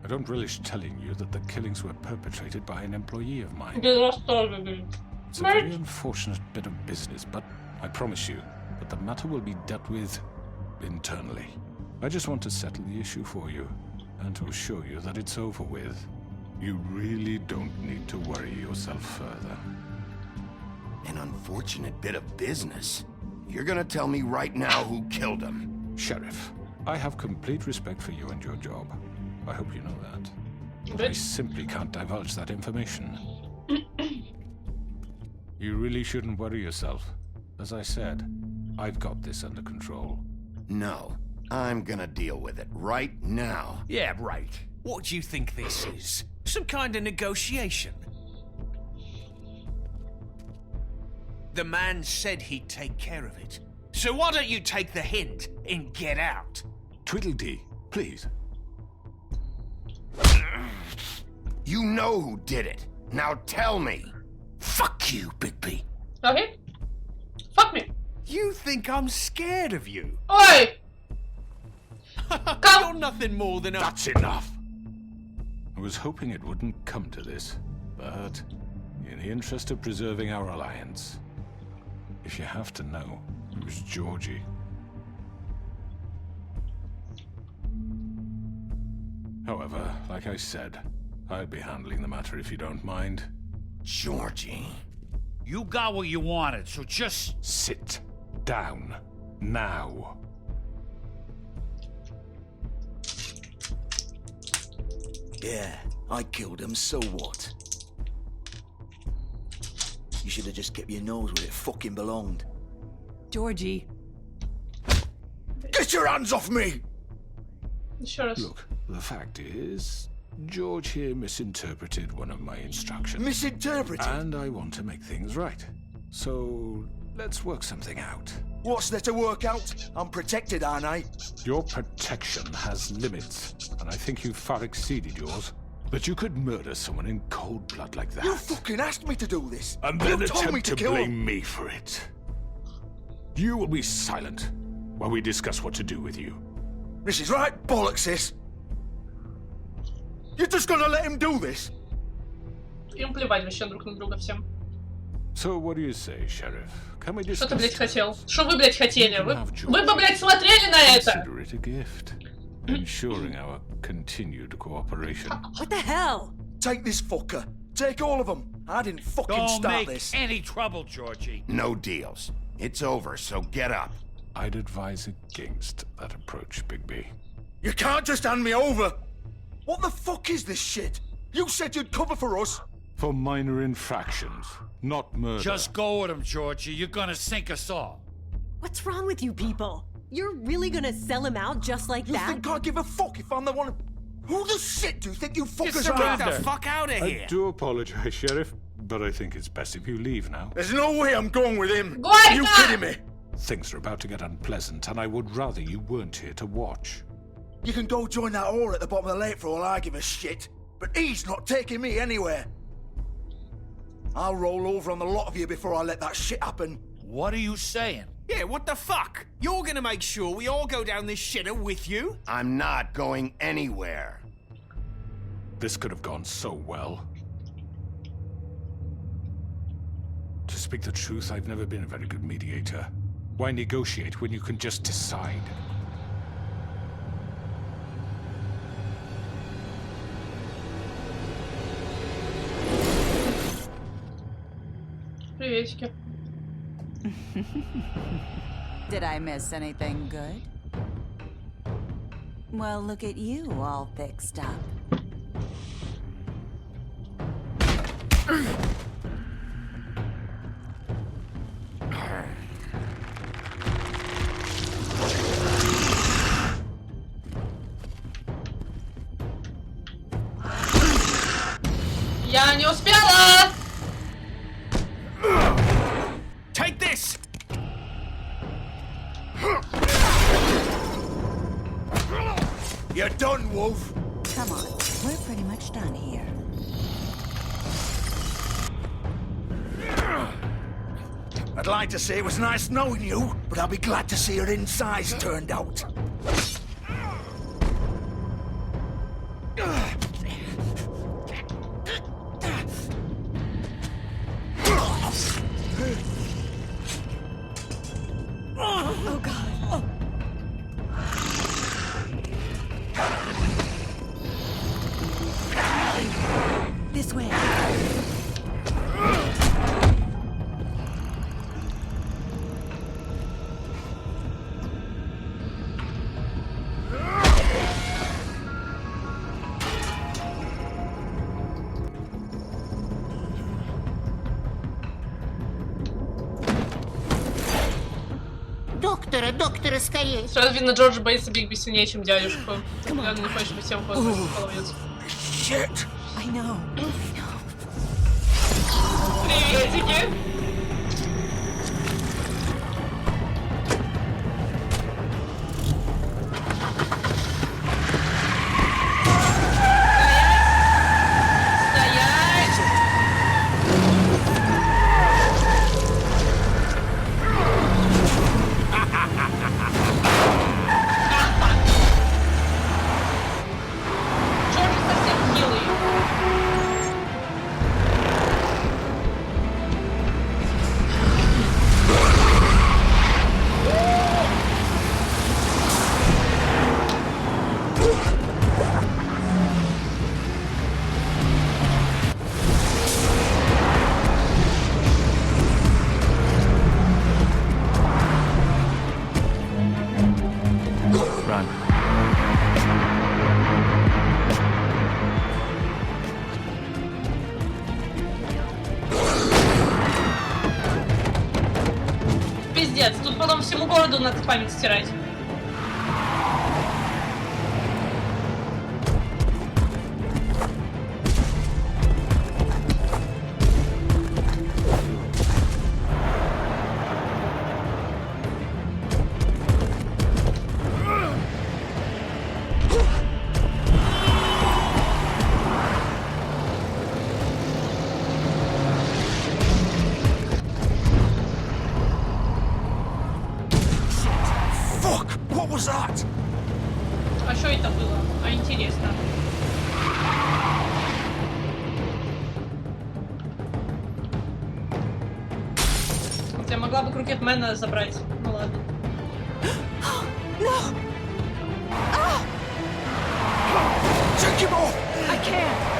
I don't relish telling you that the killings were perpetrated by an employee of mine. It's a very unfortunate bit of business, but I promise you that the matter will be dealt with internally. I just want to settle the issue for you, and to assure you that it's over with. You really don't need to worry yourself further. An unfortunate bit of business? You're gonna tell me right now who killed him? Sheriff, I have complete respect for you and your job. I hope you know that. But I simply can't divulge that information. You really shouldn't worry yourself. As I said, I've got this under control. No. I'm gonna deal with it right now. Yeah, right. What do you think this is? Some kind of negotiation? The man said he'd take care of it. So why don't you take the hint and get out? Tweedledee, please. You know who did it. Now tell me. Fuck you, Bigby. Okay. Fuck me. You think I'm scared of you? Oi! You're nothing more than a... That's enough! I was hoping it wouldn't come to this, but in the interest of preserving our alliance, if you have to know, it was Georgie. However, like I said, I'd be handling the matter if you don't mind. Georgie. You got what you wanted, so just... Sit down. Now. Yeah, I killed him, so what? You should have just kept your nose where it fucking belonged. Georgie. Get your hands off me! Еще раз. Look, the fact is, George here misinterpreted one of my instructions. Misinterpreted? And I want to make things right. So, let's work something out. What's there to work out? I'm protected, aren't I? Your protection has limits, and I think you've far exceeded yours. But you could murder someone in cold blood like that. You fucking asked me to do this. And then you told me attempt to kill blame him. me for it. You will be silent while we discuss what to do with you. This is right bollocks, sis. You're just gonna let him do this? Им плевать вообще друг на друга всем. So what do you say, Sheriff? Can we discuss? Что ты, блядь, хотел? Что вы, блядь, хотели? Вы бы, блядь, смотрели на это! Consider it a gift, ensuring our continued cooperation. What the hell? Take this fucker. Take all of them. I didn't fucking Don't start make this. any trouble, Georgie. No deals. It's over, so get up. I'd advise against that approach, Bigby. You can't just hand me over. What the fuck is this shit? You said you'd cover for us. For minor infractions, not murder. Just go with him, Georgie. You're gonna sink us all. What's wrong with you people? You're really gonna sell him out just like that? You think I give a fuck if I'm the one? Who the shit do you think you fuckers Get are? the fuck out of here! I do apologize, Sheriff, but I think it's best if you leave now. There's no way I'm going with him. Are you kidding me? Things are about to get unpleasant, and I would rather you weren't here to watch. You can go join that whore at the bottom of the lake for all I give a shit. But he's not taking me anywhere. I'll roll over on the lot of you before I let that shit happen. What are you saying? Yeah, what the fuck? You're gonna make sure we all go down this shitter with you? I'm not going anywhere. This could have gone so well. To speak the truth, I've never been a very good mediator. Why negotiate when you can just decide? Приветики. Did I miss anything good? Well, look at you all fixed up. Я не успела! Take this! You're done, Wolf. Come on, we're pretty much done here. I'd like to say it was nice knowing you, but I'll be glad to see your insides turned out. Oh god. Oh. This way. Доктора, скорее. Сразу видно, Джордж боится Бигби сильнее, чем дядюшку. Он не хочет, чтобы всем половец. Shit! I know. Приветики! Пиздец, тут потом всему городу надо память стирать. Я могла бы крокетмена забрать. Ну ладно. No! Take him off! I can't!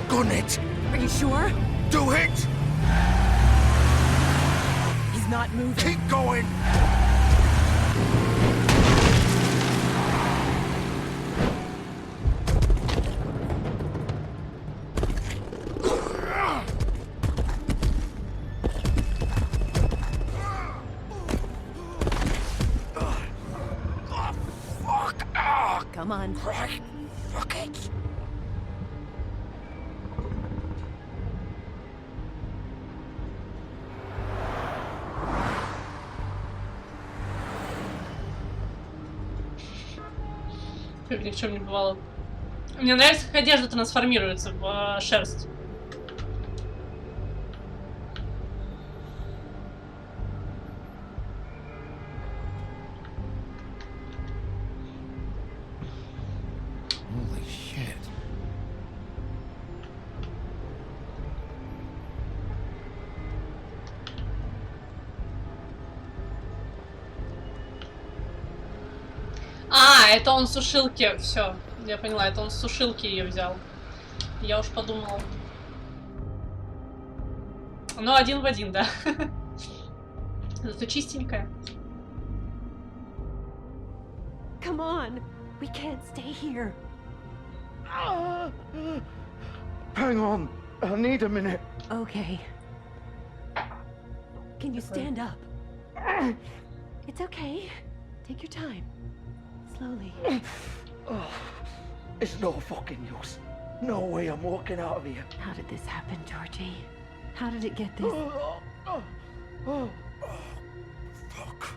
Gun it! Are you sure? Do it! He's not moving. Keep going! Come on. Right. Fuck it. Как ни в чем не бывало. Мне нравится, как одежда трансформируется в шерсть. Holy shit. А, это он с сушилки. Все, я поняла, это он с сушилки ее взял. Я уж подумала. Ну, один в один, да. Зато чистенькая. Come on. We can't stay here. Hang on. I need a minute. Okay. Can you stand up? It's okay. Take your time. Slowly. Oh, it's no fucking use. No way I'm walking out of here. How did this happen, Georgie? How did it get this? Oh, fuck.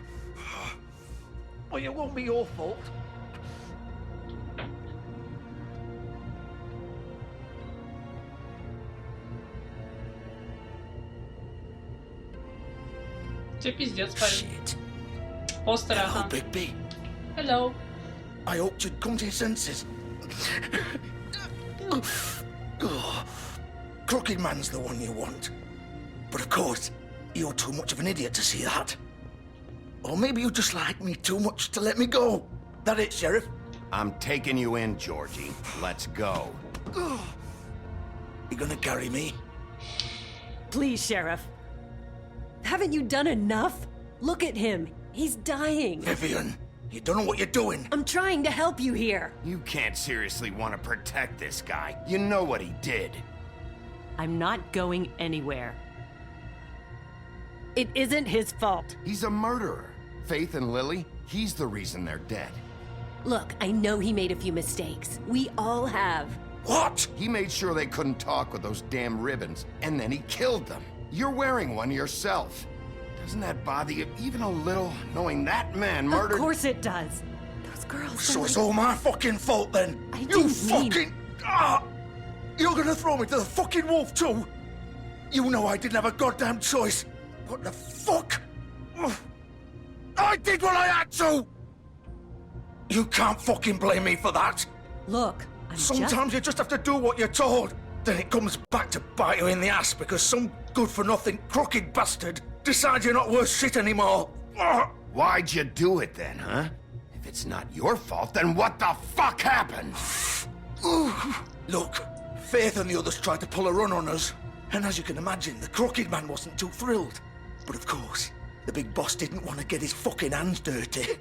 Well, it won't be your fault. Тебе пиздец, парень. Постер, ага. Bigby. Hello. I hoped you'd come to your senses. Crooked Man's the one you want. But of course, you're too much of an idiot to see that. Or maybe you just like me too much to let me go. That it, Sheriff? I'm taking you in, Georgie. Let's go. You gonna carry me? Please, Sheriff. Haven't you done enough? Look at him. He's dying. Vivian, you don't know what you're doing. I'm trying to help you here. You can't seriously want to protect this guy. You know what he did. I'm not going anywhere. It isn't his fault. He's a murderer. Faith and Lily, he's the reason they're dead. Look, I know he made a few mistakes. We all have. What? He made sure they couldn't talk with those damn ribbons, and then he killed them. You're wearing one yourself. Doesn't that bother you even a little, knowing that man murdered— Of course it does. Those girls— So it's all my fucking fault then? You fucking— You're gonna throw me to the fucking wolf too? You know I didn't have a goddamn choice. What the fuck? I did what I had to! You can't fucking blame me for that. Look, Sometimes you just have to do what you're told. Then it comes back to bite you in the ass because some good-for-nothing crooked bastard decides you're not worth shit anymore. Why'd you do it then, huh? If it's not your fault, then what the fuck happened? Look, Faith and the others tried to pull a run on us. And as you can imagine, the crooked man wasn't too thrilled. But of course, the big boss didn't want to get his fucking hands dirty.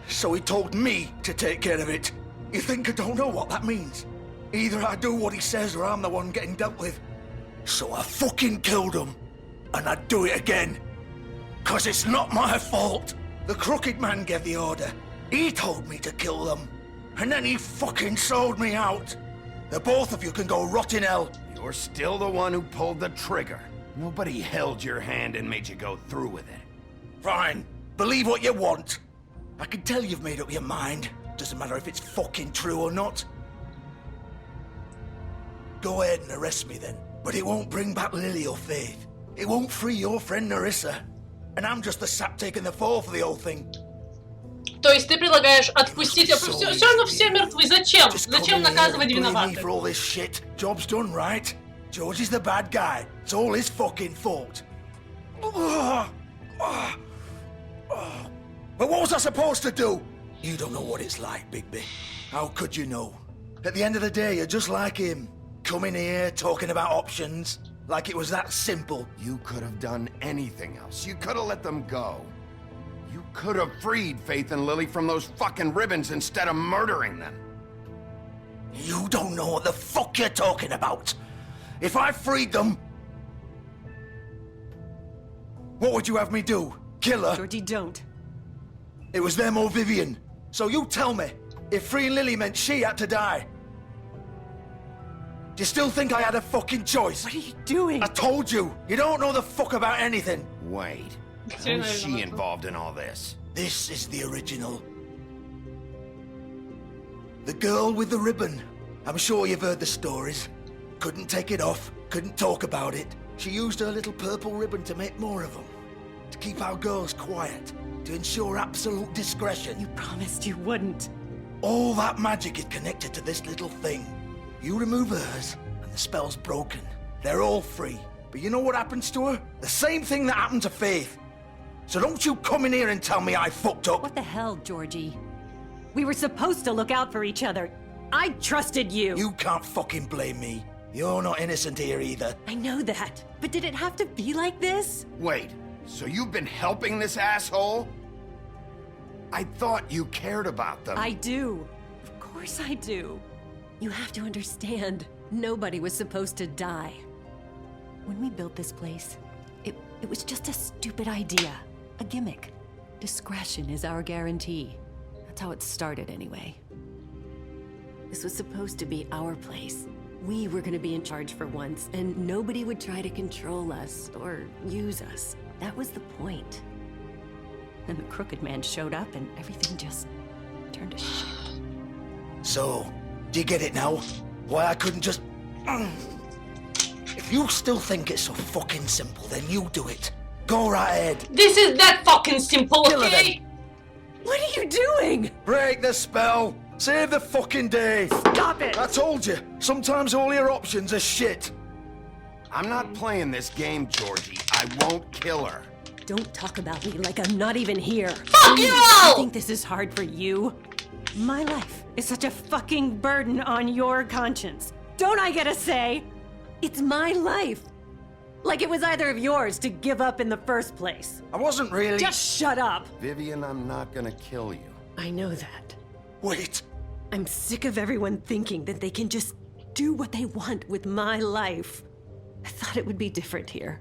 So he told me to take care of it. You think I don't know what that means? Either I do what he says or I'm the one getting dealt with. So I fucking killed him. And I'd do it again. 'Cause it's not my fault. The crooked man gave the order. He told me to kill them. And then he fucking sold me out. The both of you can go rot in hell. You're still the one who pulled the trigger. Nobody held your hand and made you go through with it. Fine. Believe what you want. I can tell you've made up your mind. Doesn't matter if it's fucking true or not. Go ahead and arrest me then. But it won't bring back Lily or Faith. It won't free your friend Narissa. And I'm just the sap taking the fall for the whole thing. То есть ты предлагаешь отпустить... Все равно все мертвы. Зачем? Зачем наказывать виноватых? For all this shit. Job's done, right? George is the bad guy. It's all his fucking fault. But what was I supposed to do? You don't know what it's like, Bigby. How could you know? At the end of the day, you're just like him. Coming here, talking about options. Like it was that simple. You could have done anything else. You could have let them go. You could have freed Faith and Lily from those fucking ribbons instead of murdering them. You don't know what the fuck you're talking about. If I freed them... What would you have me do? Kill her? Georgie, don't. It was them or Vivian. So you tell me, if freeing Lily meant she had to die, do you still think I had a fucking choice? What are you doing? I told you, you don't know the fuck about anything. Wait, how is she involved in all this? This is the original. The girl with the ribbon. I'm sure you've heard the stories. Couldn't take it off, couldn't talk about it. She used her little purple ribbon to make more of them. To keep our girls quiet. To ensure absolute discretion. You promised you wouldn't. All that magic is connected to this little thing. You remove hers, and the spell's broken. They're all free. But you know what happens to her? The same thing that happened to Faith. So don't you come in here and tell me I fucked up. What the hell, Georgie? We were supposed to look out for each other. I trusted you. You can't fucking blame me. You're not innocent here either. I know that. But did it have to be like this? Wait, so you've been helping this asshole? I thought you cared about them. I do. Of course I do. You have to understand, nobody was supposed to die. When we built this place, it was just a stupid idea. A gimmick. Discretion is our guarantee. That's how it started anyway. This was supposed to be our place. We were gonna be in charge for once, and nobody would try to control us or use us. That was the point. Then the crooked man showed up and everything just turned to shit. So, do you get it now? Why I couldn't just... If you still think it's so fucking simple, then you do it. Go right ahead. This is that fucking simple, okay? What are you doing? Break the spell. Save the fucking day. Stop it! I told you, sometimes all your options are shit. I'm not playing this game, Georgie. I won't kill her. Don't talk about me like I'm not even here. Fuck you all! You think this is hard for you? My life is such a fucking burden on your conscience. Don't I get a say? It's my life. Like it was either of yours to give up in the first place. I wasn't really... Just shut up. Vivian, I'm not gonna kill you. I know that. Wait. I'm sick of everyone thinking that they can just do what they want with my life. I thought it would be different here.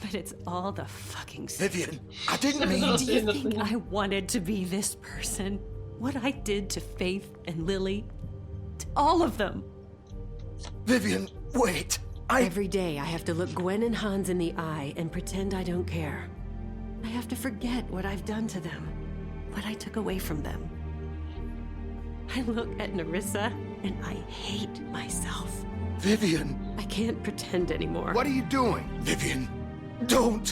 But it's all the fucking same. Vivian, I didn't mean... Do you think I wanted to be this person? What I did to Faith and Lily? To all of them. Vivian, wait. Every day I have to look Gwen and Hans in the eye and pretend I don't care. I have to forget what I've done to them. What I took away from them. I look at Narissa and I hate myself. Vivian. I can't pretend anymore. What are you doing? Vivian, don't.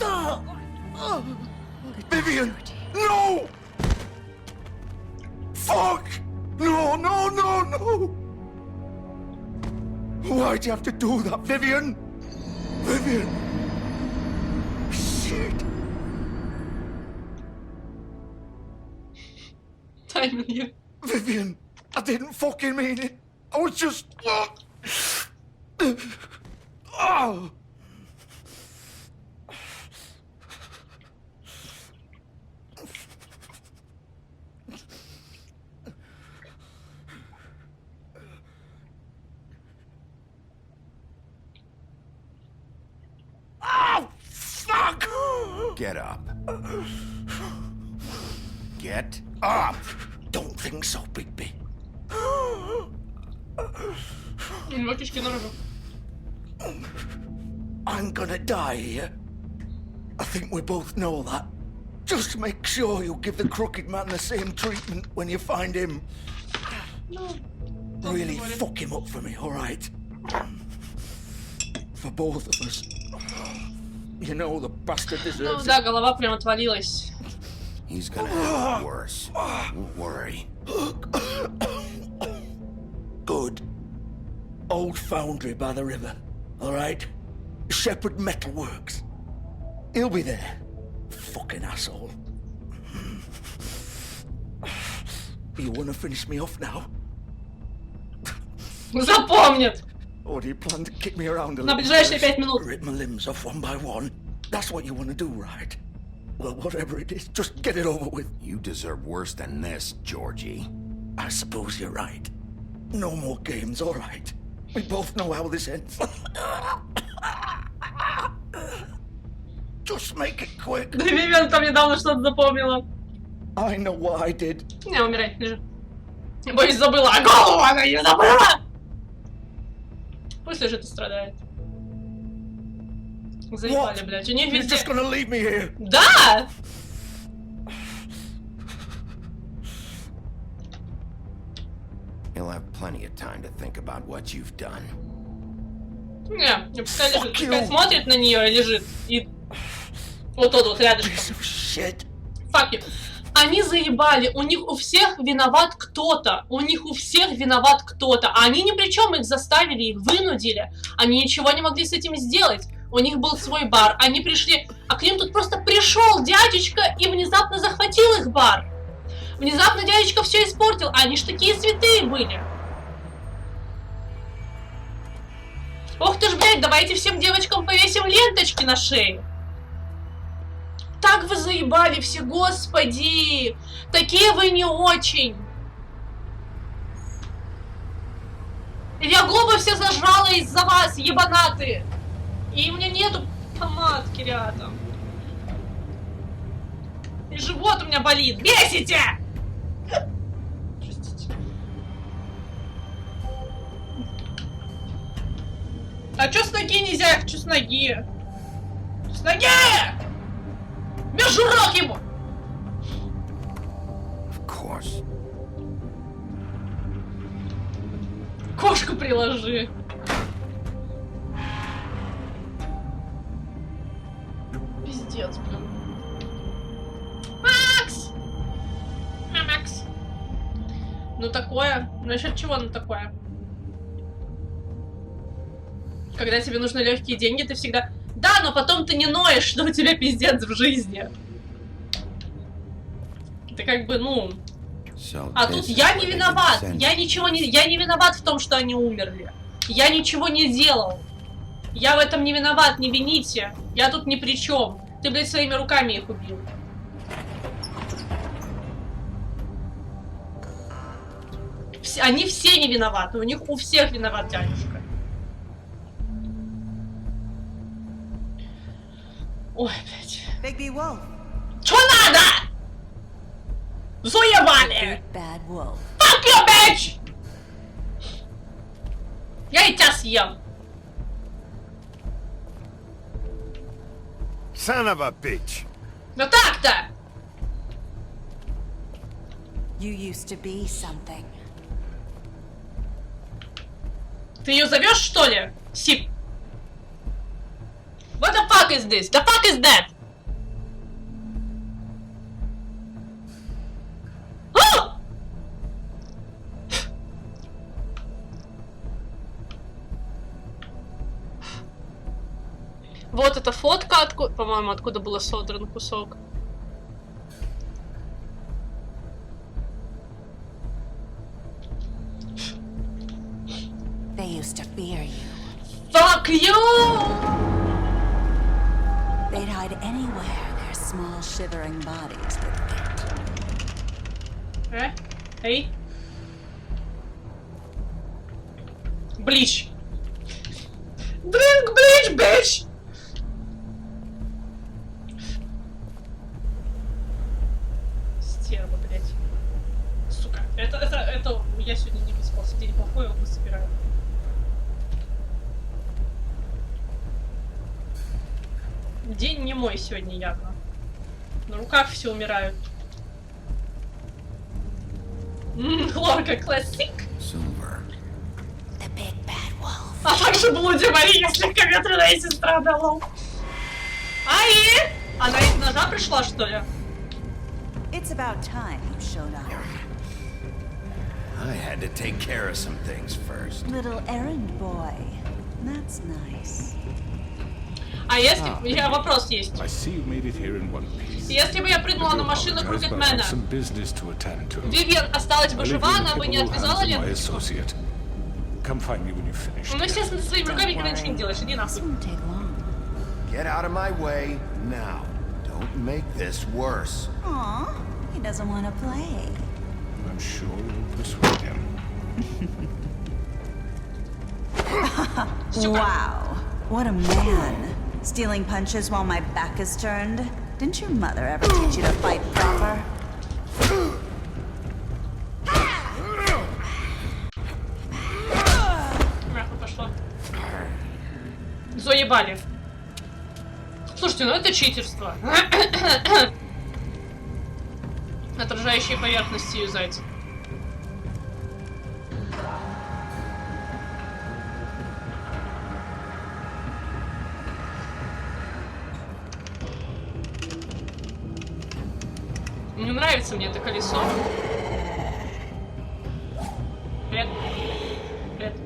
Vivian, no! Fuck! No, no, no, no! Why'd you have to do that, Vivian? Vivian! Shit! Time you. Vivian, I didn't fucking mean it. I was just... Oh! Oh, fuck! Get up. Get up! Don't think so, Bigby. I'm gonna die here. I think we both know that. Just make sure you give the crooked man the same treatment when you find him. Really fuck him up for me, alright? For both of us. You know the bastard deserves it. Да, голова прям отвалилась. He's gonna have it worse. Don't worry. Good. Old foundry by the river, alright? Shepherd Metalworks. He'll be there. Fucking asshole. You wanna finish me off now? Запомнит! Or do you plan to kick me around a На little ближайшие first? 5 минут. Rip my limbs off one by one? That's what you wanna do, right? Well, whatever it is, just get it over with. You deserve worse than this, Georgie. I suppose you're right. No more games, alright. We both know how this ends. Just make it quick. Вивиан там недавно что-то запомнила. I know what I did. Не, умирай, лежи. Боюсь, забыла. А голову она не забыла! Пусть лежит и страдает. Заебали, блядь. У них везде... Да! You'll have plenty of time to think about what you've done. Не, пускай лежит. Пускай смотрит на нее и лежит. И... Вот тот вот рядышком. Fuck you. Они заебали, у них у всех виноват кто-то, у них у всех виноват кто-то, а они ни при чем, их заставили, их вынудили, они ничего не могли с этим сделать, у них был свой бар, они пришли, а к ним тут просто пришел дядечка и внезапно захватил их бар, внезапно дядечка все испортил, они ж такие святые были. Ох ты ж, блядь, давайте всем девочкам повесим ленточки на шею. Так вы заебали все, господи! Такие вы не очень! Я губы все зажрала из-за вас, ебанаты! И у меня нету помадки рядом. И живот у меня болит. Бесите! Простите. А чё с ноги нельзя? Я хочу с ноги. С ноги! Между рог ему! Of course. Кошку приложи. Пиздец, блин. Макс! Макс. Ну такое. Насчет чего ну такое? Когда тебе нужны легкие деньги, ты всегда... Да, но потом ты не ноешь, что у тебя пиздец в жизни. Ты как бы, ну... А тут я не виноват. Я не виноват в том, что они умерли. Я ничего не делал. Я в этом не виноват, не вините. Я тут ни при чем. Ты, блядь, своими руками их убил. Они все не виноваты. У них у всех виноват дядюшка. Ой, блядь. Чё надо? Заебали! Fuck you, bitch! Я и тебя съем. Son of a bitch. Ну так-то! You used to be something. Ты ее зовешь, что ли? Сип. What the fuck is this? The fuck is that? А! Вот эта фотка, по-моему, откуда было содран кусок. They used to fear you. Fuck you! They'd hide anywhere their small shivering bodies would fit. Эй. Блич. Drink bleach, bitch! Стерва, блядь. Сука. Это... Я сегодня не выспался. День плохой, его собираю. День не мой сегодня явно. На руках все умирают. Хлорка классик. А также Блуди Мария, слегка ветреная сестра, да, лол. Ай! Она из ножа пришла, что ли? It's about time you showed up. I had to take care of some things first. Little errand boy. That's nice. А если... вопрос есть. Если бы я прыгнула на машину Крукетмена, Вивиан осталась бы жива, она бы не отвязала ленточку? Ну, естественно, ты своими руками никогда ничего не делаешь, иди нахуй. Get out of my way now. Don't make this worse. Aw, he doesn't want to play. I'm sure you'll persuade him. Wow, what a man. Stealing punches while my back is turned. Didn't your mother ever teach you to fight proper? Мягко пошло. Заебали. Слушайте, ну это читерство. Отражающие поверхности юзать. Не нравится мне это колесо. Привет. Привет.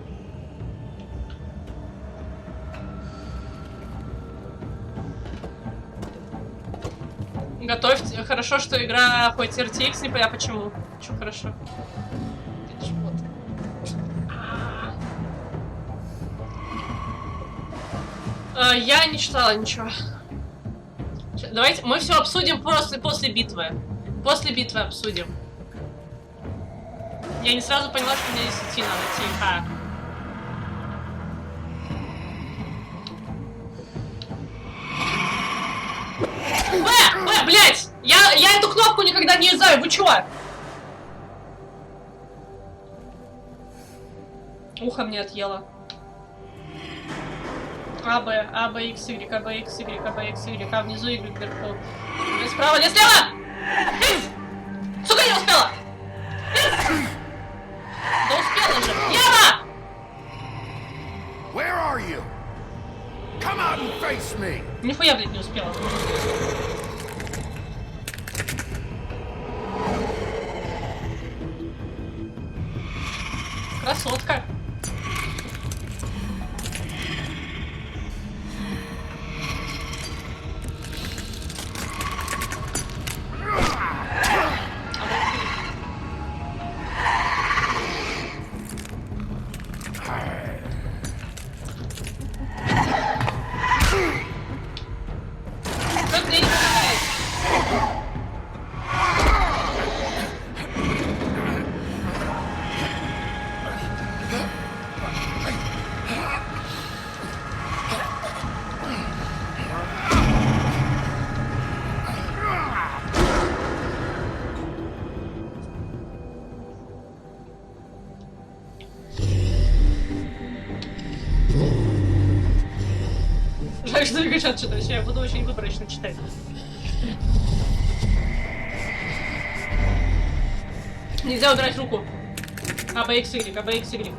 Готовьте. Хорошо, что игра хоть RTX, не понятно почему. Чё хорошо. Я не читала ничего. Давайте мы все обсудим после битвы. После битвы обсудим. Я не сразу поняла, что мне здесь идти надо. Тихо. Блять! Я эту кнопку никогда не юзаю, вы чё? Ухо мне отъело. А, Б, X, Y, А, Б, X, Y, А, Б, X, Y, А внизу, Y вверху. Лес справа, лес слева! Сука, не успела! Да успела же! Ева! Where are you? Come out and face me. Нихуя, блядь, не успела. Красотка. Жаль, что не чат читать, я буду очень выборочно читать. Нельзя убирать руку. А, Б, X, Y, А, Б, X, Y.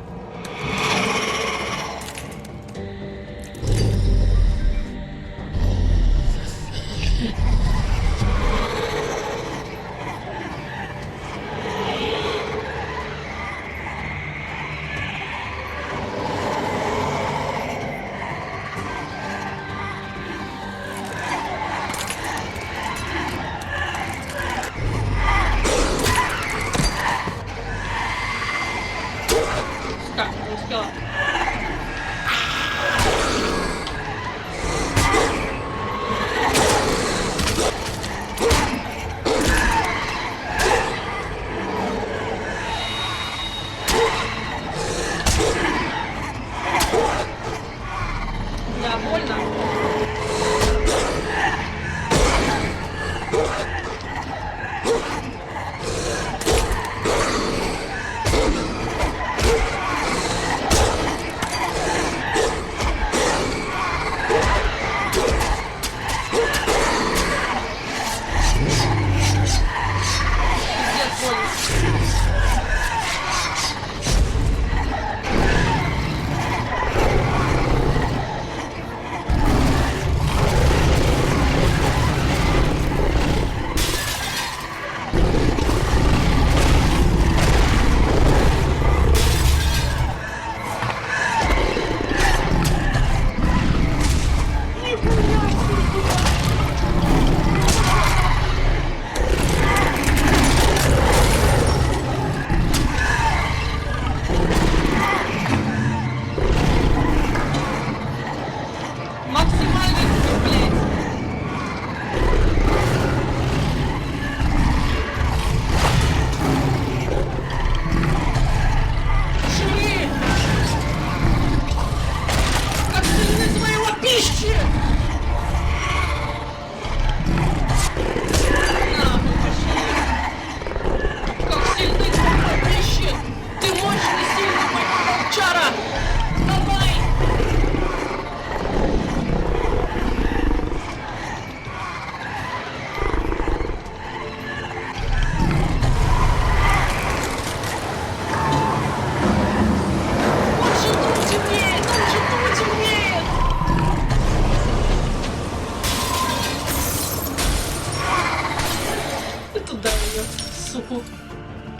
ее суку.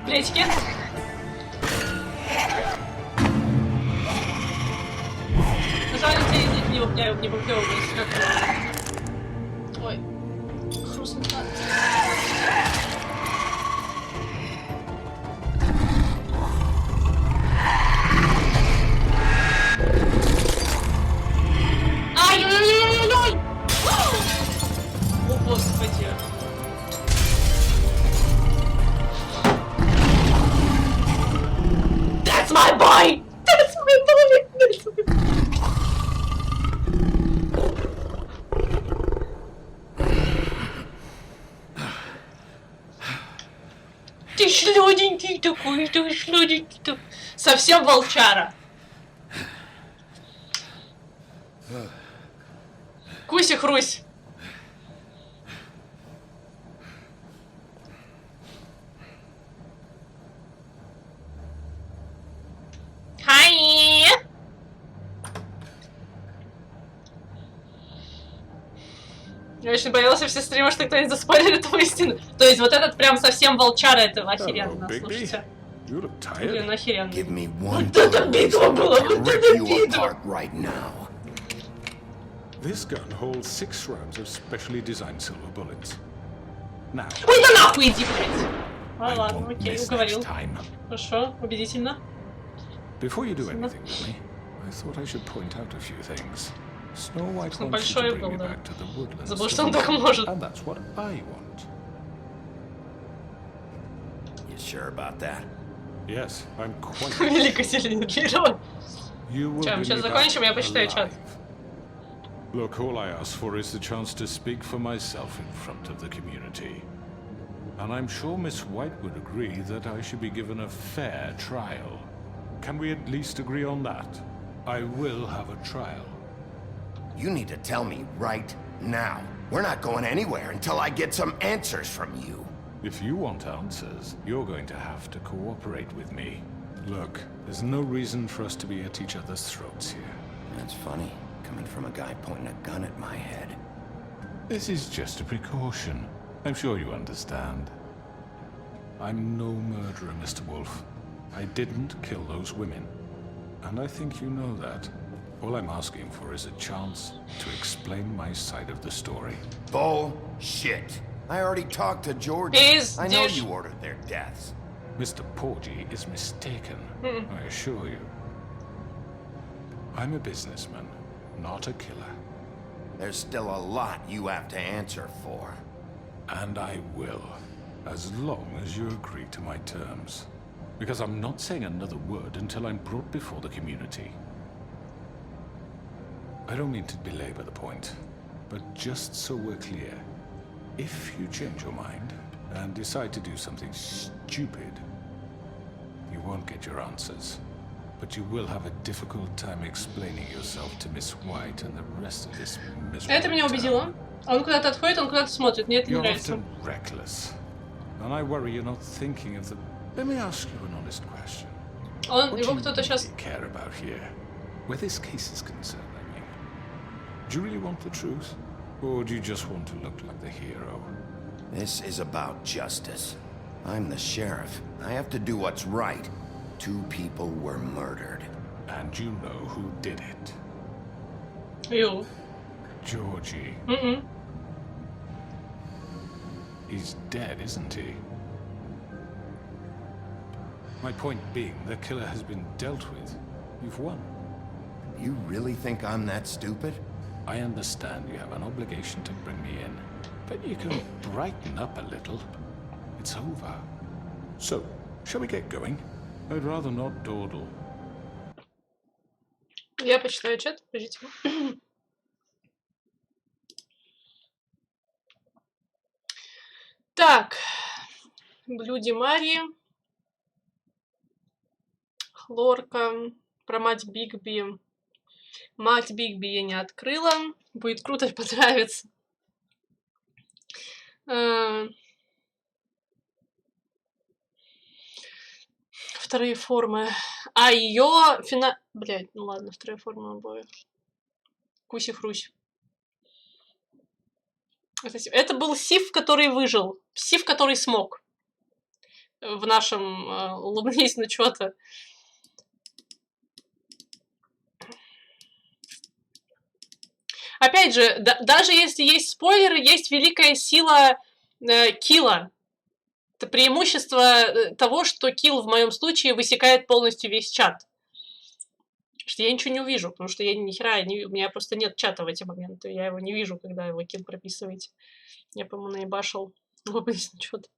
Плечики. Жаль, у тебя язык не выплевывается, как... Ой. Хрустнет. Ай-ой-ой-ой-ой! О, господи. That's my boy! That's my boy! That's my boy! Ты шлёденький такой, ты шлёденький такой. Совсем волчара. Куси-хрусь. Хай! Я очень боялась все стримы, что кто-нибудь заспойлерит эту истину. То есть вот этот прям совсем волчара, это охеренно, слушайте. Блин, охеренно. Вот это битва была, вот это битва! This gun holds 6 rounds of specially designed silver bullets. Now, ой, да нахуй иди, блядь! А, ладно, окей, уговорил. Хорошо, убедительно. Before you do anything with me, I thought I should point out a few things. Snow White wants you Большой to bring был, me да. back to the woodlands. Забыл, что он так может. And that's what I want. You sure about that? Yes, I'm quite. Великая Селена. You will Сейчас, мы bring сейчас me закончим, я back почитаю чат. alive. Look, all I ask for is the chance to speak for myself in front of the community. And I'm sure Miss White would agree that I should be given a fair trial. Can we at least agree on that? I will have a trial. You need to tell me right now. We're not going anywhere until I get some answers from you. If you want answers, you're going to have to cooperate with me. Look, there's no reason for us to be at each other's throats here. That's funny, coming from a guy pointing a gun at my head. This is just a precaution. I'm sure you understand. I'm no murderer, Mr. Wolf. I didn't kill those women. And I think you know that. All I'm asking for is a chance to explain my side of the story. Bullshit. I already talked to George. I know you ordered their deaths. Mr. Porgy is mistaken, I assure you. I'm a businessman, not a killer. There's still a lot you have to answer for. And I will, as long as you agree to my terms. Because I'm not saying another word until I'm brought before the community. I don't mean to belabor the point, but just so we're clear, if you change your mind and decide to do something stupid, you won't get your answers. But you will have a difficult time explaining yourself to Miss White and the rest of this miserable Это меня убедило. Он куда-то отходит, он куда-то смотрит. Мне это не You're нравится. often reckless. And I worry you're not thinking of the... Let me ask you an honest question. What Его do кто-то you сейчас... really care about here? Where this case is concerned, I mean. Do you really want the truth? Or do you just want to look like the hero? This is about justice. I'm the sheriff. I have to do what's right. 2 people were murdered. And you know who did it. You. Georgie. He's dead, isn't he? My point being, the killer has been dealt with. You've won. You really think I'm that stupid? I understand you have an obligation to bring me in, but you can brighten up a little. It's over. So, shall we get going? I'd rather not dawdle. Я почитаю чат, подождите. Так. Блюди Марии. Хлорка. Про мать Бигби. Мать Бигби я не открыла. Будет круто, понравится. Вторые формы. А ее Блядь, ну ладно, вторая форма обоих. Куси-хрусь. Это был Сив, который выжил. Сив, который смог. в нашем улыбнись, ну чё-то. Опять же, даже если есть спойлеры, есть великая сила килла. Это преимущество того, что килл в моем случае высекает полностью весь чат. Что я ничего не увижу, потому что я ни хера, у меня просто нет чата в эти моменты. Я его не вижу, когда его килл прописываете. Я, по-моему, наебашил. Улыбнись, ну чё-то.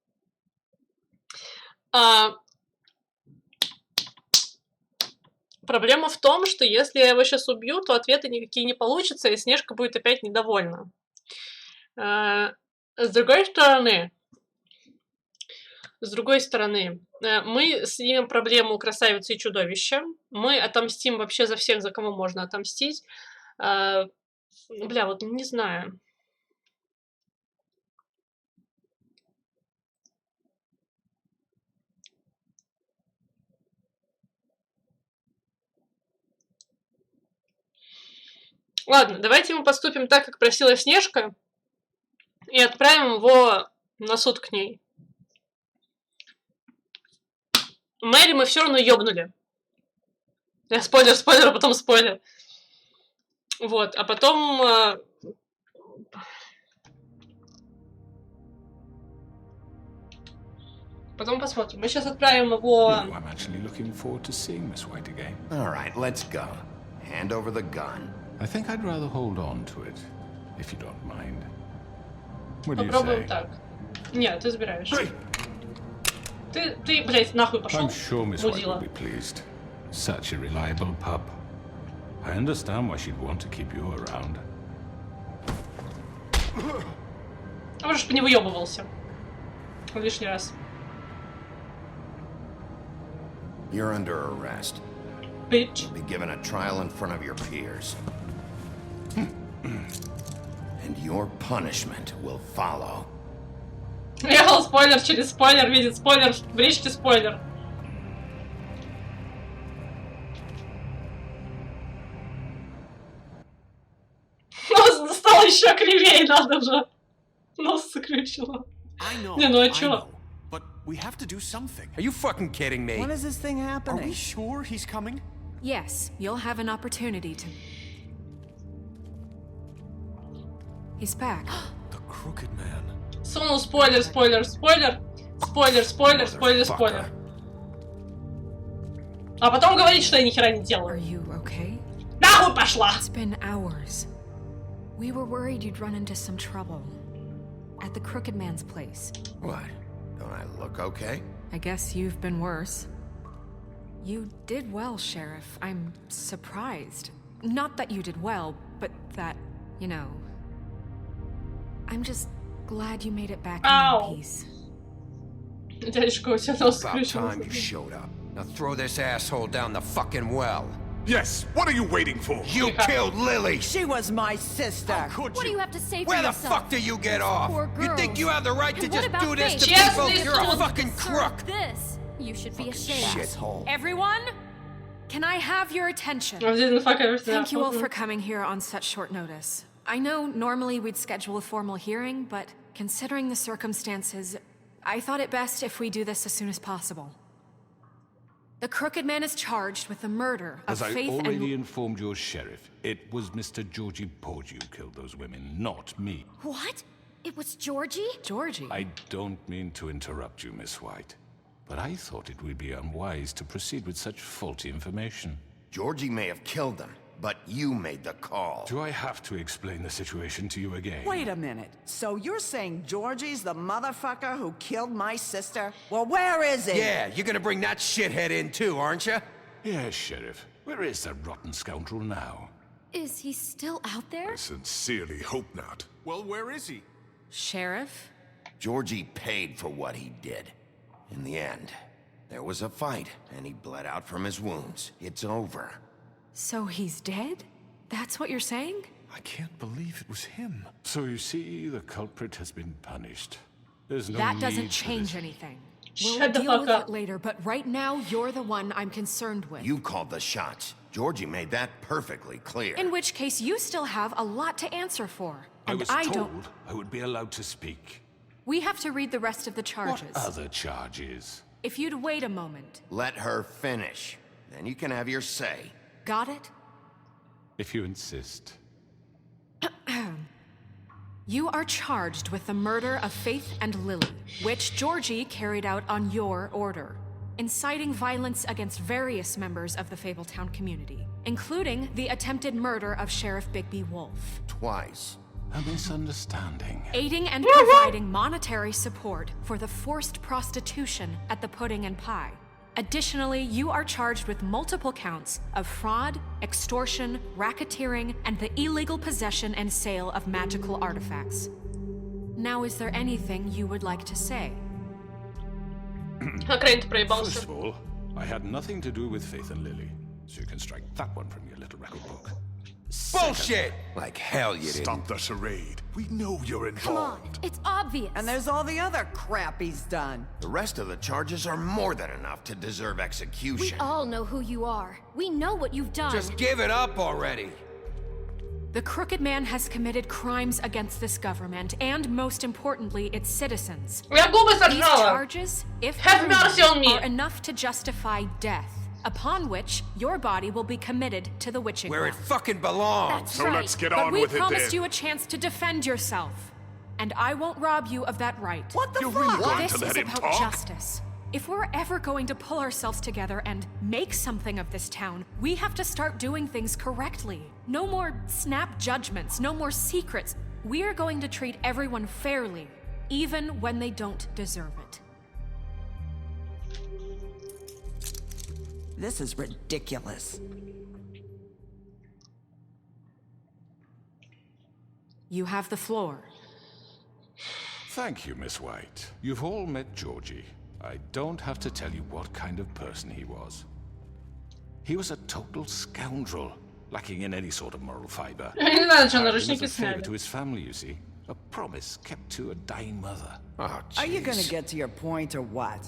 Проблема в том, что если я его сейчас убью, то ответы никакие не получатся, и Снежка будет опять недовольна. С другой стороны, мы снимем проблему красавицы и чудовища. Мы отомстим вообще за всех, за кого можно отомстить. Бля, вот не знаю. Ладно, давайте мы поступим так, как просила Снежка, и отправим его на суд к ней. Мэри мы все равно ёбнули. Спойлер, а потом спойлер. Вот, а потом... Потом посмотрим. Мы сейчас отправим его... I'm actually looking forward to seeing Miss White again. All right, let's go. Hand over the gun. I think I'd rather hold on to it, if you don't mind. What do you Попробуем say? так. Нет, ты забираешь. Ты, блядь, нахуй пошел. I'm sure Miss White will be pleased. Such a reliable pup. I understand why she'd want to keep you around. А может, бы не выебывался. Лишний раз. You're under arrest. Bitch. You'll be given a trial in front of your peers. And your punishment will follow. Ехал спойлер через спойлер, видит спойлер, врежьте спойлер. Нос стал еще кривее, надо же. Нос закрючило. Не, ну а чё? But we have to do something. Are you fucking kidding me? When is this thing happening? Are we sure he's coming? Yes, you'll have an opportunity to... He's back. The Crooked Man. Сунул спойлер, спойлер, спойлер. Спойлер, спойлер, спойлер, спойлер. А потом говорит, что я ни хера не делаю. Are you okay? Нахуй пошла! It's been hours. We were worried you'd run into some trouble. At the Crooked Man's place. What? Don't I look okay? I guess you've been worse. You did well, Sheriff. I'm surprised. Not that you did well, but that, you know... I'm just glad you made it back in one piece. Дядюшка, у тебя нос About time you showed up. Now throw this asshole down the fucking well. Yes, what are you waiting for? You killed Lily! She was my sister. Could What do you have to say for Where the yourself? fuck do you get off? Poor You think you have the right to And what just about do this to Faith? people? Честный You're a суд. fucking crook! This. You should be ashamed. Shithole. Everyone, can I have your attention? Thank you all for coming here on such short notice. I know normally we'd schedule a formal hearing, but considering the circumstances, I thought it best if we do this as soon as possible. The Crooked Man is charged with the murder of As I Faith already and... informed your sheriff, it was Mr. Georgie Porgy who killed those women, not me. What? It was Georgie? Georgie? I don't mean to interrupt you, Miss White, but I thought it would be unwise to proceed with such faulty information. Georgie may have killed them, but you made the call. Do I have to explain the situation to you again? Wait a minute. So you're saying Georgie's the motherfucker who killed my sister? Well, where is he? Yeah, you're gonna bring that shithead in too, aren't you? Yes, Sheriff. Where is that rotten scoundrel now? Is he still out there? I sincerely hope not. Well, where is he? Sheriff? Georgie paid for what he did. In the end, there was a fight, and he bled out from his wounds. It's over. So he's dead? That's what you're saying? I can't believe it was him. So you see, the culprit has been punished. There's no That need doesn't for change this. anything. Shut We'll the deal fuck with up. it later, but right now, you're the one I'm concerned with. You called the shots. Georgie made that perfectly clear. In which case, you still have a lot to answer for. I And was I told don't... I would be allowed to speak. We have to read the rest of the charges. What other charges? if you'd wait a moment. Let her finish. Then you can have your say. Got it? If you insist. You are charged with the murder of Faith and Lily, which Georgie carried out on your order, inciting violence against various members of the Fabletown community, including the attempted murder of Sheriff Bigby Wolf. Twice. A misunderstanding. Aiding and providing monetary support for the forced prostitution at the Pudding and Pie. Additionally, you are charged with multiple counts of fraud, extortion, racketeering, and the illegal possession and sale of magical artifacts. Now, is there anything you would like to say? First of all, I had nothing to do with Faith and Lily, so you can strike that one from your little record book. Bullshit! Like hell you didn't. Stop the charade. We know you're Come on, it's obvious. And there's all the other crap he's done. The rest of the charges are more than enough to deserve We execution. all know who you are. We know what you've done. Just give it up already. The Crooked Man has committed crimes against this government and, most importantly, its citizens. These charges, if proven, are enough to justify death, upon which your body will be committed to the witching Where it well. fucking belongs. That's So right. let's get but on we with it promised then. you a chance to defend yourself, and I won't rob you of that right. What the You're fuck? really going This to is let him about talk? justice. If we're ever going to pull ourselves together and make something of this town, we have to start doing things correctly. No more snap judgments, no more secrets. We are going to treat everyone fairly, even when they don't deserve it. This is ridiculous. You have the floor. Thank you, Miss White. You've all met Georgie. I don't have to tell you what kind of person he was. He was a total scoundrel, lacking in any sort of moral fiber. Не надо, что Acting наручники as a favor сняли. to his family, you see. A promise kept to a dying mother. Oh, Are you gonna jeez. get to your point or what?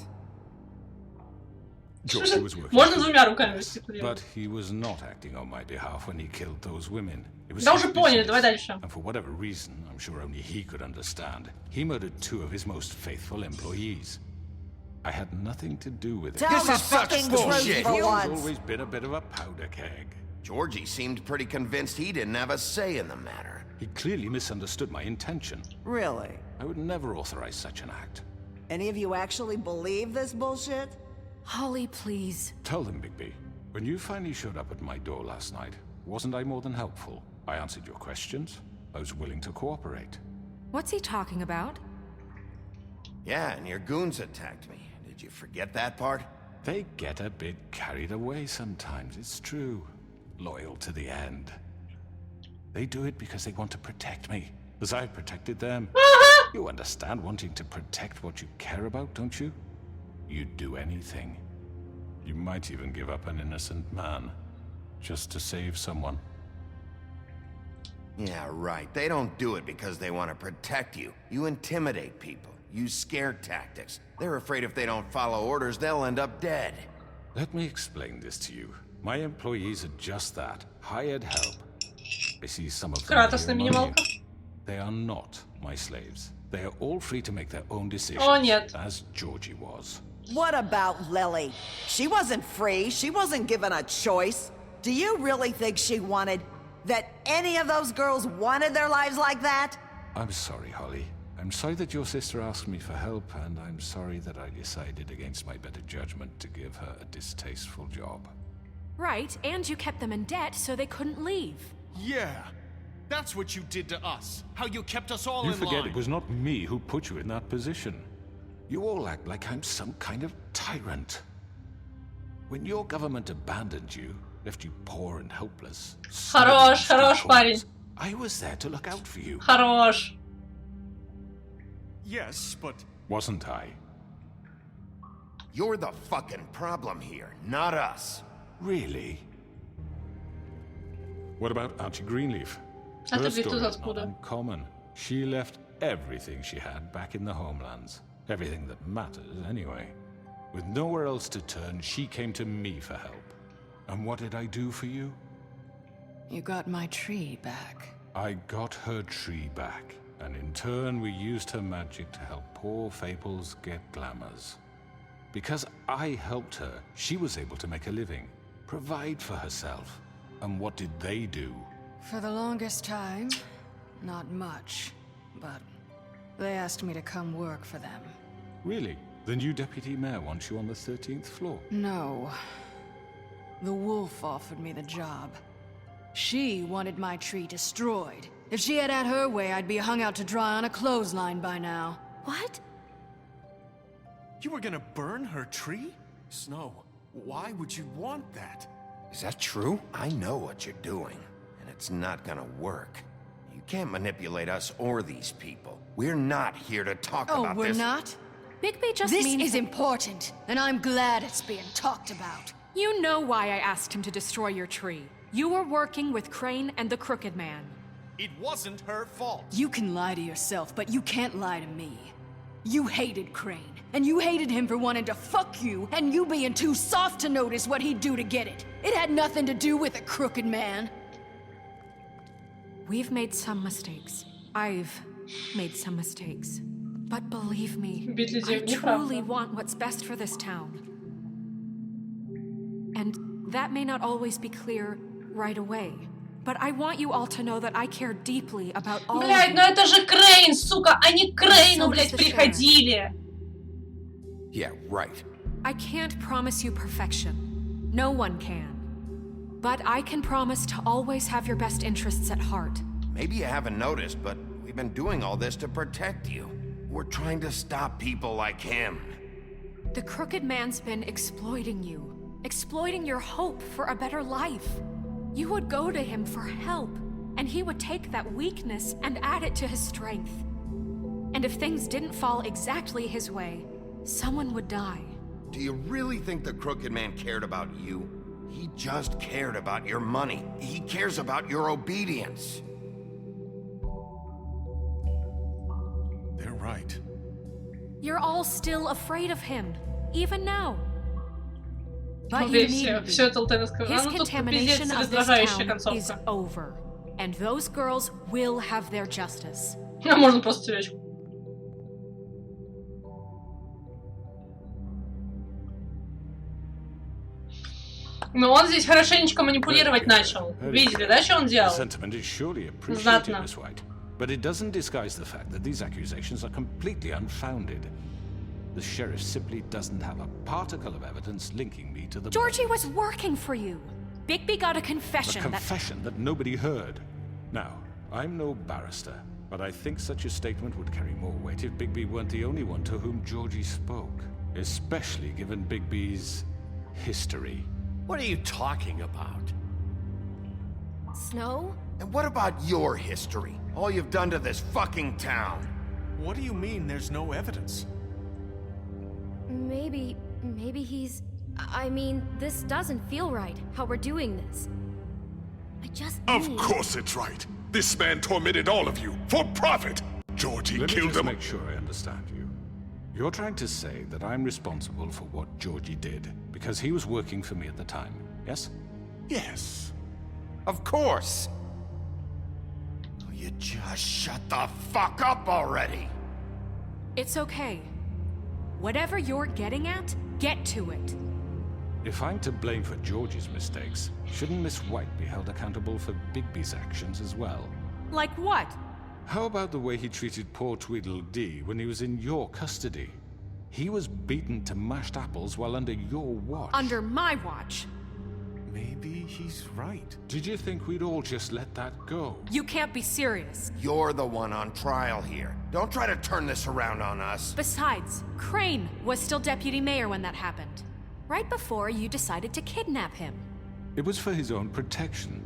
Georgie was working. Можно for me, двумя руками yes, стипулировать. but he was not acting on my behalf when he killed those women. It was Да his уже поняли, business, давай дальше. and for whatever reason, I'm sure only he could understand, he murdered 2 of his most faithful employees. I had nothing to do with it. Tell This the is such fucking bullshit. truth for He's once. always been a bit of a powder keg. Georgie seemed pretty convinced he didn't have a say in the matter. He clearly misunderstood my intention. Really? I would never authorize such an act. Any of you actually believe this bullshit? Holly, please. Tell them, Bigby, when you finally showed up at my door last night, wasn't I more than helpful? I answered your questions. I was willing to cooperate. What's he talking about? Yeah, and your goons attacked me. Did you forget that part? They get a bit carried away sometimes, it's true. Loyal to the end. They do it because they want to protect me, as I've protected them. You understand wanting to protect what you care about, don't you? You'd do anything. You might even give up an innocent man, just to save someone. Yeah, right. They don't do it because they want to protect you. You intimidate people. Use scare tactics. They're afraid if they don't follow orders, they'll end up dead. Let me explain this to you. My employees are just that. Hired help. I see some of them Кратос на here among минималках. you. They are not my slaves. They are all free to make their own decisions, О, нет. as Georgie was. What about Lily? She wasn't free. She wasn't given a choice. Do you really think she wanted... that any of those girls wanted their lives like that? I'm sorry, Holly. I'm sorry that your sister asked me for help, and I'm sorry that I decided against my better judgment to give her a distasteful job. Right, and you kept them in debt so they couldn't leave. Yeah, that's what you did to us. How you kept us all You in forget line. it was not me who put you in that position. You all act like I'm some kind of tyrant. When your government abandoned you, left you poor and helpless... Хорош, хорош, парень. I was there to look out for you. Хорош. Yes, but... Wasn't I? You're the fucking problem here, not us. Really? What about Auntie Greenleaf? А Her ты здесь story тут is not откуда? uncommon. She left everything she had back in the homelands. Everything that matters, anyway. With nowhere else to turn, she came to me for help. And what did I do for you? You got my tree back. I got her tree back, and in turn we used her magic to help poor Fables get glamours. Because I helped her, she was able to make a living, provide for herself. And what did they do? For the longest time, not much. But they asked me to come work for them. Really? The new deputy mayor wants you on the 13th floor? No. The wolf offered me the job. She wanted my tree destroyed. If she had her way, I'd be hung out to dry on a clothesline by now. What? You were gonna burn her tree? Snow, why would you want that? Is that true? I know what you're doing, and it's not gonna work. You can't manipulate us or these people. We're not here to talk about this. Oh, we're not? Bigby just means... This is important, and I'm glad it's being talked about. You know why I asked him to destroy your tree. You were working with Crane and the Crooked Man. It wasn't her fault. You can lie to yourself, but you can't lie to me. You hated Crane, and you hated him for wanting to fuck you, and you being too soft to notice what he'd do to get it. It had nothing to do with the Crooked Man. We've made some mistakes. I've made some mistakes. But believe me, I truly want what's best for this town. And that may not always be clear right away. But I want you all to know that I care deeply about all of you. Блядь, ну это же Крейн, сука! Они к Крейну, блядь, приходили! Yeah, right. I can't promise you perfection. No one can. But I can promise to always have your best interests at heart. Maybe you haven't noticed, but we've been doing all this to protect you. We're trying to stop people like him. The Crooked Man's been exploiting you. Exploiting your hope for a better life. You would go to him for help, and he would take that weakness and add it to his strength. And if things didn't fall exactly his way, someone would die. Do you really think the Crooked Man cared about you? He just cared about your money. He cares about your obedience. They're right. You're all still afraid of him, even now. But you need me. His contamination of this town is over, and those girls will have their justice. Можно просто тележку. Но он здесь хорошенечко манипулировать начал. Видели, да, что он делал? Знатно. But it doesn't disguise the fact that these accusations are completely unfounded. The sheriff simply doesn't have a particle of evidence linking me to the... Georgie was working for you. Bigby got a confession. A confession that nobody heard. Now, I'm no barrister, but I think such a statement would carry more weight if Bigby weren't the only one to whom Georgie spoke. Especially given Bigby's history. What are you talking about? Snow? And what about your history? All you've done to this fucking town. What do you mean there's no evidence? Maybe he's... I mean, this doesn't feel right, how we're doing this. I just Of course it's right. This man tormented all of you, for profit! Georgie killed him. Let me just make sure I understand you. You're trying to say that I'm responsible for what Georgie did, because he was working for me at the time, yes? Yes. Of course! You just shut the fuck up already! It's okay. Whatever you're getting at, get to it. If I'm to blame for Georgie's mistakes, shouldn't Miss White be held accountable for Bigby's actions as well? Like what? How about the way he treated poor Tweedledee when he was in your custody? He was beaten to mashed apples while under your watch. Under my watch? Maybe he's right. Did you think we'd all just let that go? You can't be serious. You're the one on trial here. Don't try to turn this around on us. Besides, Crane was still deputy mayor when that happened. Right before you decided to kidnap him. It was for his own protection.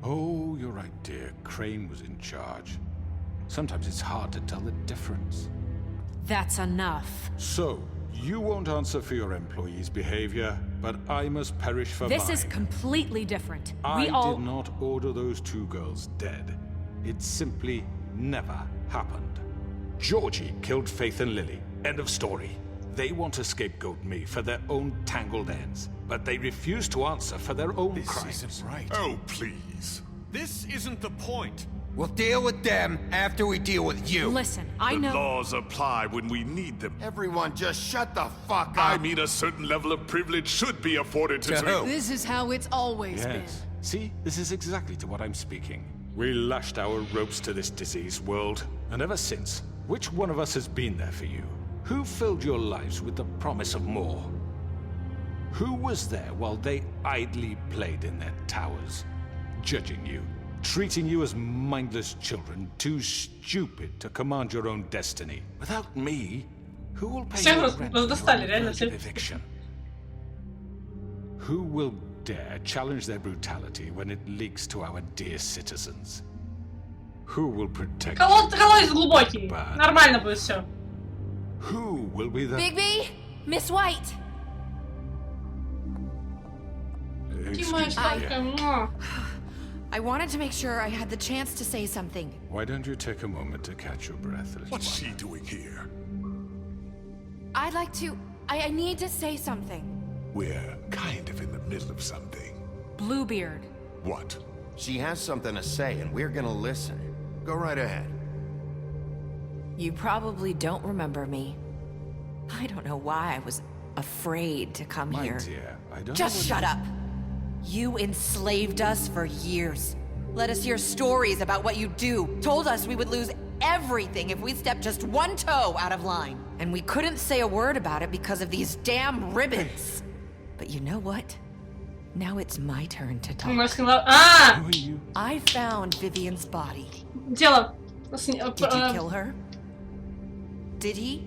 Oh, you're right, dear. Crane was in charge. Sometimes it's hard to tell the difference. That's enough. So, you won't answer for your employees' behavior, but I must perish for mine. This is completely different. I did not order those two girls dead. It simply never happened. Georgie killed Faith and Lily. End of story. They want to scapegoat me for their own tangled ends, but they refuse to answer for their own crimes. This isn't right. Oh, please. This isn't the point. We'll deal with them after we deal with you. Listen, I know. The laws apply when we need them. Everyone just shut the fuck up. I mean, a certain level of privilege should be afforded to who? This is how it's always been. Yes. See, this is exactly to what I'm speaking. We lashed our ropes to this diseased world, and ever since, which one of us has been there for you? Who filled your lives with the promise of more? Who was there while they idly played in their towers, judging you, treating you as mindless children, too stupid to command your own destiny? Without me, who will pay your rent for your eviction? Who will dare challenge their brutality when it leaks to our dear citizens? Who will protect Колодец глубокий. Нормально будет все. Who will be the... Bigby? Miss White? I wanted to make sure I had the chance to say something. Why don't you take a moment to catch your breath, little What's she doing here? I'd like to... I need to say something. We're kind of in the middle of something. Bluebeard. What? She has something to say, and we're gonna listen. Go right ahead. You probably don't remember me. I don't know why I was afraid to come My here. dear, I don't Just know shut up. You enslaved us for years. Let us hear stories about what you do. Told us we would lose everything if we stepped just one toe out of line. And we couldn't say a word about it because of these damn ribbons. But you know what? Now it's my turn to talk. I found Vivian's body. Дело. Did you kill her? Did he?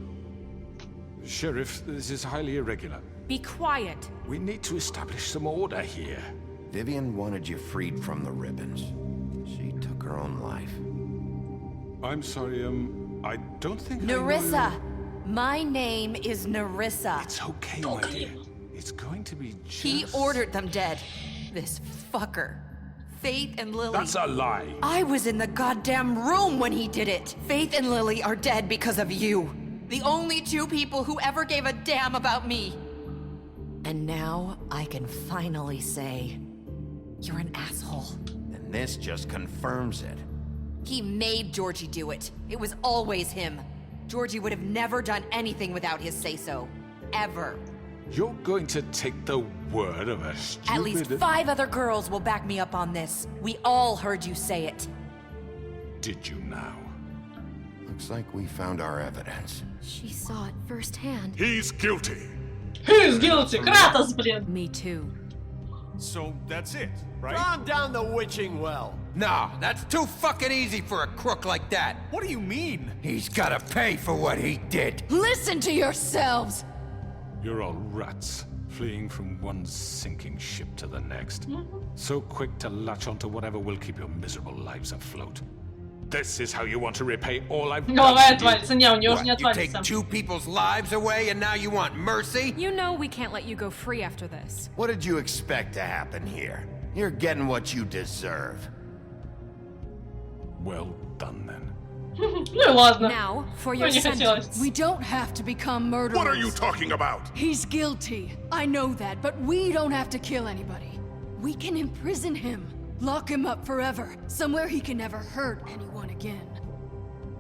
Sheriff, this is highly irregular. Be quiet. We need to establish some order here. Vivian wanted you freed from the ribbons. She took her own life. I'm sorry, I don't think Nerissa! My name is Nerissa. It's okay, my dear. It's going to be just... He ordered them dead. This fucker. Faith and Lily. That's a lie. I was in the goddamn room when he did it. Faith and Lily are dead because of you. The only two people who ever gave a damn about me. And now I can finally say, you're an asshole. And this just confirms it. He made Georgie do it. It was always him. Georgie would have never done anything without his say-so. Ever. You're going to take the word of a stupid... At least 5 other girls will back me up on this. We all heard you say it. Did you now? Looks like we found our evidence. She saw it firsthand. He's guilty. He's guilty. Kratos, блин. Me too. So that's it, right? Calm down the witching well. No, that's too fucking easy for a crook like that. What do you mean? He's gotta pay for what he did. Listen to yourselves! You're all rats, fleeing from one sinking ship to the next. So quick to latch onto whatever will keep your miserable lives afloat. This is how you want to repay all I've done for you? What, you take 2 people's lives away and now you want mercy? You know we can't let you go free after this. What did you expect to happen here? You're getting what you deserve. Well done, then. Now, for your sentence. We don't have to become murderers. What are you talking about? He's guilty. I know that, but we don't have to kill anybody. We can imprison him. Lock him up forever. Somewhere he can never hurt anyone again.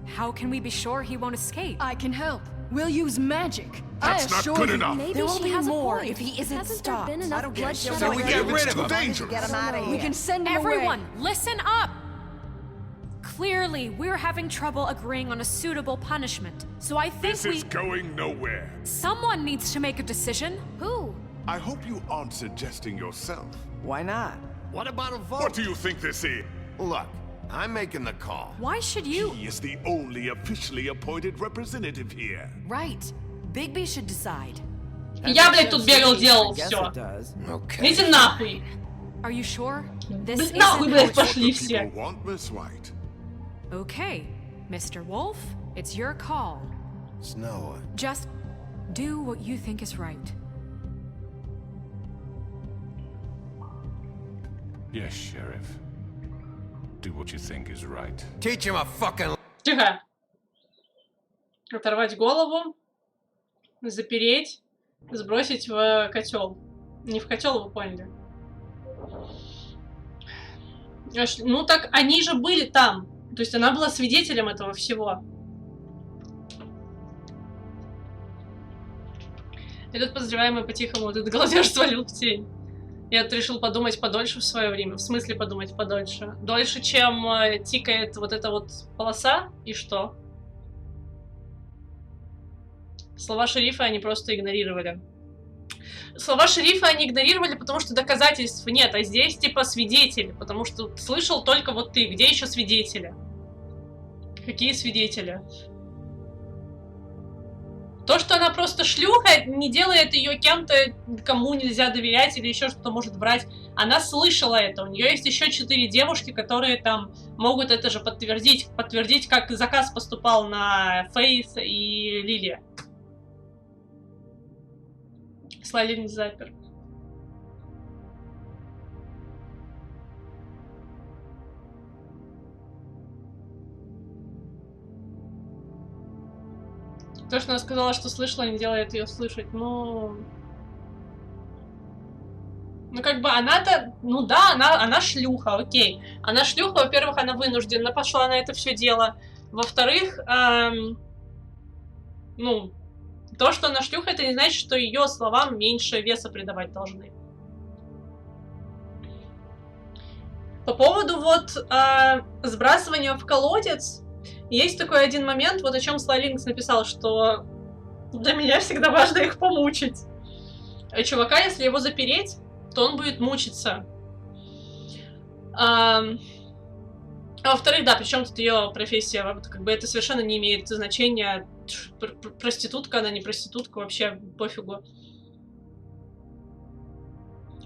How can we be sure he won't escape? I can help. We'll use magic. That's not good enough. Maybe There will she be has more a point. if he isn't Hasn't stopped. there been enough bloodshed So we get rid of him. Dangerous. Get him out of here. We can send him Everyone, away. listen up! Clearly, we're having trouble agreeing on a suitable punishment. So I think This is going nowhere. Someone needs to make a decision. Who? I hope you aren't suggesting yourself. Why not? What about a vote? What do you think this is? Look, I'm making the call. Why should you? He is the only officially appointed representative here. Right. Bigby should decide. Я, блядь, тут бегал, делал Guess все. it does. Идите нахуй. Are you sure? This Да isn't нахуй, how блядь, it- пошли People все. want Miss White. Okay, Mr. Wolf, it's your call. Snow, Just do what you think is right. Yes, Sheriff. Do what you think is right. Teach him a fucking... Тихо. Оторвать голову, запереть, сбросить в котел. Не в котел, вы поняли. Ну так они же были там. То есть она была свидетелем этого всего. Этот подозреваемый по-тихому вот этот галдеж свалил в тень. Я решил подумать подольше в свое время. В смысле подумать подольше? Дольше, чем тикает вот эта вот полоса. И что? Слова шерифа они просто игнорировали. Слова шерифа они игнорировали, потому что доказательств нет. А здесь типа свидетели. Потому что слышал только вот ты. Где еще свидетели? Какие свидетели? То, что она просто шлюха, не делает ее кем-то, кому нельзя доверять или еще что-то может врать. Она слышала это. У нее есть еще 4 девушки, которые там могут это же подтвердить. Подтвердить, как заказ поступал на Фейс и Лили. Слайлинг запер. То, что она сказала, что слышала, не делает ее слышать. Ну, как бы она-то... Ну да, она шлюха, окей. Она шлюха, во-первых, она вынуждена пошла на это все дело. Во-вторых, ну, то, что она шлюха, это не значит, что ее словам меньше веса придавать должны. По поводу вот сбрасывания в колодец... Есть такой один момент, вот о чем Слайлинкс написал, что для меня всегда важно их помучить. Чувака, если его запереть, то он будет мучиться. А во-вторых, да, причем тут ее профессия, как бы это совершенно не имеет значения. Проститутка, она не проститутка, вообще пофигу.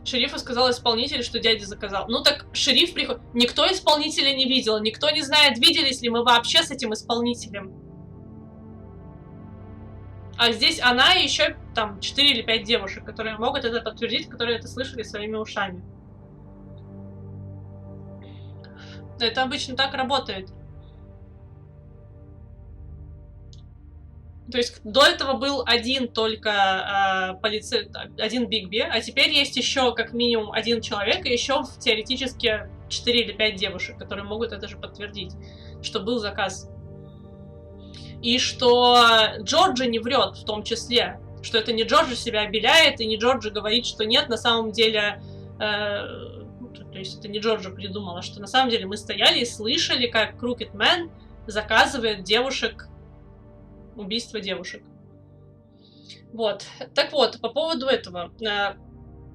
Шерифу сказал исполнитель, что дядя заказал. Ну так шериф приходит. Никто исполнителя не видел. Никто не знает, виделись ли мы вообще с этим исполнителем. А здесь она и еще там 4 или 5 девушек, которые могут это подтвердить, которые это слышали своими ушами. Это обычно так работает. То есть до этого был один только один Бигби, а теперь есть еще как минимум один человек и еще теоретически 4 или 5 девушек, которые могут это же подтвердить, что был заказ. И что Джорджи не врет в том числе, что это не Джорджи себя обеляет и не Джорджи говорит, что нет, на самом деле... то есть это не Джорджи придумала, что на самом деле мы стояли и слышали, как Crooked Man заказывает девушек, убийство девушек. Вот. Так вот, по поводу этого.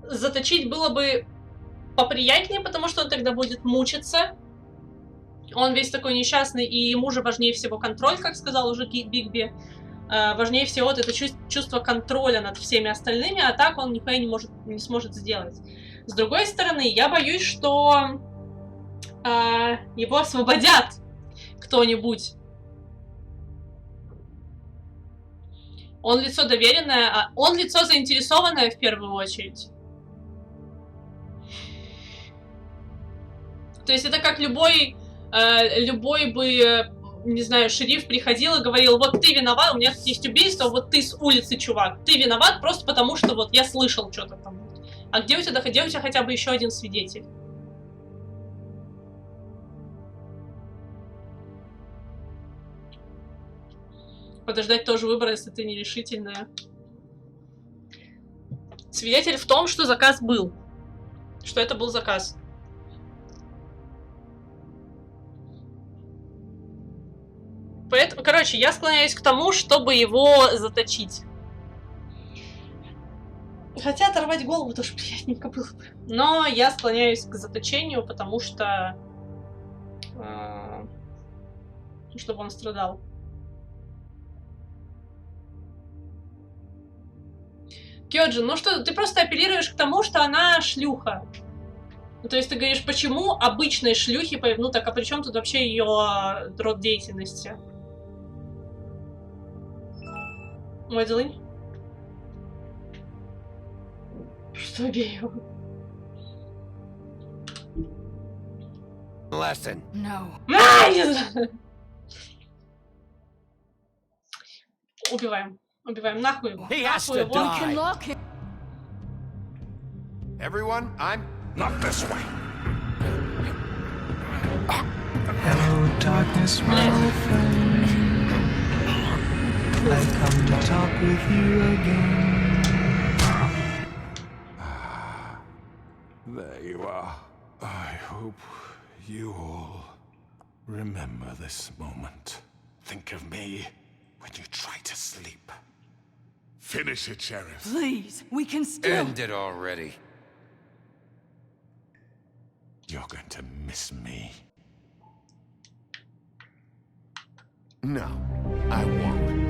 Заточить было бы поприятнее, потому что он тогда будет мучиться. Он весь такой несчастный, и ему же важнее всего контроль, как сказал уже Бигби. Важнее всего вот это чувство контроля над всеми остальными, а так он нихуя не сможет сделать. С другой стороны, я боюсь, что его освободят кто-нибудь. Он лицо доверенное, он лицо заинтересованное в первую очередь. То есть это как любой бы, не знаю, шериф приходил и говорил, вот ты виноват, у меня тут есть убийство, вот ты с улицы, чувак. Ты виноват просто потому, что вот я слышал что-то там. А где у тебя хотя бы еще один свидетель? Подождать тоже выбора, если ты нерешительная. Свидетель в том, что заказ был. Что это был заказ. Поэтому, короче, я склоняюсь к тому, чтобы его заточить. Хотя оторвать голову тоже приятненько было бы. Но я склоняюсь к заточению, потому что... чтобы он страдал. Кёджин, ну что, ты просто апеллируешь к тому, что она шлюха. Ну, то есть ты говоришь, почему обычной шлюхи... Ну так, а при чем тут вообще ее род деятельности? Маделин? Что убей его? Lesson. No. Убиваем. Убиваем. Нахуй его. He has Нахуй to его. die. Everyone, I'm... Not this way. Hello, darkness, my old friend. I've come to talk with you again. There you are. I hope you all remember this moment. Think of me when you try to sleep. Finish it, Sheriff. Please, we can still... End it already. You're going to miss me. No, I won't.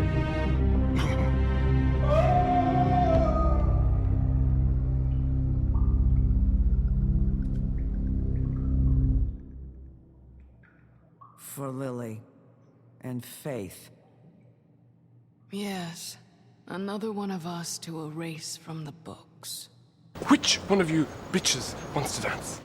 For Lily and Faith. Yes, another one of us to erase from the books. Which one of you bitches wants to dance?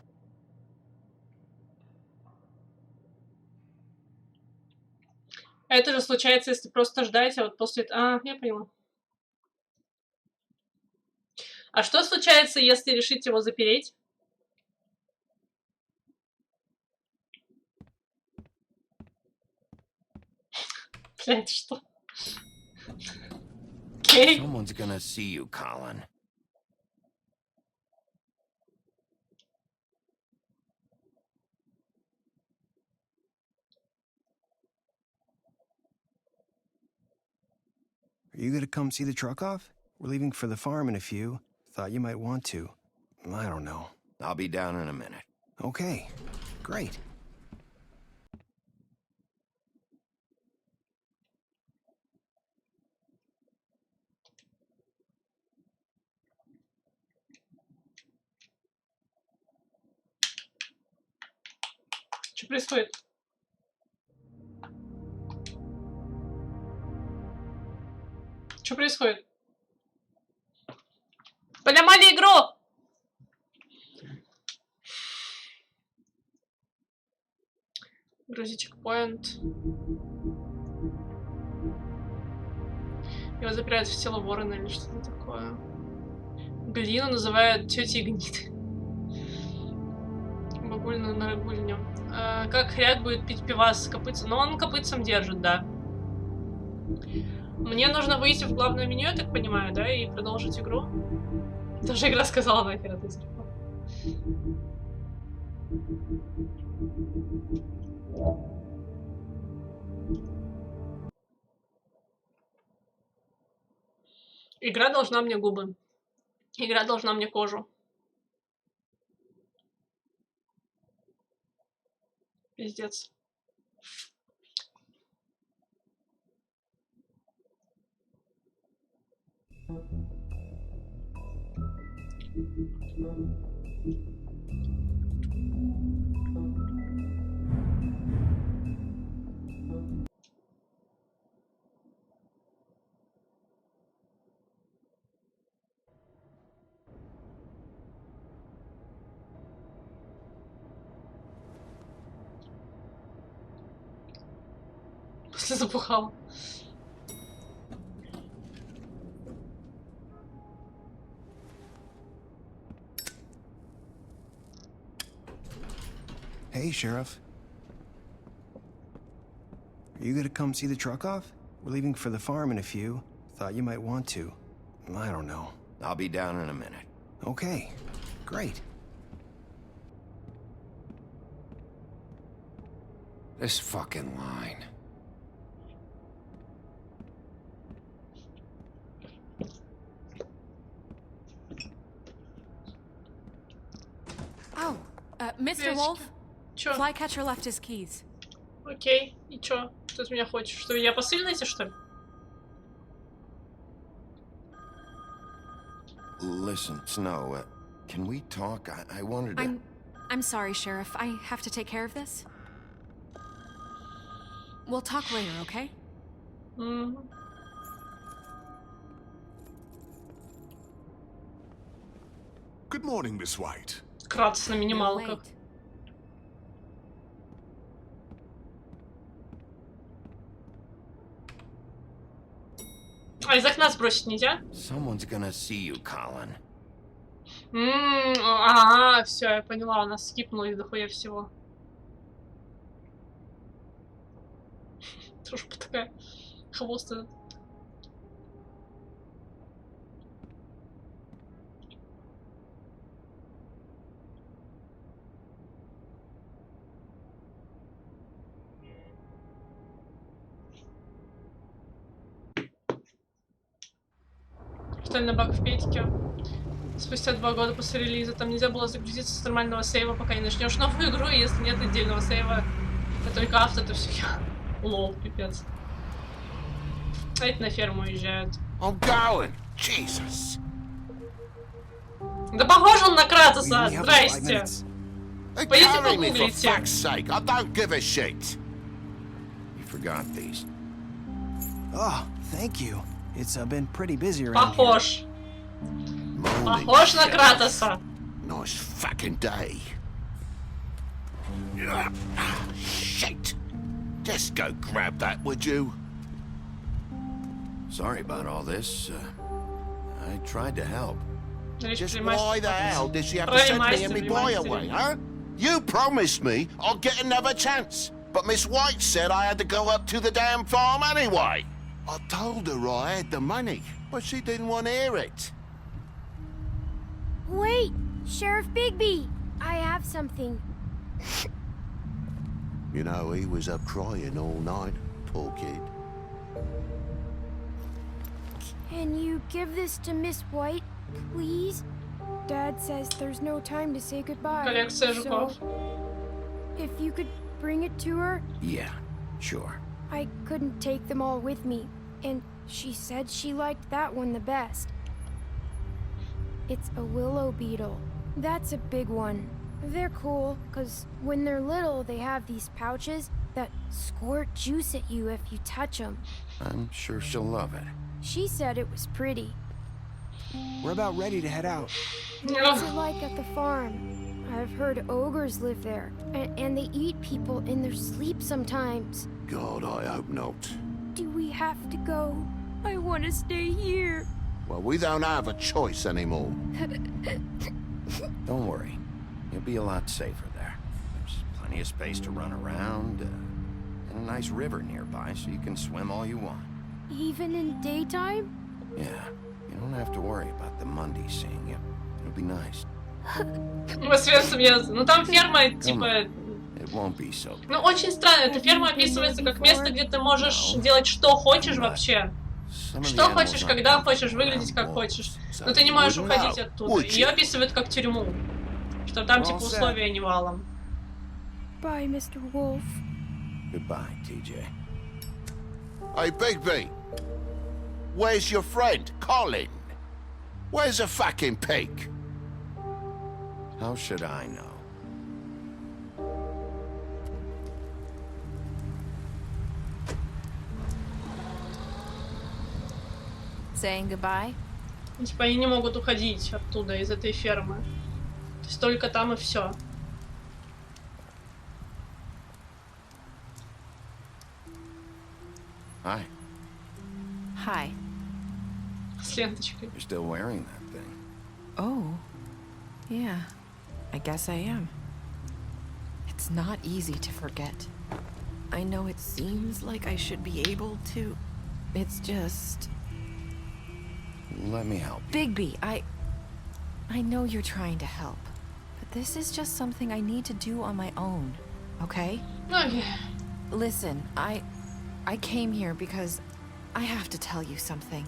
Это же случается, если просто ждать, а вот после... А, я поняла. А что случается, если решить его запереть? Блядь, что? Окей. Someone's gonna see you, Colin. Are you gonna come see the truck off? We're leaving for the farm in a few. Thought you might want to. I don't know. I'll be down in a minute. Okay, great. Что происходит? Что происходит? Поломали игру! Грузи чекпоинт. Его запирают в тело ворона или что-то такое. Глину называют тетей гнит. Багульную на рагульню. Как хряк будет пить пивас с копытцем? Но он копытцем держит, да. Мне нужно выйти в главное меню, я так понимаю, да, и продолжить игру. Даже игра сказала нахер это телефон. Игра должна мне губы. Игра должна мне кожу. Пиздец. После запухал. Hey, Sheriff. Are you gonna come see the truck off? We're leaving for the farm in a few. Thought you might want to. I don't know. I'll be down in a minute. Okay, great. This fucking line. Oh, Mr. Wolf? Чё? Flycatcher left his keys. Окей, и чё? Ты от меня хочешь? Что, я посыльный, что ли? Listen, Snow, can we talk? I wanted to... I'm sorry, Sheriff. I have to take care of this. We'll talk later, okay? Good morning, Miss White. Кратко на минималках. А из окна сбросить нельзя? Someone's gonna see you, Colin. Ага, все, я поняла, она скипнула из дохуя всего. Тоже такая хвост этот. Капитальный баг в Петике. Спустя 2 года после релиза там нельзя было загрузиться с нормального сейва, пока не начнешь новую игру, и если нет отдельного сейва, это только авто, то все. Лол, пипец. А эти на ферму уезжают. Да похож он на Кратоса! Здрасте! Пойдите погуглите. Oh, thank you. It's been pretty busy around Похож. Похож на Кратоса. Nice fucking day. Shit. Just go grab that, would you? Sorry about all this. I tried to help. Just why the hell did she have to send me and me boy away, huh? You promised me I'll get another chance, but Miss White said I had to go up to the damn farm anyway. I told her I had the money, but she didn't want to hear it. Wait, Sheriff Bigby, I have something. You know, he was up crying all night, poor kid. Can you give this to Miss White, please? Dad says there's no time to say goodbye. Коллекция жуков. If you could bring it to her? Yeah, sure. I couldn't take them all with me, and she said she liked that one the best. It's a willow beetle. That's a big one. They're cool, because when they're little, they have these pouches that squirt juice at you if you touch them. I'm sure she'll love it. She said it was pretty. We're about ready to head out. What's it like at the farm? I've heard ogres live there, and they eat people in their sleep sometimes. God, I hope not. Do we have to go? I want to stay here. Well, we don't have a choice anymore. Don't worry. You'll be a lot safer there. There's plenty of space to run around, and a nice river nearby so you can swim all you want. Even in daytime? Yeah. You don't have to worry about the Monday seeing you. It'll be nice. Ну там ферма, типа... It won't be so. Ну очень странно, эта ферма описывается как место, где ты можешь делать что хочешь вообще. Что хочешь, когда хочешь, выглядеть как хочешь. Но ты не можешь уходить оттуда. Ее описывают как тюрьму. Что там типа условия не валом. Bye, Mr. Wolf. Goodbye, TJ. Hey, Bigby. Where's your friend, Colin? Where's the fucking pig? How should I know? Saying goodbye? Типа они не могут уходить оттуда, из этой фермы. То есть только там и все. Hi. Hi. С ленточкой. You're still wearing that thing. Oh. Yeah. I guess I am. It's not easy to forget. I know it seems like I should be able to. It's just... Let me help you. Bigby, I know you're trying to help, but this is just something I need to do on my own, okay? Okay. Listen, I came here because I have to tell you something.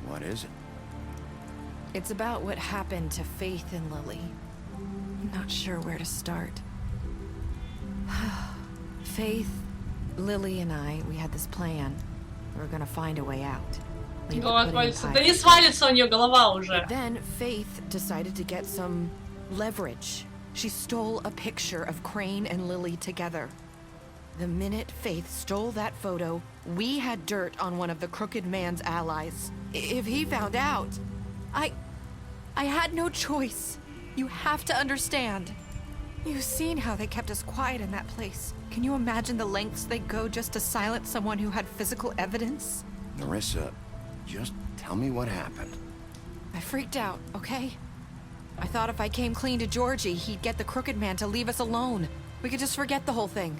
What is it? It's about what happened to Faith and Lily. I'm not sure where to start. Faith, Lily, and I, we had this plan. We were gonna find a way out. Голова отвалится. Да не свалится у нее голова уже. Then Faith decided to get some leverage. She stole a picture of Crane and Lily together. The minute Faith stole that photo, we had dirt on one of the Crooked Man's allies. If he found out, I had no choice. You have to understand. You've seen how they kept us quiet in that place. Can you imagine the lengths they go just to silence someone who had physical evidence? Narissa, just tell me what happened. I freaked out, okay? I thought if I came clean to Georgie, he'd get the Crooked Man to leave us alone. We could just forget the whole thing.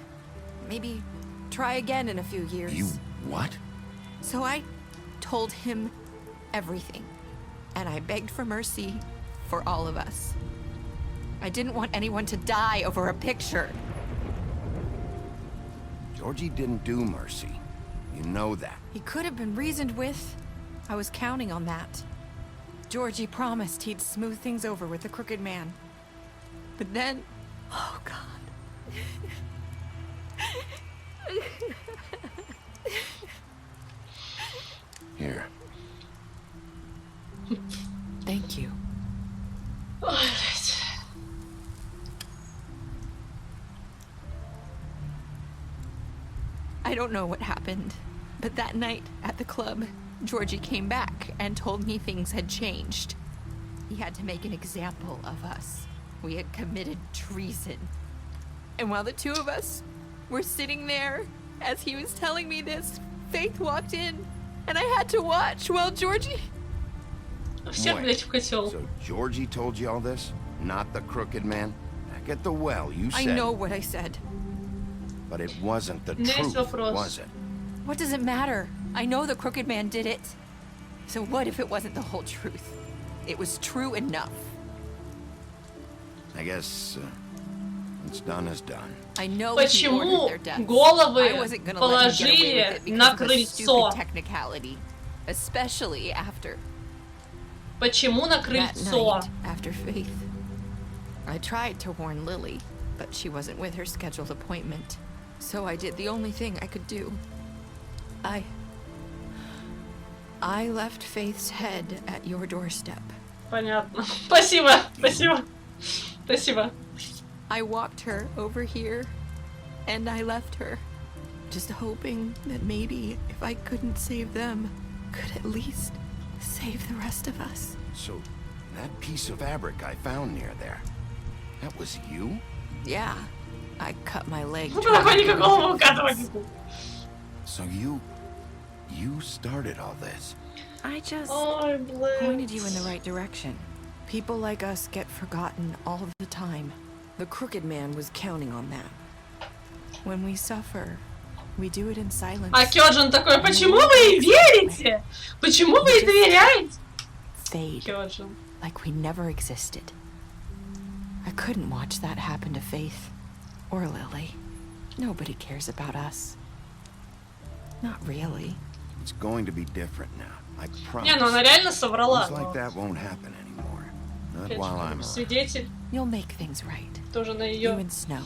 Maybe try again in a few years. You what? So I told him everything, and I begged for mercy for all of us. I didn't want anyone to die over a picture. Georgie didn't do mercy. You know that. He could have been reasoned with. I was counting on that. Georgie promised he'd smooth things over with the crooked man. But then... Oh, God. Here. Thank you. I don't know what happened, but that night at the club, Georgie came back and told me things had changed. He had to make an example of us. We had committed treason. And while the two of us were sitting there, as he was telling me this, Faith walked in, and I had to watch while Georgie... Wait, so Georgie told you all this? Not the crooked man? Back at the well, you said... I know what I said. But it wasn't the truth, was it? What does it matter? I know the crooked man did it. So what if it wasn't the whole truth? It was true enough. I guess what's done is done. I know Почему головы положили на крыльцо? Technicality, especially after. Почему на крыльцо? After Faith. I tried to warn Lily, but she wasn't with her scheduled appointment. So I did the only thing I could do. I left Faith's head at your doorstep. Понятно. Спасибо, спасибо, спасибо. I walked her over here, and I left her, just hoping that maybe if I couldn't save them, could at least save the rest of us. So, that piece of fabric I found near there, that was you? Yeah, I cut my leg. So you started all this. I just pointed you in the right direction. People like us get forgotten all the time. The crooked man was counting on that. When we suffer, we do it in silence. А Кёджин такой, почему вы ей верите? Почему вы ей доверяете? Fade, Кёджин. like we never existed. I couldn't watch that happen to Faith or Lily. Nobody cares about us. Not really. It's going to be different now. I promise. Не, ну она реально соврала. Things like that won't happen anymore. Not while I'm around. Свидетель. You'll make things right. Тоже на You ее. and Snow.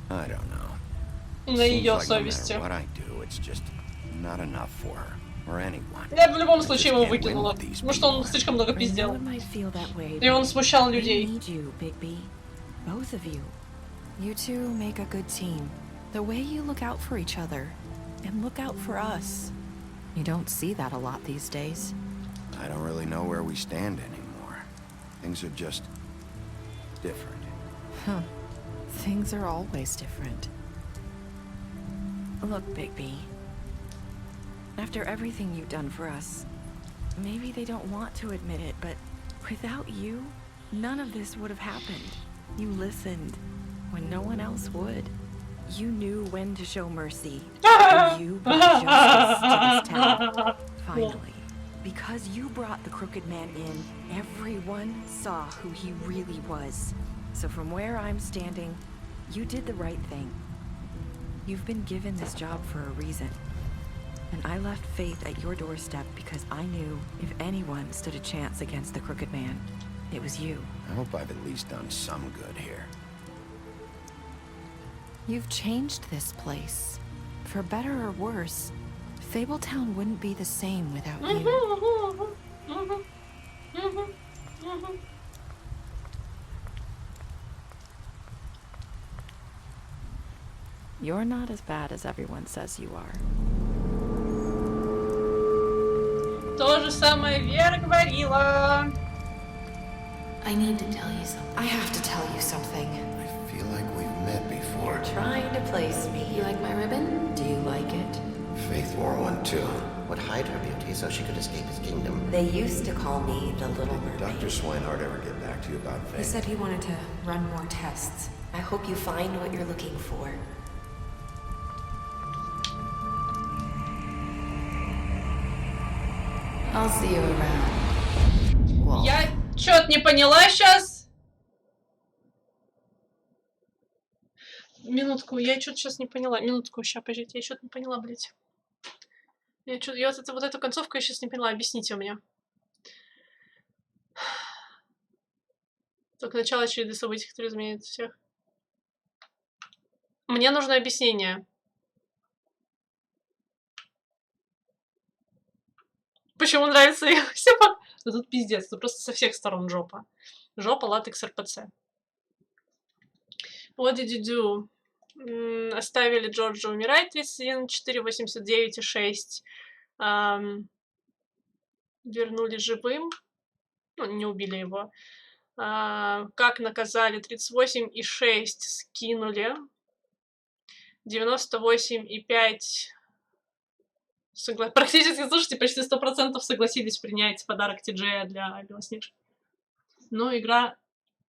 I don't know. На ее совести. What I do, it's just not enough for her or anyone. Я в любом случае его выкинула, потому что он слишком много пиздел. И он смущал людей. Both of you. You two make a good team. The way you look out for each other and look out for us. You don't see that a lot these days. I don't really know where we stand anymore. Things are just different. Huh. Things are always different. Look, Bigby. After everything you've done for us, maybe they don't want to admit it, but without you, none of this would have happened. You listened when no one else would. You knew when to show mercy. You brought justice to this town. Finally. Because you brought the crooked man in, everyone saw who he really was. So from where I'm standing, you did the right thing. You've been given this job for a reason. And I left Faith at your doorstep because I knew if anyone stood a chance against the crooked man, it was you. I hope I've at least done some good here. You've changed this place. For better or worse, Fabletown wouldn't be the same without you. You're not as bad as everyone says you are. То же самое Вера говорила. I need to tell you something. I have to tell you something. I feel like we've met before. You're trying to place me. You like my ribbon? Do you like it? Faith wore one too. Would hide her beauty so she could escape his kingdom. They used to call me the Little Did Mermaid. Dr. Swinehart ever get back to you about Faith? He said he wanted to run more tests. I hope you find what you're looking for. I'll see you around. Я чё-то не поняла сейчас. Минутку, я что-то сейчас не поняла. Минутку, сейчас, подождите, я что-то не поняла, блядь. Я вот эту концовку я сейчас не поняла, объясните у меня. Только начало череды событий, которые изменяют всех. Мне нужно объяснение. Почему нравится их? Ну тут пиздец, тут просто со всех сторон жопа. Жопа, латекс, РПЦ. What did you do? Оставили Джорджа умирать 31, 4, 89 и 6. Вернули живым. Ну, не убили его. Как наказали 38 и 6 скинули. 98 и 5 практически, слушайте, почти 100% согласились принять подарок Ти-Джея для Белоснежки. Но игра...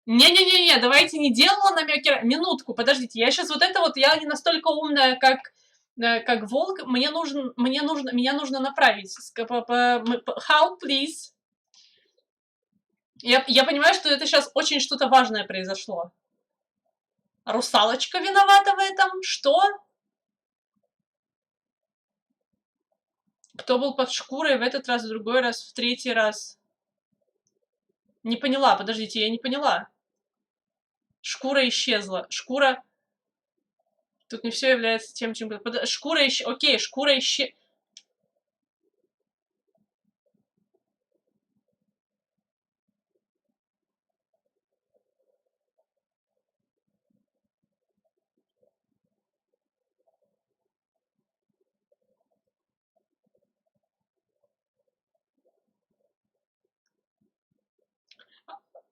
Не-не-не-не, давайте не делала намеки. Минутку, подождите, я сейчас вот это вот, я не настолько умная, как волк. Меня нужно направить. How, please? Я понимаю, что это сейчас очень что-то важное произошло. Русалочка виновата в этом? Что? Кто был под шкурой в этот раз, в другой раз, в третий раз? Не поняла, подождите, я не поняла. Шкура исчезла. Шкура... Тут не все является тем, чем... Шкура исчезла. Окей, шкура исчезла.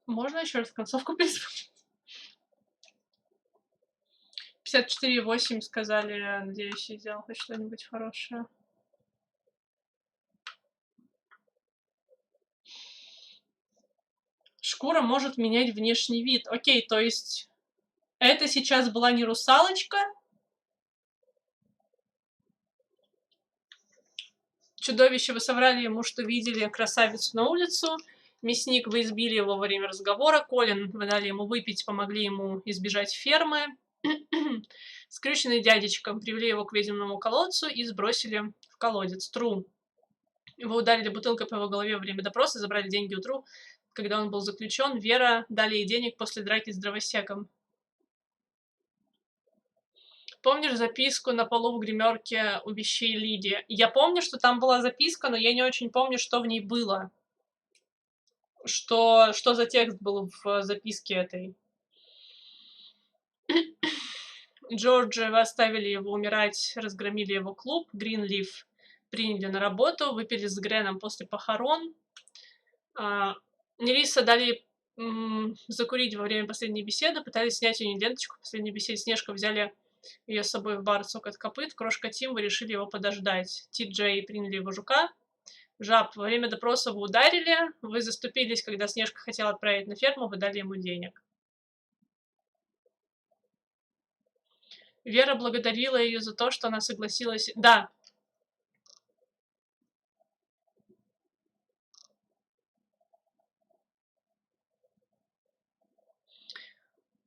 Можно еще раз концовку пересмотреть? 54,8 сказали, надеюсь, я сделал хоть что-нибудь хорошее. Шкура может менять внешний вид. Окей, то есть это сейчас была не русалочка? Чудовище, вы соврали ему, что видели красавицу на улицу. Мясник, вы избили его во время разговора. Колин, вы дали ему выпить, помогли ему избежать фермы. Скрюченный дядечка, привели его к ведьминому колодцу и сбросили в колодец. Тру. Вы ударили бутылкой по его голове во время допроса, забрали деньги у Тру, когда он был заключен. Вера, дали ей денег после драки с дровосеком. Помнишь записку на полу в гримерке у вещей Лидии? Я помню, что там была записка, но я не очень помню, что в ней было. Что за текст был в записке этой. Джорджа, вы оставили его умирать, разгромили его клуб. Гринлиф приняли на работу, выпили с Греном после похорон. Нериса дали закурить во время последней беседы, пытались снять у нее ленточку. В последней беседе Снежка взяли ее с собой в бар «Сок от копыт». Крошка Тим, вы решили его подождать. Ти-Джей приняли его жука. Жаб, во время допроса вы ударили, вы заступились, когда Снежка хотела отправить на ферму, вы дали ему денег. Вера благодарила ее за то, что она согласилась... Да.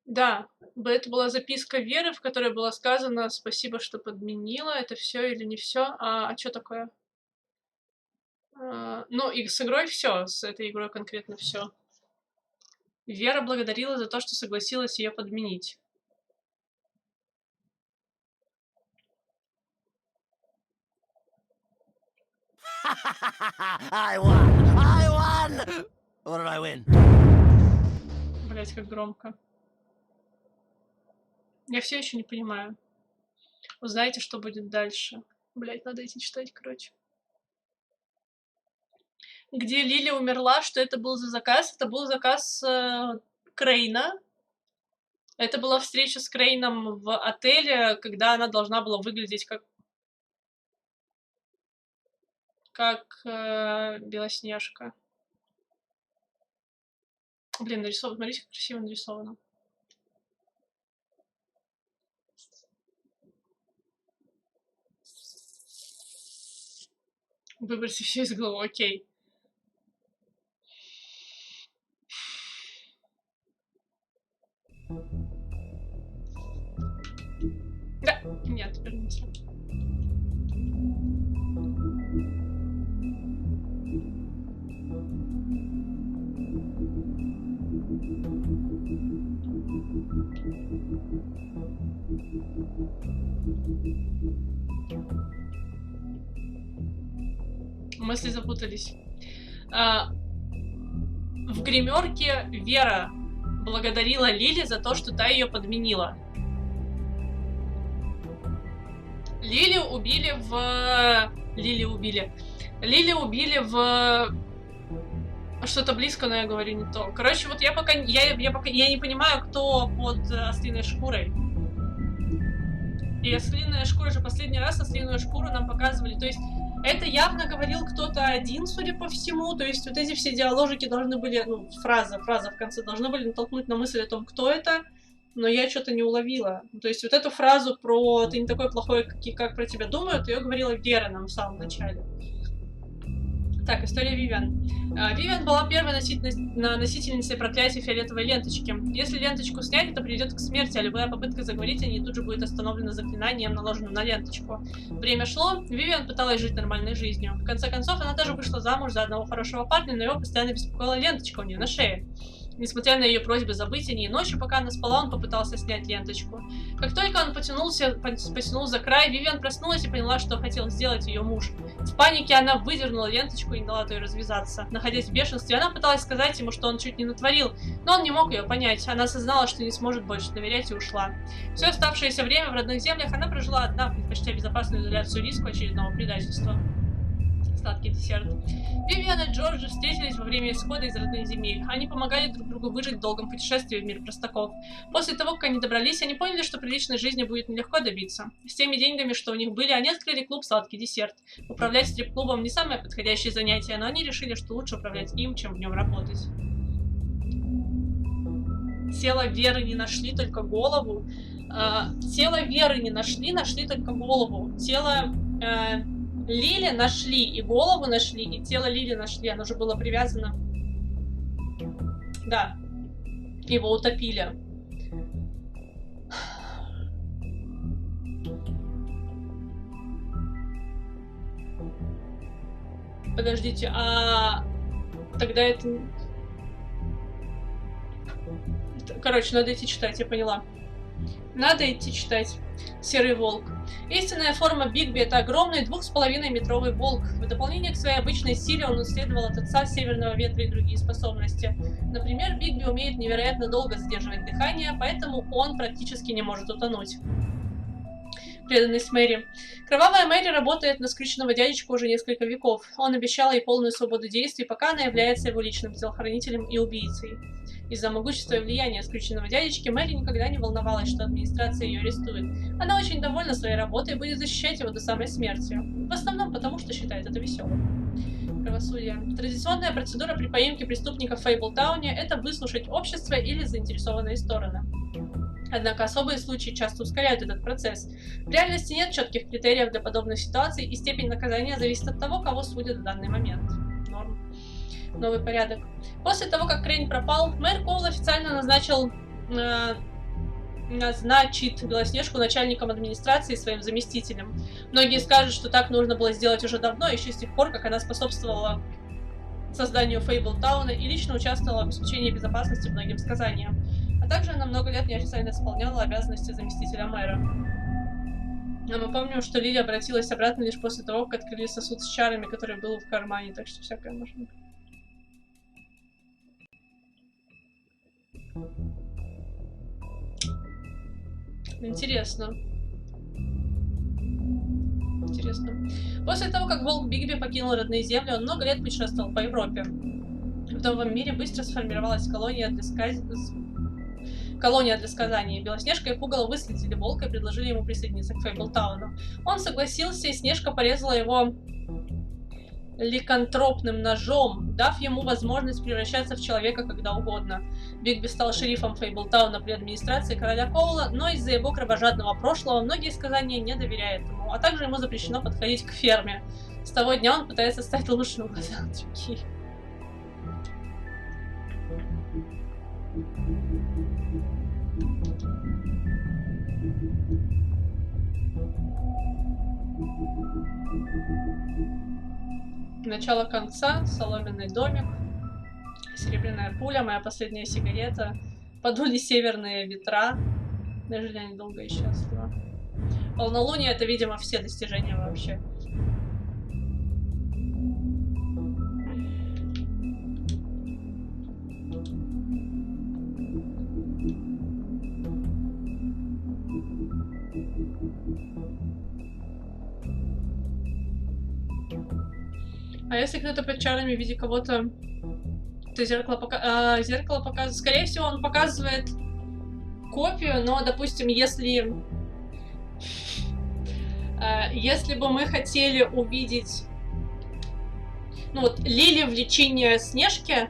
Да, это была записка Веры, в которой было сказано «Спасибо, что подменила». Это все или не все? А что такое? Ну, и с игрой все. С этой игрой конкретно все. Вера благодарила за то, что согласилась ее подменить. I won! I won! What did I win? Блять, как громко. Я все еще не понимаю. Узнаете, что будет дальше. Блять, надо идти читать, короче. Где Лили умерла, что это был за заказ? Это был заказ Крейна. Это была встреча с Крейном в отеле, когда она должна была выглядеть как Белоснежка. Блин, нарисовано. Смотрите, как красиво нарисовано. Выброси все из головы, окей. Да, нет, вернемся. Мысли запутались. В гримерке Вера благодарила Лили за то, что та ее подменила. Лили убили в... Что-то близко, но я говорю не то. Короче, вот я пока не понимаю, кто под ослиной шкурой. И ослиная шкура же последний раз ослиную шкуру нам показывали. То есть это явно говорил кто-то один, судя по всему. То есть вот эти все диалогики должны были, ну, фраза в конце должны были натолкнуть на мысль о том, кто это. Но я что-то не уловила. То есть вот эту фразу про «ты не такой плохой, как про тебя думают», ее говорила Вера нам в самом начале. Так, история Вивиан. Вивиан была первой носительницей проклятия фиолетовой ленточки. Если ленточку снять, это приведет к смерти, а любая попытка заговорить о ней тут же будет остановлена заклинанием, наложенным на ленточку. Время шло, Вивиан пыталась жить нормальной жизнью. В конце концов, она даже вышла замуж за одного хорошего парня, но его постоянно беспокоила ленточка у нее на шее. Несмотря на ее просьбы забыть о ней, ночью, пока она спала, он попытался снять ленточку. Как только он потянул за край, Вивиан проснулась и поняла, что хотел сделать ее муж. В панике она выдернула ленточку и не дала той развязаться. Находясь в бешенстве, она пыталась сказать ему, что он чуть не натворил, но он не мог ее понять. Она осознала, что не сможет больше доверять, и ушла. Все оставшееся время в родных землях она прожила одна, предпочтя безопасную изоляцию риску очередного предательства. Сладкий десерт. Вивиан и Джорджи встретились во время исхода из родных земель. Они помогали друг другу выжить в долгом путешествии в мир простаков. После того, как они добрались, они поняли, что приличной жизни будет нелегко добиться. С теми деньгами, что у них были, они открыли клуб «Сладкий десерт». Управлять стрип-клубом не самое подходящее занятие, но они решили, что лучше управлять им, чем в нем работать. Тело Веры не нашли, только голову. Тело Веры не нашли, нашли только голову. Тело... Лили нашли, и голову нашли, и тело Лили нашли, оно же было привязано. Да, его утопили. Подождите, а тогда это... Короче, надо идти читать, я поняла. Надо идти читать. Серый волк. Истинная форма Бигби — это огромный 2,5-метровый волк. В дополнение к своей обычной силе он унаследовал от отца северного ветра и другие способности. Например, Бигби умеет невероятно долго задерживать дыхание, поэтому он практически не может утонуть. Преданность Мэри. Кровавая Мэри работает на скрюченного дядечку уже несколько веков. Он обещал ей полную свободу действий, пока она является его личным телохранителем и убийцей. Из-за могущества и влияния скрюченного дядечки Мэри никогда не волновалась, что администрация ее арестует. Она очень довольна своей работой и будет защищать его до самой смерти. В основном потому, что считает это веселым. Правосудие. Традиционная процедура при поимке преступников в Фейблтауне — это выслушать общество или заинтересованные стороны. Однако особые случаи часто ускоряют этот процесс. В реальности нет четких критериев для подобных ситуаций, и степень наказания зависит от того, кого судят в данный момент. Норм. Новый порядок. После того, как Крейн пропал, мэр Коул официально назначит Белоснежку начальником администрации и своим заместителем. Многие скажут, что так нужно было сделать уже давно, еще с тех пор, как она способствовала созданию Фейблтауна и лично участвовала в обеспечении безопасности многим сказаниям. А также она много лет неофициально исполняла обязанности заместителя мэра. Но мы помним, что Лили обратилась обратно лишь после того, как открыли сосуд с чарами, который был в кармане, так что всякое можно. Интересно. Интересно. После того, как волк Бигби покинул родные земли, он много лет путешествовал по Европе. В новом мире быстро сформировалась колония для сказаний. Белоснежка и Пугало выследили волка и предложили ему присоединиться к Фейблтауну. Он согласился, и Снежка порезала его ликантропным ножом, дав ему возможность превращаться в человека когда угодно. Бигби стал шерифом Фейблтауна при администрации короля Коула, но из-за его кровожадного прошлого многие сказания не доверяют ему, а также ему запрещено подходить к ферме. С того дня он пытается стать лучшим в глазах других. Начало конца, соломенный домик, серебряная пуля, моя последняя сигарета, подули северные ветра, дожили они долго и счастливо. Полнолуние — это, видимо, все достижения вообще. А если кто-то под чарами в виде кого-то, то зеркало показывает... Скорее всего, он показывает копию, но, допустим, если бы мы хотели увидеть, ну вот, Лили в лечении Снежки,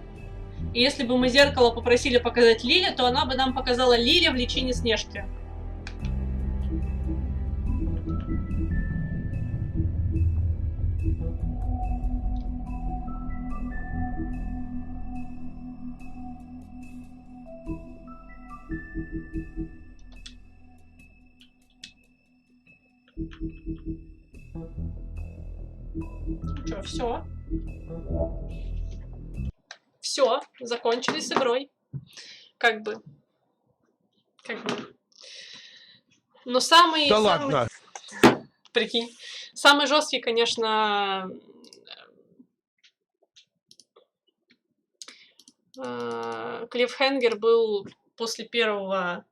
и если бы мы зеркало попросили показать Лили, то она бы нам показала Лили в лечении Снежки. Что, все? Все, закончили с игрой. Как бы. Но самый... Да ладно! Прикинь. Самый жесткий, конечно... клиффхенгер был после первого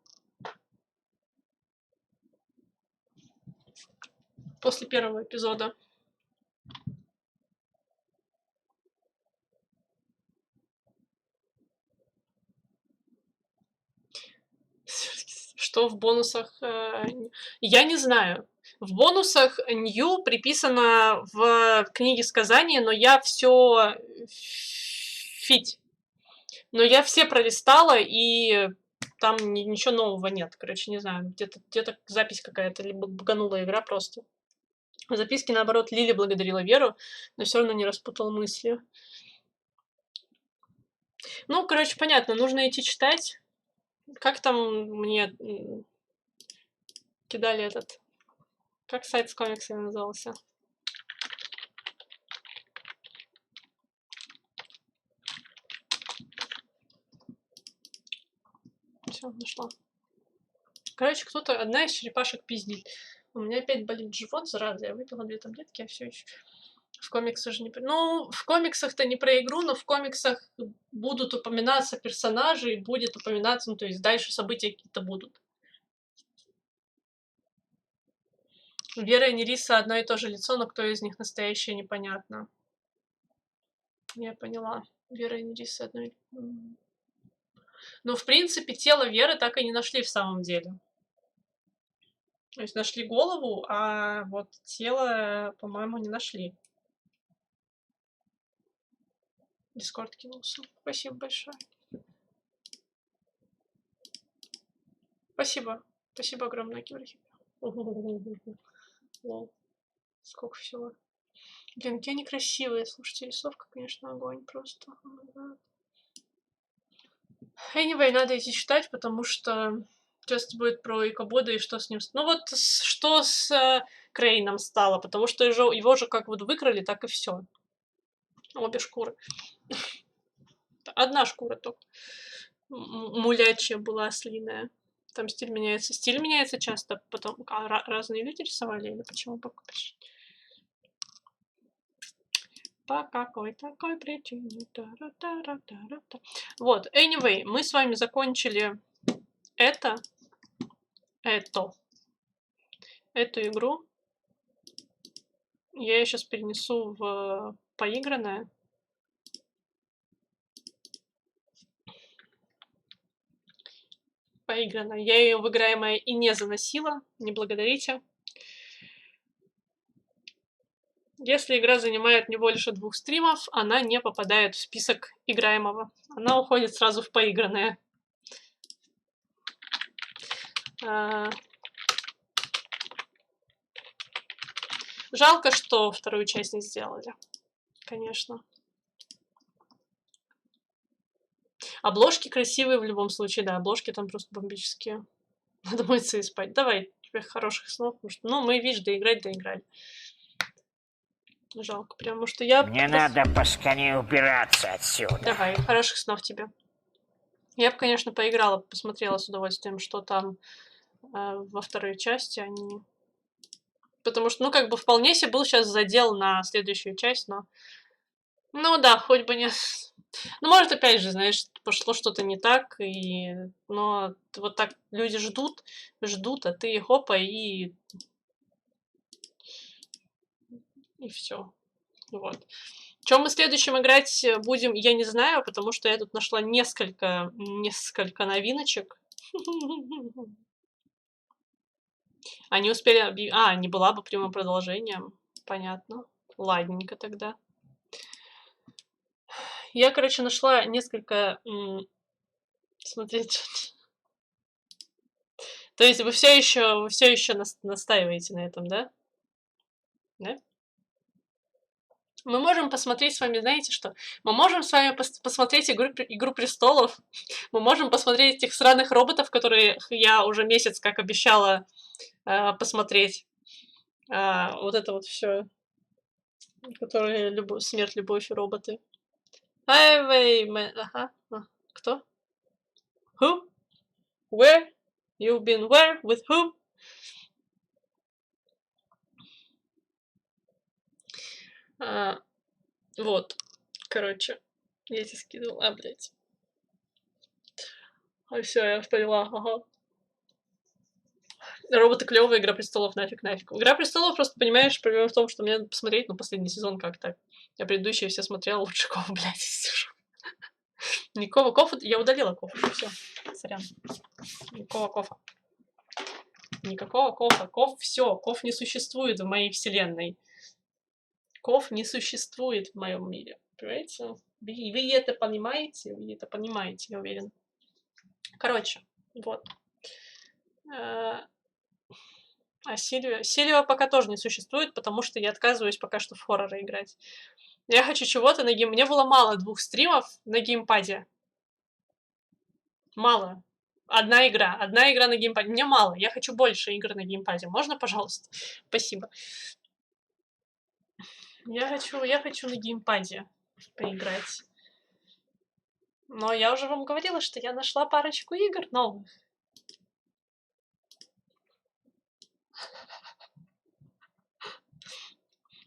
эпизода. Что в бонусах? Я не знаю. В бонусах Нью приписано в книге сказания, но я все Но я все пролистала, и там ничего нового нет. Короче, не знаю, где-то запись какая-то, либо баганула игра просто. В записке, наоборот, Лили благодарила Веру, но все равно не распутала мысли. Ну, короче, понятно, нужно идти читать. Как там мне кидали этот... Как сайт с комиксами назывался? Все, нашла. Короче, одна из черепашек пиздит. У меня опять болит живот, зараза. Я выпила 2 таблетки, а все еще... В комиксах же не... Ну, в комиксах-то не про игру, но в комиксах будут упоминаться персонажи, и будет упоминаться, ну, то есть дальше события какие-то будут. Вера и Нериса одно и то же лицо, но кто из них настоящее, непонятно. Я поняла. Вера и Нериса одно и... Ну, в принципе, тело Веры так и не нашли в самом деле. То есть нашли голову, а вот тело, по-моему, не нашли. Дискорд кинулся. Спасибо большое. Спасибо. Спасибо огромное, Киберхип. Лол. Сколько всего. Блин, какие они красивые. Слушайте, рисовка, конечно, огонь просто. Anyway, надо идти читать, потому что сейчас будет про Икабода и что с ним... Ну вот, что с Крейном стало, потому что его же как вот выкрали, так и все. Обе шкуры. Одна шкура только. Мулячья была ослиная. Там стиль меняется. Стиль меняется часто, потом разные люди рисовали или почему? По какой такой причине? Вот, anyway, мы с вами закончили эту игру. Я ее сейчас перенесу в поигранное. Поигранное. Я ее в играемое и не заносила, не благодарите. Если игра занимает не больше 2 стримов, она не попадает в список играемого. Она уходит сразу в поигранное. Жалко, что вторую часть не сделали. Конечно. Обложки красивые в любом случае, да, обложки там просто бомбические. Надо мыться и спать. Давай, тебе хороших снов. Потому что, ну, мы, видишь, доиграли. Жалко, потому что я... Мне надо поскорее убираться отсюда. Давай, хороших снов тебе. Я бы, конечно, поиграла, посмотрела с удовольствием, что там во второй части, они... Потому что, ну, как бы вполне себе был сейчас задел на следующую часть, но... Ну да, хоть бы не... Ну, может, опять же, знаешь, пошло что-то не так, и... Но вот так люди ждут, а ты хопа, и все. Вот. Чем мы следующим играть будем, я не знаю, потому что я тут нашла несколько новиночек. Они успели объявить... А, не была бы прямым продолжением. Понятно. Ладненько тогда. Я, короче, нашла несколько... Смотрите. То есть вы все еще настаиваете на этом, да? Да? Мы можем посмотреть с вами, знаете что? Мы можем с вами посмотреть «Игру престолов». Мы можем посмотреть этих сраных роботов, которые я уже месяц как обещала посмотреть. Вот это вот все, которые смерть, любовь и роботы. Ага. Кто? Who? Where? You've been where? With whom? Вот. Короче, я тебе скидывала. Блядь. Все, я поняла. Ага. Роботы клевые, Игра престолов нафиг. Игра престолов, просто понимаешь, проблема в том, что мне надо посмотреть, ну, последний сезон как-то. Я предыдущие все смотрела, лучше Кова, блядь, сижу. Никого Кофа, я удалила Кофа, все, сорян. Никакого Кофа. Никакого Кофа. Ков не существует в моей вселенной. Ков не существует в моем мире. Понимаете? Вы это понимаете? Я уверен. Короче, вот. А Сильвия пока тоже не существует, потому что я отказываюсь пока что в хорроры играть. Я хочу чего-то на Мне было мало 2 стримов на геймпаде. Мало. Одна игра на геймпаде. Мне мало. Я хочу больше игр на геймпаде. Можно, пожалуйста? Спасибо. Я хочу на геймпаде поиграть. Но я уже вам говорила, что я нашла парочку игр новых.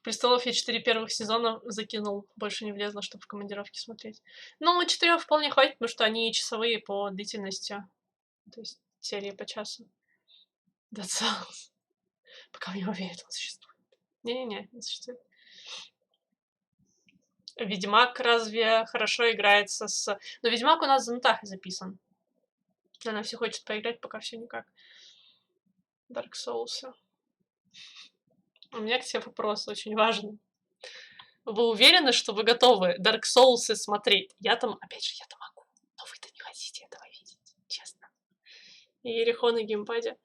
Престолов я 4 первых сезона закинул, больше не влезла, чтобы в командировке смотреть. Ну, 4 вполне хватит, потому что они часовые по длительности. То есть серии по часу. That's all. Пока не уверен, он существует. Не существует. Ведьмак разве хорошо играется с... Но Ведьмак у нас в Зонтахе записан. Она все хочет поиграть, пока все никак. Dark Souls. У меня к тебе вопрос очень важный. Вы уверены, что вы готовы Dark Souls смотреть? Я там могу. Но вы-то не хотите этого видеть, честно. И Ерихон на геймпаде.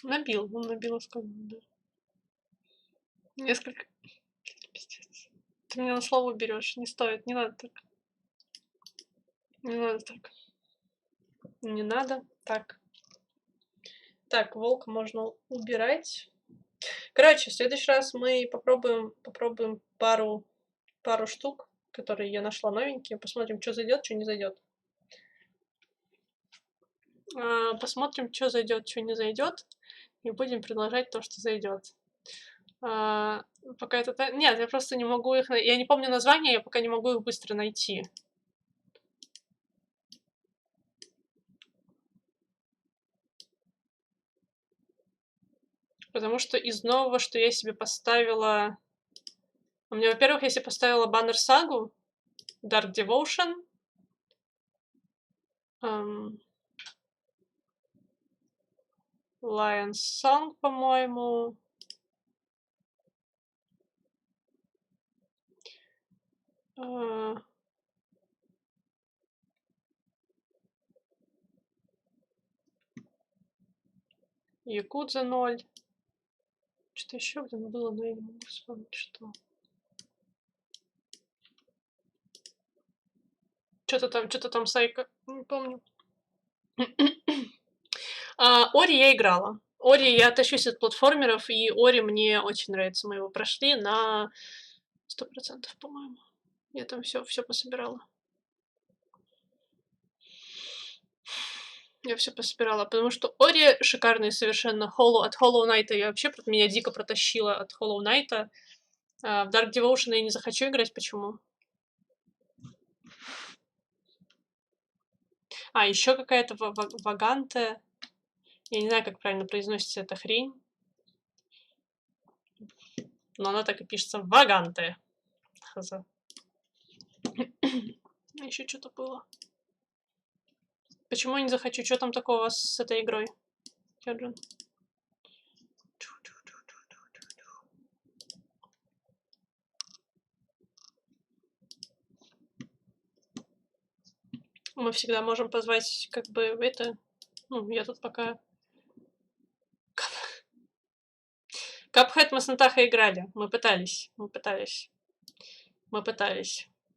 Он набил да. Несколько. Пиздец. Ты меня на слово берешь. Не стоит, не надо так. Не надо так. Не надо так. Так, волка можно убирать. Короче, в следующий раз мы попробуем пару штук, которые я нашла новенькие. Посмотрим, что зайдет, что не зайдет. Посмотрим, что зайдет, что не зайдет. И будем продолжать то, что зайдет. Пока это... Нет, я просто не могу их... Я не помню названия, я пока не могу их быстро найти. Потому что из нового, что я себе поставила... У меня, во-первых, я себе поставила Баннер Сагу, Dark Devotion. Lion's Song, по-моему. Якудза 0. Что-то еще, блин, было, но я не могу вспомнить, что. Что-то там Сайка, не помню. Ори я играла. Ори я тащусь от платформеров, и Ори мне очень нравится. Мы его прошли на 100%, по-моему. Я там все пособирала. Я все пособирала, потому что Ори шикарный совершенно. От Hollow Knight я вообще меня дико протащила от Hollow Knight. В Dark Devotion я не захочу играть. Почему? Еще какая-то Ваганте. Я не знаю, как правильно произносится эта хрень. Но она так и пишется. Ваганте. Еще что-то было. Почему я не захочу? Что там такого с этой игрой? Кеджин. Мы всегда можем позвать, как бы, это... Ну, я тут пока... Cuphead мы с Натахой играли. Мы пытались.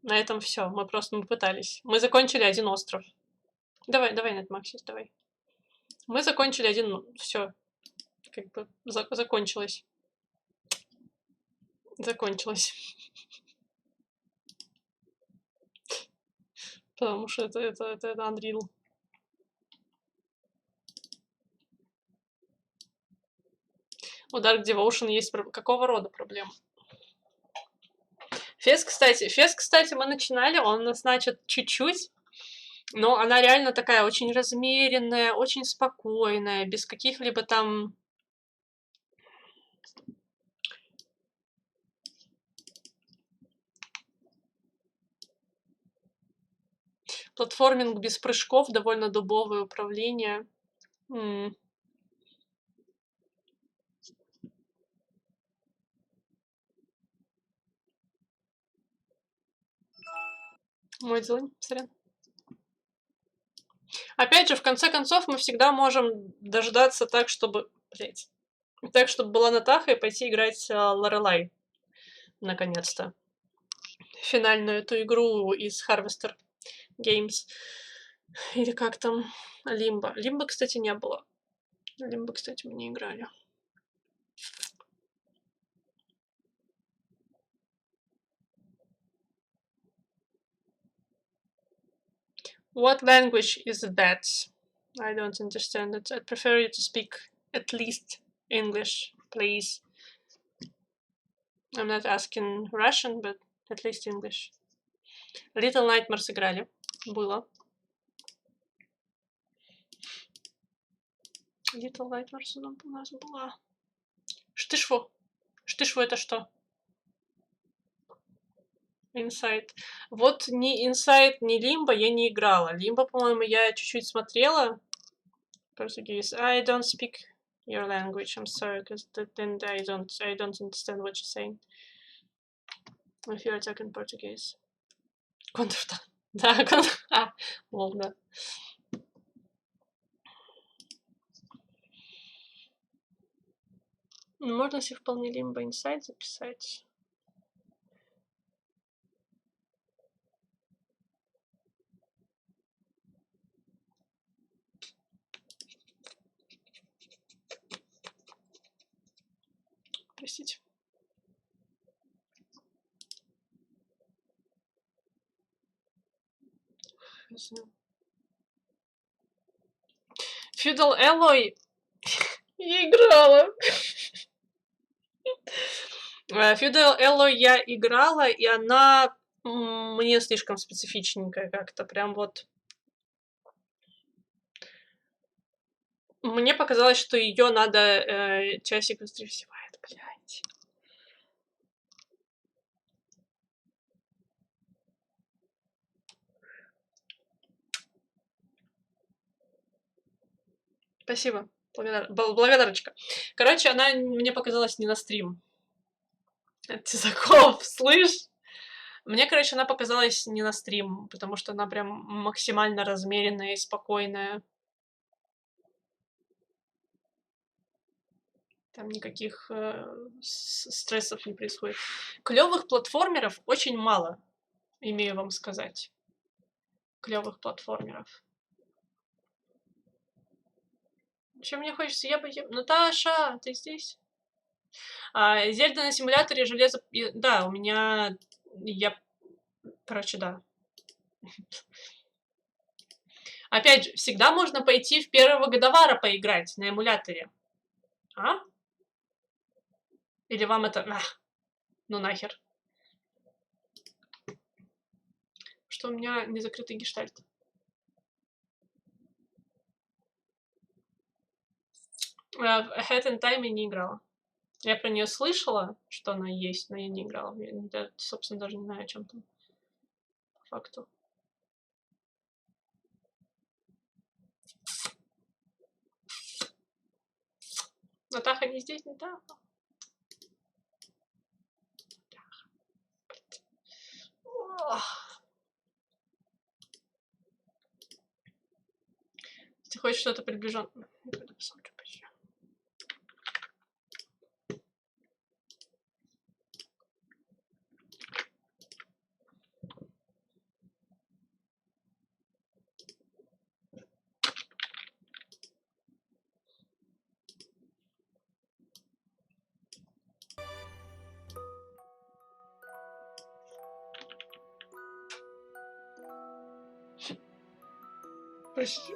На этом все. Мы пытались. Мы закончили один остров. Давай, нет, Максис, давай. Мы закончили один... Все. Как бы закончилось. Потому что это Unreal. У Dark Devotion есть какого рода проблемы? Фес, кстати, мы начинали, он нас начат чуть-чуть, но она реально такая очень размеренная, очень спокойная, без каких-либо там... Платформинг без прыжков, довольно дубовое управление. Мой день, сорян. Опять же, в конце концов, мы всегда можем дождаться так, чтобы... Так, чтобы была Натаха, и пойти играть Лорелай. Наконец-то. Финальную эту игру из Harvester Games. Или как там? Лимбо. Лимбо, кстати, не было. Лимбо, кстати, мы не играли. What language is that? I don't understand it. I'd prefer you to speak at least English, please. I'm not asking Russian, but at least English. Little Nightmares играли. Было. Little Nightmares у нас была. Штышву это что? Inside. Вот ни Inside, ни Limbo я не играла. Limbo, по-моему, я чуть-чуть смотрела. Portuguese. I don't speak your language. I'm sorry, because then I don't understand what you're saying. If you're talking Portuguese. Контр-то. Да, контр. Лол, да. Можно себе вполне Limbo Inside записать. Простите. Feudal Alloy. Я играла. Feudal Alloy я играла, и она мне слишком специфичненькая как-то. Прям вот... Мне показалось, что ее надо часик быстрее всевает, блядь. Спасибо. Благодарочка. Короче, она мне показалась не на стрим. Тизаков, слышь? Мне, короче, она показалась не на стрим, потому что она прям максимально размеренная и спокойная. Там никаких стрессов не происходит. Клевых платформеров очень мало, имею вам сказать. Клевых платформеров. Чем мне хочется? Я бы... Наташа, ты здесь? Зельда на симуляторе железо... Да, у меня... Короче, да. Опять же, всегда можно пойти в первого годовара поиграть на эмуляторе. А? Или вам это... ну нахер. Что у меня не закрытый гештальт. Ahead in Time я не играла. Я про нее слышала, что она есть, но я не играла. Я, собственно, даже не знаю, о чем там. По факту. Натаха не здесь, Натаха. Если хочешь что-то приближенное. Прости.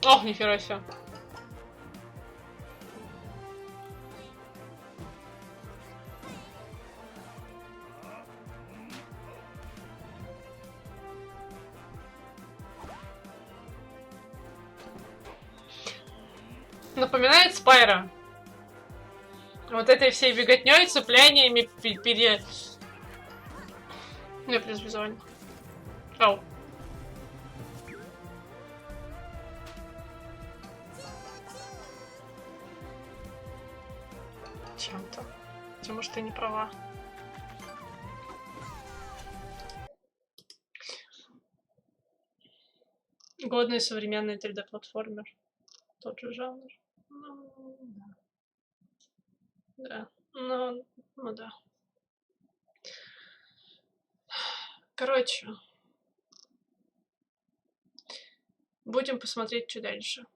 Ох, нихера себе. Напоминает Спайра. Вот этой всей беготней, цепляниями, Я плюс визуально. Ау. Чем-то. Потому что ты не права. Годный современный 3D-платформер. Тот же жанр. Ну, да. Да. Ну да. Короче. Будем посмотреть, что дальше.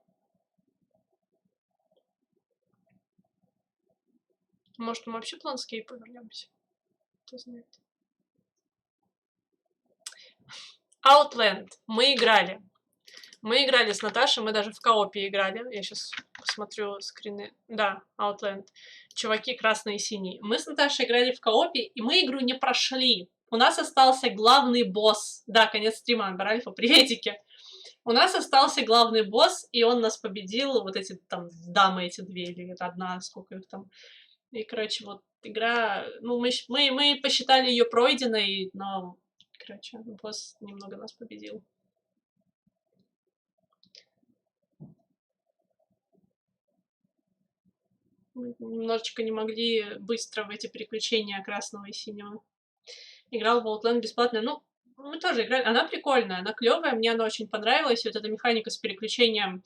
Может, мы вообще планскейп повернемся? Кто знает. Outland. Мы играли. Мы играли с Наташей, мы даже в коопе играли. Я сейчас посмотрю скрины. Да, Outland. Чуваки красные и синие. Мы с Наташей играли в коопе, и мы игру не прошли. У нас остался главный босс. Да, конец стрима, Амбер Альфа, приветики. У нас остался главный босс, и он нас победил. Вот эти там дамы эти две, или это одна, сколько их там. И, короче, вот игра... Ну, мы посчитали ее пройденной, но, короче, босс немного нас победил. Мы немножечко не могли быстро в эти приключения красного и синего. Играл в Outland бесплатно. Ну, мы тоже играли. Она прикольная, она клевая, мне она очень понравилась. И вот эта механика с переключением,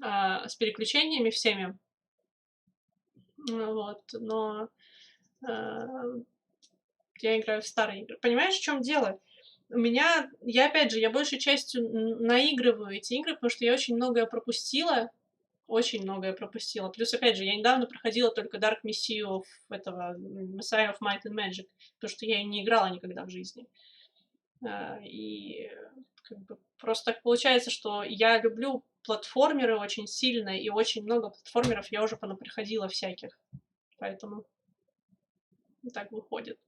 с переключениями всеми. Вот, но я играю в старые игры. Понимаешь, в чем дело? Я опять же, я большей частью наигрываю эти игры, потому что я очень многое пропустила. Очень многое пропустила. Плюс, опять же, я недавно проходила только Dark Messiah of Might and Magic, потому что я и не играла никогда в жизни. И как бы просто так получается, что я люблю платформеры очень сильно, и очень много платформеров я уже понапроходила всяких. Поэтому так выходит.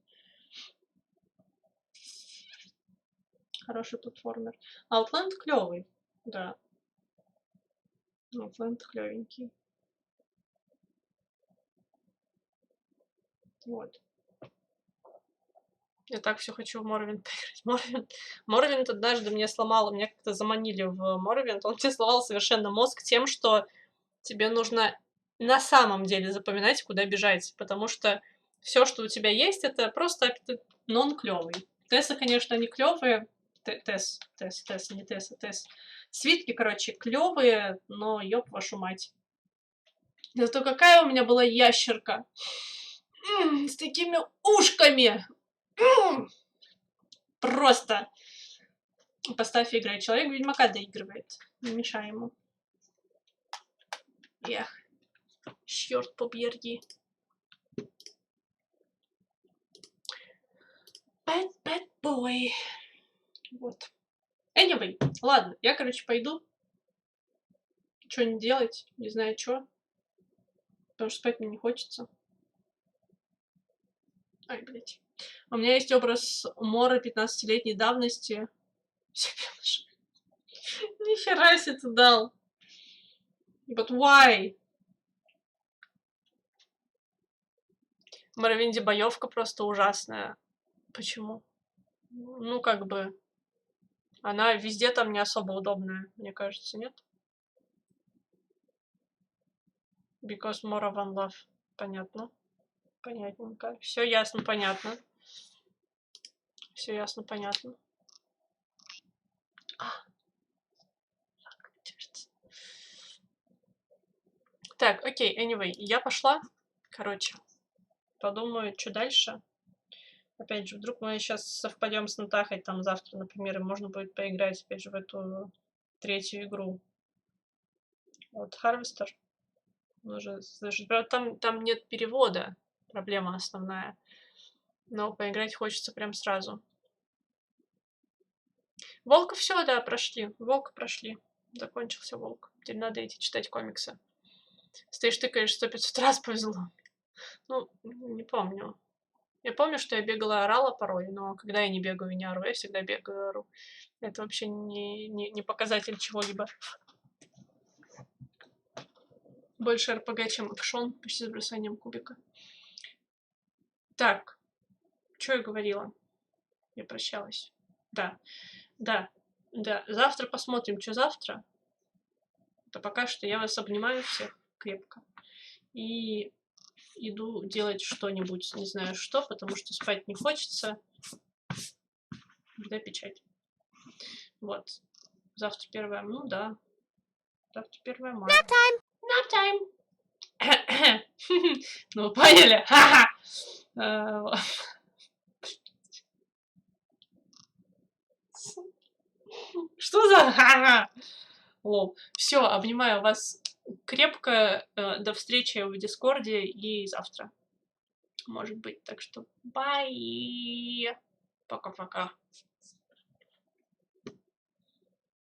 Хороший платформер. Outland клевый, да. Outland клевенький. Вот. Я так все хочу в Морвинт поиграть. Морвинт однажды мне сломал, меня как-то заманили в Морвинт, он тебе сломал совершенно мозг тем, что тебе нужно на самом деле запоминать, куда бежать, потому что все, что у тебя есть, это просто нон-клёвый. Тессы, конечно, они клёвые. Тесс, не Тесс, а Тесс. Свитки, короче, клёвые, но ёб вашу мать. Зато какая у меня была ящерка. С такими ушками. Просто. Поставь играть. Человек Ведьмака доигрывает. Не мешай ему. Эх. Чёрт побери. Bad boy. Вот. Anyway, ладно, я, короче, пойду. Что-нибудь делать, не знаю, что. Потому что спать мне не хочется. Ай, блядь. У меня есть образ Мора 15-летней давности. Нихера себе ты дал. But why? В Моровинде боевка просто ужасная. Почему? Ну, как бы... Она везде там не особо удобная, мне кажется, нет? Because more of one love. Понятно. Понятненько. Все ясно, понятно. Все ясно, понятно. Так, окей, anyway, я пошла. Короче, подумаю, что дальше. Опять же, вдруг мы сейчас совпадем с Натахой там завтра, например, и можно будет поиграть опять же в эту третью игру. Вот, Harvester. Там нет перевода. Проблема основная. Но поиграть хочется прям сразу. Волка все, да, прошли. Волка прошли. Закончился волк. Теперь надо идти читать комиксы. Стоишь, тыкаешь 100-500 раз, повезло. Ну, не помню. Я помню, что я бегала и орала порой, но когда я не бегаю и не ору, я всегда бегаю и ору. Это вообще не показатель чего-либо. Больше РПГ, чем экшон, почти с бросанием кубика. Так, что я говорила? Я прощалась. Да. Завтра посмотрим, что завтра. А пока что я вас обнимаю всех крепко. И иду делать что-нибудь, не знаю что, потому что спать не хочется. Да, печать. Вот. Завтра 1 ну да. Завтра 1 мая. Nap time! Ну, вы поняли? Что за лол? Все, обнимаю вас крепко. До встречи в Дискорде и завтра. Может быть. Так что bye. Пока-пока.